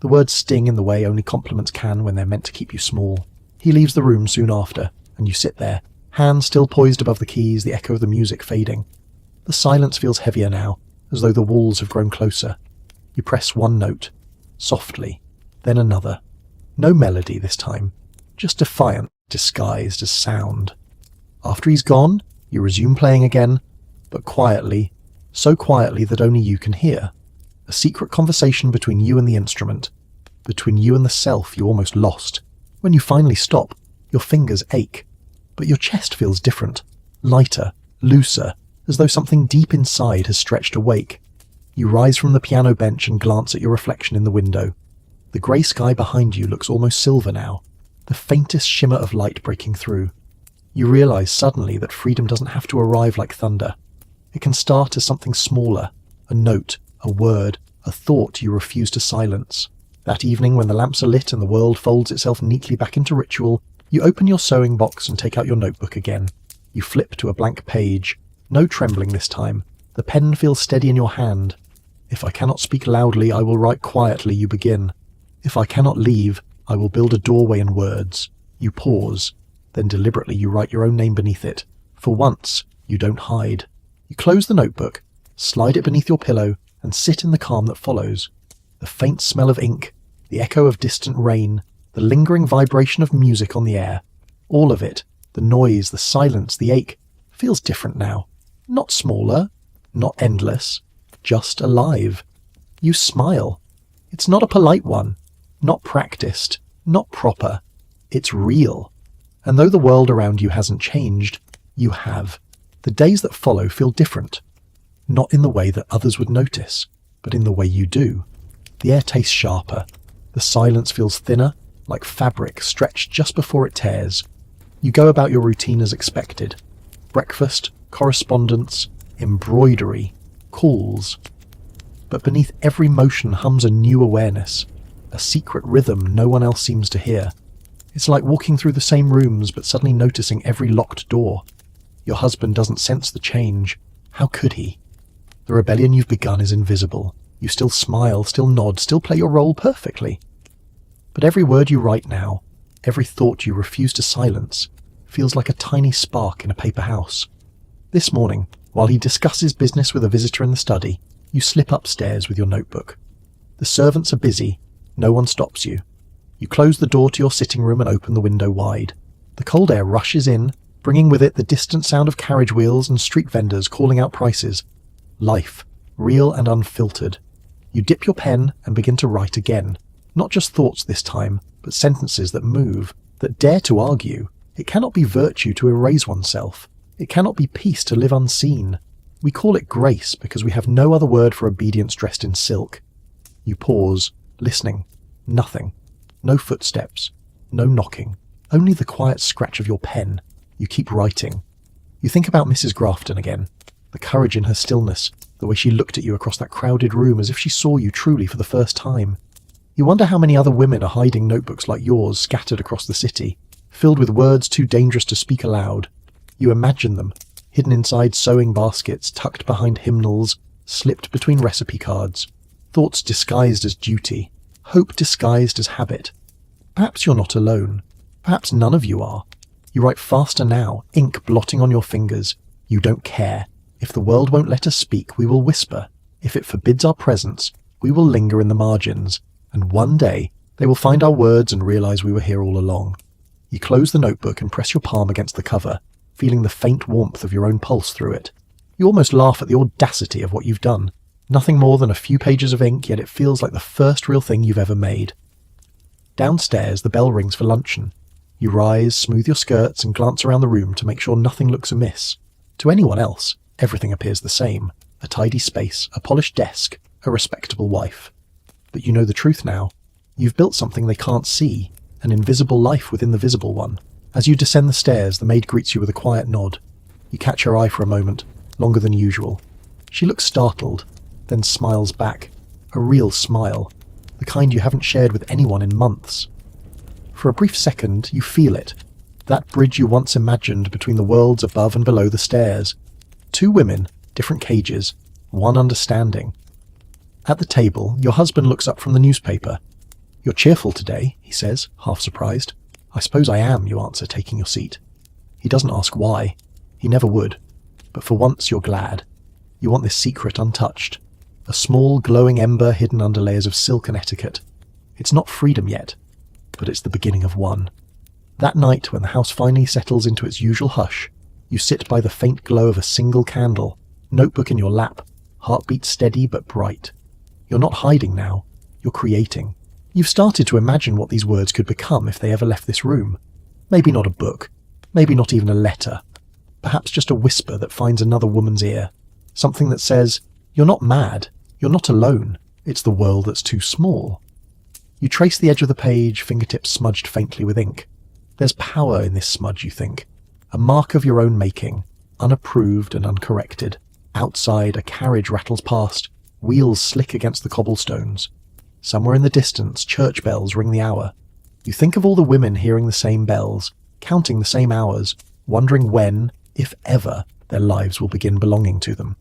The words sting in the way only compliments can when they're meant to keep you small. He leaves the room soon after, and you sit there, hands still poised above the keys, the echo of the music fading. The silence feels heavier now, as though the walls have grown closer. You press one note, softly, then another. No melody this time, just defiant, disguised as sound. After he's gone, you resume playing again, but quietly, so quietly that only you can hear. A secret conversation between you and the instrument, between you and the self you almost lost. When you finally stop, your fingers ache, but your chest feels different, lighter, looser, as though something deep inside has stretched awake. You rise from the piano bench and glance at your reflection in the window. The grey sky behind you looks almost silver now, the faintest shimmer of light breaking through. You realise suddenly that freedom doesn't have to arrive like thunder. It can start as something smaller, a note, a word, a thought you refuse to silence. That evening, when the lamps are lit and the world folds itself neatly back into ritual, you open your sewing box and take out your notebook again. You flip to a blank page. No trembling this time. The pen feels steady in your hand. If I cannot speak loudly, I will write quietly, you begin. If I cannot leave, I will build a doorway in words. You pause. Then deliberately you write your own name beneath it. For once, you don't hide. You close the notebook, slide it beneath your pillow, and sit in the calm that follows. The faint smell of ink, the echo of distant rain, the lingering vibration of music on the air. All of it, the noise, the silence, the ache, feels different now. Not smaller, not endless, just alive. You smile. It's not a polite one, not practiced, not proper. It's real. And though the world around you hasn't changed, you have. The days that follow feel different. Not in the way that others would notice, but in the way you do. The air tastes sharper. The silence feels thinner, like fabric stretched just before it tears. You go about your routine as expected. Breakfast, correspondence, embroidery, calls. But beneath every motion hums a new awareness, a secret rhythm no one else seems to hear. It's like walking through the same rooms but suddenly noticing every locked door. Your husband doesn't sense the change. How could he? The rebellion you've begun is invisible. You still smile, still nod, still play your role perfectly. But every word you write now, every thought you refuse to silence, feels like a tiny spark in a paper house. This morning, while he discusses business with a visitor in the study, you slip upstairs with your notebook. The servants are busy. No one stops you. You close the door to your sitting room and open the window wide. The cold air rushes in, bringing with it the distant sound of carriage wheels and street vendors calling out prices. Life, real and unfiltered. You dip your pen and begin to write again. Not just thoughts this time, but sentences that move, that dare to argue. It cannot be virtue to erase oneself. It cannot be peace to live unseen. We call it grace because we have no other word for obedience dressed in silk. You pause, listening. Nothing. No footsteps. No knocking. Only the quiet scratch of your pen. You keep writing. You think about Mrs. Grafton again. The courage in her stillness, the way she looked at you across that crowded room as if she saw you truly for the first time. You wonder how many other women are hiding notebooks like yours scattered across the city, filled with words too dangerous to speak aloud. You imagine them, hidden inside sewing baskets, tucked behind hymnals, slipped between recipe cards. Thoughts disguised as duty, hope disguised as habit. Perhaps you're not alone. Perhaps none of you are. You write faster now, ink blotting on your fingers. You don't care. If the world won't let us speak, we will whisper. If it forbids our presence, we will linger in the margins. And one day, they will find our words and realize we were here all along. You close the notebook and press your palm against the cover, feeling the faint warmth of your own pulse through it. You almost laugh at the audacity of what you've done. Nothing more than a few pages of ink, yet it feels like the first real thing you've ever made. Downstairs, the bell rings for luncheon. You rise, smooth your skirts, and glance around the room to make sure nothing looks amiss. To anyone else, everything appears the same. A tidy space, a polished desk, a respectable wife. But you know the truth now. You've built something they can't see, an invisible life within the visible one. As you descend the stairs, the maid greets you with a quiet nod. You catch her eye for a moment, longer than usual. She looks startled, then smiles back. A real smile, the kind you haven't shared with anyone in months. For a brief second, you feel it. That bridge you once imagined between the worlds above and below the stairs. Two women, different cages, one understanding. At the table, your husband looks up from the newspaper. "You're cheerful today," he says, half surprised. "I suppose I am," you answer, taking your seat. He doesn't ask why. He never would. But for once you're glad. You want this secret untouched. A small, glowing ember hidden under layers of silk and etiquette. It's not freedom yet, but it's the beginning of one. That night, when the house finally settles into its usual hush, you sit by the faint glow of a single candle, notebook in your lap, heartbeat steady but bright. You're not hiding now. You're creating. You've started to imagine what these words could become if they ever left this room. Maybe not a book. Maybe not even a letter. Perhaps just a whisper that finds another woman's ear. Something that says, "You're not mad. You're not alone. It's the world that's too small." You trace the edge of the page, fingertips smudged faintly with ink. There's power in this smudge, you think. A mark of your own making, unapproved and uncorrected. Outside, a carriage rattles past, wheels slick against the cobblestones. Somewhere in the distance, church bells ring the hour. You think of all the women hearing the same bells, counting the same hours, wondering when, if ever, their lives will begin belonging to them.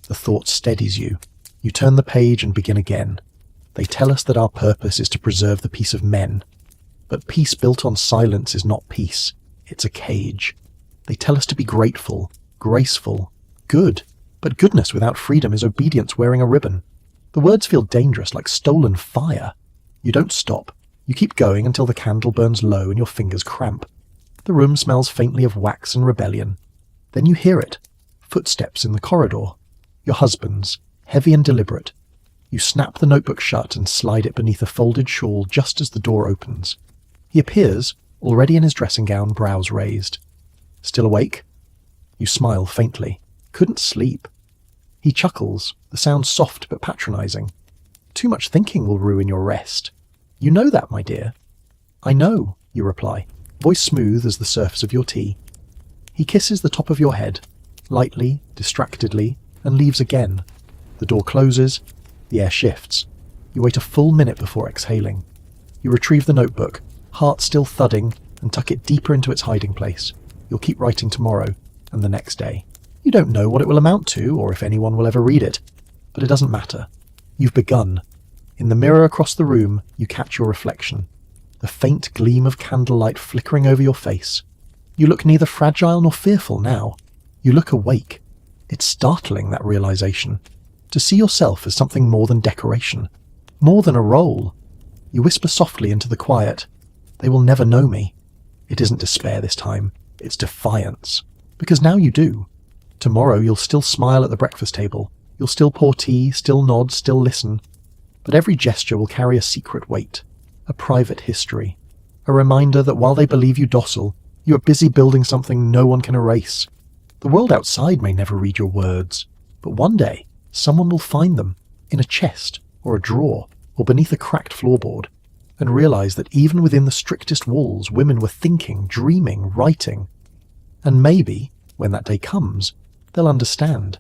The thought steadies you. You turn the page and begin again. They tell us that our purpose is to preserve the peace of men. But peace built on silence is not peace. It's a cage. They tell us to be grateful, graceful, good. But goodness without freedom is obedience wearing a ribbon. The words feel dangerous, like stolen fire. You don't stop. You keep going until the candle burns low and your fingers cramp. The room smells faintly of wax and rebellion. Then you hear it. Footsteps in the corridor. Your husband's, heavy and deliberate. You snap the notebook shut and slide it beneath a folded shawl just as the door opens. He appears, already in his dressing gown, brows raised. "Still awake?" You smile faintly. "Couldn't sleep." He chuckles, the sound soft but patronizing. "Too much thinking will ruin your rest." "You know that, my dear." "I know," you reply, voice smooth as the surface of your tea. He kisses the top of your head, lightly, distractedly, and leaves again. The door closes, the air shifts. You wait a full minute before exhaling. You retrieve the notebook, heart still thudding, and tuck it deeper into its hiding place. You'll keep writing tomorrow, and the next day. You don't know what it will amount to, or if anyone will ever read it, but it doesn't matter. You've begun. In the mirror across the room, you catch your reflection. The faint gleam of candlelight flickering over your face. You look neither fragile nor fearful now. You look awake. It's startling, that realization. To see yourself as something more than decoration. More than a role. You whisper softly into the quiet. "They will never know me." It isn't despair this time. It's defiance. Because now you do. Tomorrow you'll still smile at the breakfast table. You'll still pour tea, still nod, still listen. But every gesture will carry a secret weight. A private history. A reminder that while they believe you docile, you are busy building something no one can erase. The world outside may never read your words, but one day someone will find them in a chest or a drawer or beneath a cracked floorboard and realize that even within the strictest walls, women were thinking, dreaming, writing. And maybe, when that day comes, they'll understand.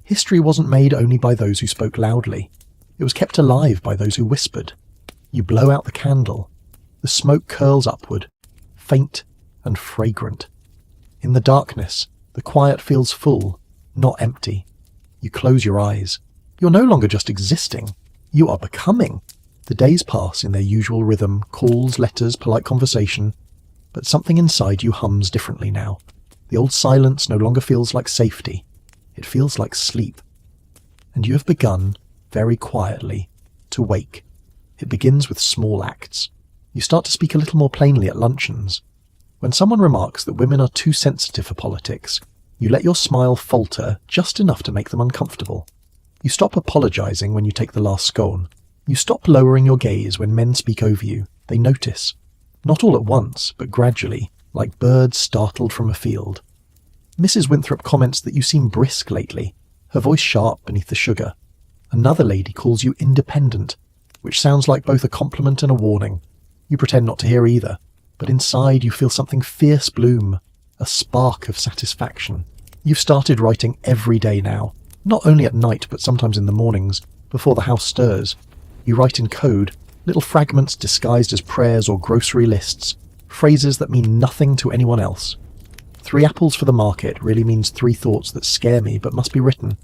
History wasn't made only by those who spoke loudly. It was kept alive by those who whispered. You blow out the candle. The smoke curls upward, faint and fragrant. In the darkness, the quiet feels full, not empty. You close your eyes. You're no longer just existing. You are becoming. The days pass in their usual rhythm, calls, letters, polite conversation, but something inside you hums differently now. The old silence no longer feels like safety. It feels like sleep. And you have begun, very quietly, to wake. It begins with small acts. You start to speak a little more plainly at luncheons. When someone remarks that women are too sensitive for politics, you let your smile falter just enough to make them uncomfortable. You stop apologizing when you take the last scone. You stop lowering your gaze when men speak over you. They notice. Not all at once, but gradually, like birds startled from a field. Mrs. Winthrop comments that you seem brisk lately, her voice sharp beneath the sugar. Another lady calls you independent, which sounds like both a compliment and a warning. You pretend not to hear either, but inside you feel something fierce bloom, a spark of satisfaction. You've started writing every day now, not only at night but sometimes in the mornings, before the house stirs. You write in code, little fragments disguised as prayers or grocery lists, phrases that mean nothing to anyone else. 3 apples for the market really means 3 thoughts that scare me but must be written.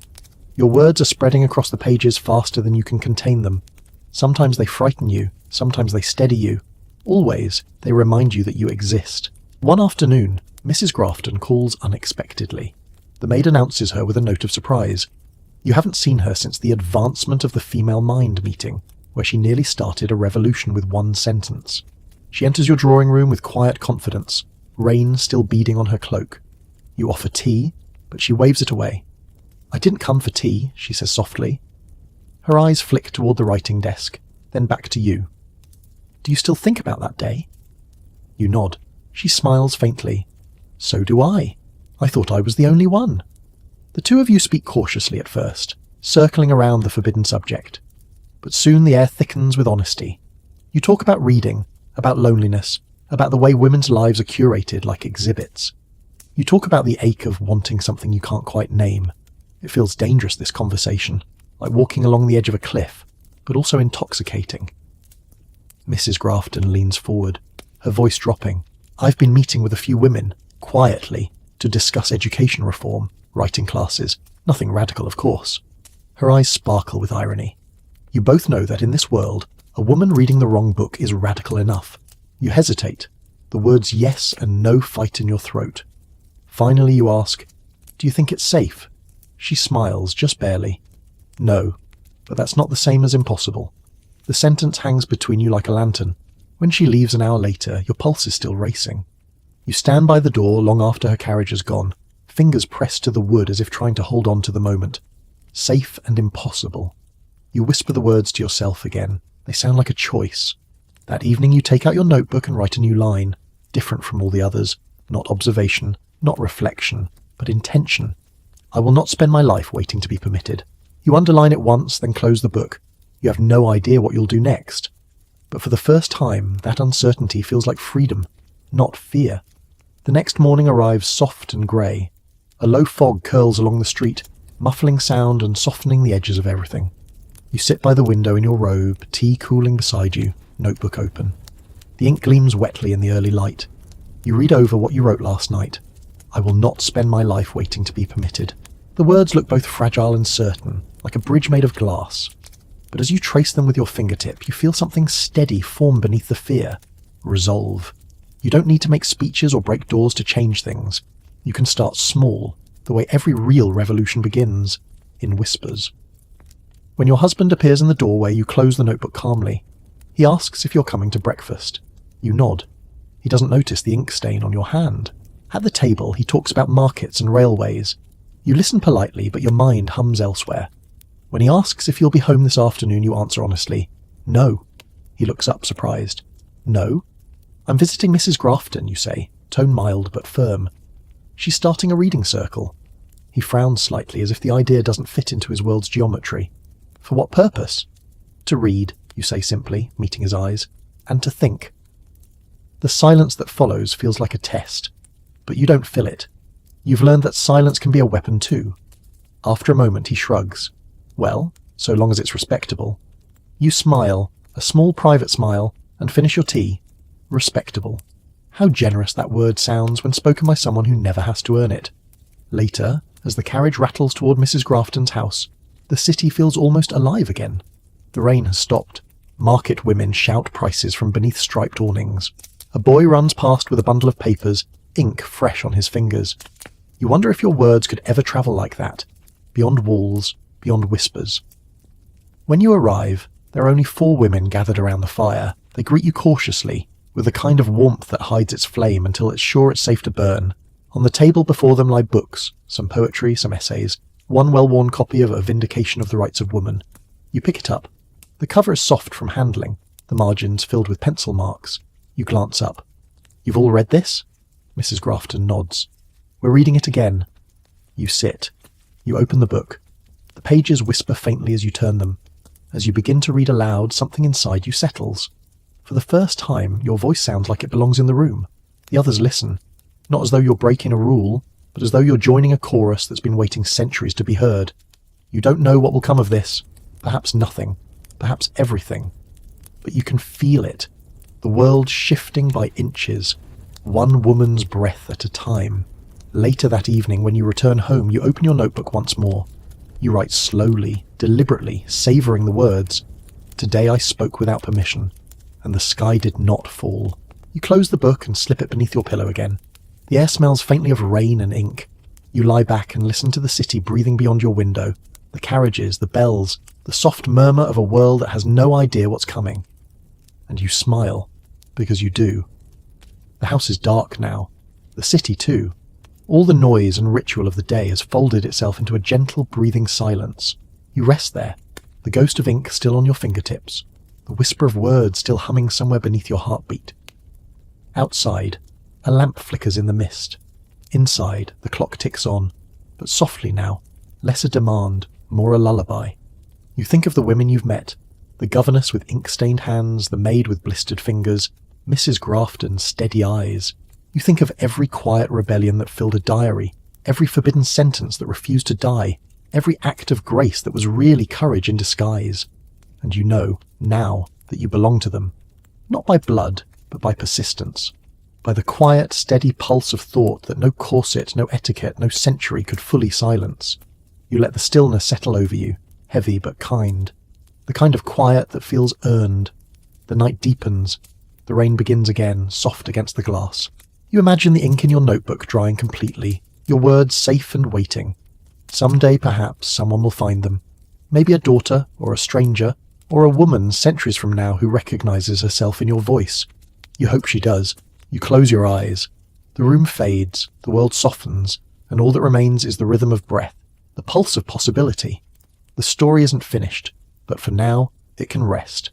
Your words are spreading across the pages faster than you can contain them. Sometimes they frighten you, sometimes they steady you. Always, they remind you that you exist. One afternoon, Mrs. Grafton calls unexpectedly. The maid announces her with a note of surprise. You haven't seen her since the advancement of the female mind meeting, where she nearly started a revolution with 1 sentence. She enters your drawing room with quiet confidence, rain still beading on her cloak. You offer tea, but she waves it away. "I didn't come for tea," she says softly. Her eyes flick toward the writing desk, then back to you. "Do you still think about that day?" You nod. She smiles faintly. "So do I. I thought I was the only one." The 2 of you speak cautiously at first, circling around the forbidden subject. But soon the air thickens with honesty. You talk about reading, about loneliness, about the way women's lives are curated like exhibits. You talk about the ache of wanting something you can't quite name. It feels dangerous, this conversation, like walking along the edge of a cliff, but also intoxicating. Mrs. Grafton leans forward, her voice dropping. "I've been meeting with a few women, quietly, to discuss education reform, writing classes. Nothing radical, of course." Her eyes sparkle with irony. You both know that in this world, a woman reading the wrong book is radical enough. You hesitate. The words yes and no fight in your throat. Finally you ask, "Do you think it's safe?" She smiles, just barely. "No, but that's not the same as impossible." The sentence hangs between you like a lantern. When she leaves an hour later, your pulse is still racing. You stand by the door long after her carriage has gone, fingers pressed to the wood as if trying to hold on to the moment. Safe and impossible. You whisper the words to yourself again. They sound like a choice. That evening you take out your notebook and write a new line, different from all the others. Not observation, not reflection, but intention. "I will not spend my life waiting to be permitted." You underline it once, then close the book. You have no idea what you'll do next. But for the first time, that uncertainty feels like freedom, not fear. The next morning arrives soft and grey. A low fog curls along the street, muffling sound and softening the edges of everything. You sit by the window in your robe, tea cooling beside you, notebook open. The ink gleams wetly in the early light. You read over what you wrote last night. "I will not spend my life waiting to be permitted." The words look both fragile and certain, like a bridge made of glass. But as you trace them with your fingertip, you feel something steady form beneath the fear. Resolve. You don't need to make speeches or break doors to change things. You can start small, the way every real revolution begins, in whispers. When your husband appears in the doorway, you close the notebook calmly. He asks if you're coming to breakfast. You nod. He doesn't notice the ink stain on your hand. At the table, he talks about markets and railways. You listen politely, but your mind hums elsewhere. When he asks if you'll be home this afternoon, you answer honestly, "No." He looks up, surprised. "No?" "I'm visiting Mrs. Grafton," you say, tone mild but firm. "She's starting a reading circle." He frowns slightly, as if the idea doesn't fit into his world's geometry. "For what purpose?" "To read," you say simply, meeting his eyes, "and to think." The silence that follows feels like a test, but you don't fill it. You've learned that silence can be a weapon too. After a moment he shrugs. "Well, so long as it's respectable." You smile, a small private smile, and finish your tea. Respectable. How generous that word sounds when spoken by someone who never has to earn it. Later, as the carriage rattles toward Mrs. Grafton's house, the city feels almost alive again. The rain has stopped. Market women shout prices from beneath striped awnings. A boy runs past with a bundle of papers, ink fresh on his fingers. You wonder if your words could ever travel like that, beyond walls, beyond whispers. When you arrive, there are only 4 women gathered around the fire. They greet you cautiously, with a kind of warmth that hides its flame until it's sure it's safe to burn. On the table before them lie books, some poetry, some essays, one well-worn copy of A Vindication of the Rights of Woman. You pick it up. The cover is soft from handling, the margins filled with pencil marks. You glance up. "You've all read this?" Mrs. Grafton nods. "We're reading it again." You sit. You open the book. The pages whisper faintly as you turn them. As you begin to read aloud, something inside you settles. For the first time, your voice sounds like it belongs in the room. The others listen, not as though you're breaking a rule, but as though you're joining a chorus that's been waiting centuries to be heard. You don't know what will come of this. Perhaps nothing. Perhaps everything. But you can feel it. The world shifting by inches, one woman's breath at a time. Later that evening, when you return home, you open your notebook once more. You write slowly, deliberately, savouring the words. Today I spoke without permission, and the sky did not fall. You close the book and slip it beneath your pillow again. The air smells faintly of rain and ink. You lie back and listen to the city breathing beyond your window, the carriages, the bells, the soft murmur of a world that has no idea what's coming. And you smile, because you do. The house is dark now. The city too. All the noise and ritual of the day has folded itself into a gentle, breathing silence. You rest there, the ghost of ink still on your fingertips, the whisper of words still humming somewhere beneath your heartbeat. Outside, a lamp flickers in the mist. Inside, the clock ticks on, but softly now, less a demand, more a lullaby. You think of the women you've met, the governess with ink-stained hands, the maid with blistered fingers, Mrs. Grafton's steady eyes. You think of every quiet rebellion that filled a diary, every forbidden sentence that refused to die, every act of grace that was really courage in disguise. And you know, now, that you belong to them. Not by blood, but by persistence. By the quiet, steady pulse of thought that no corset, no etiquette, no century could fully silence. You let the stillness settle over you, heavy but kind. The kind of quiet that feels earned. The night deepens. The rain begins again, soft against the glass. You imagine the ink in your notebook drying completely, your words safe and waiting. Someday, perhaps, someone will find them. Maybe a daughter, or a stranger, or a woman centuries from now who recognizes herself in your voice. You hope she does. You close your eyes. The room fades, the world softens, and all that remains is the rhythm of breath, the pulse of possibility. The story isn't finished, but for now, it can rest.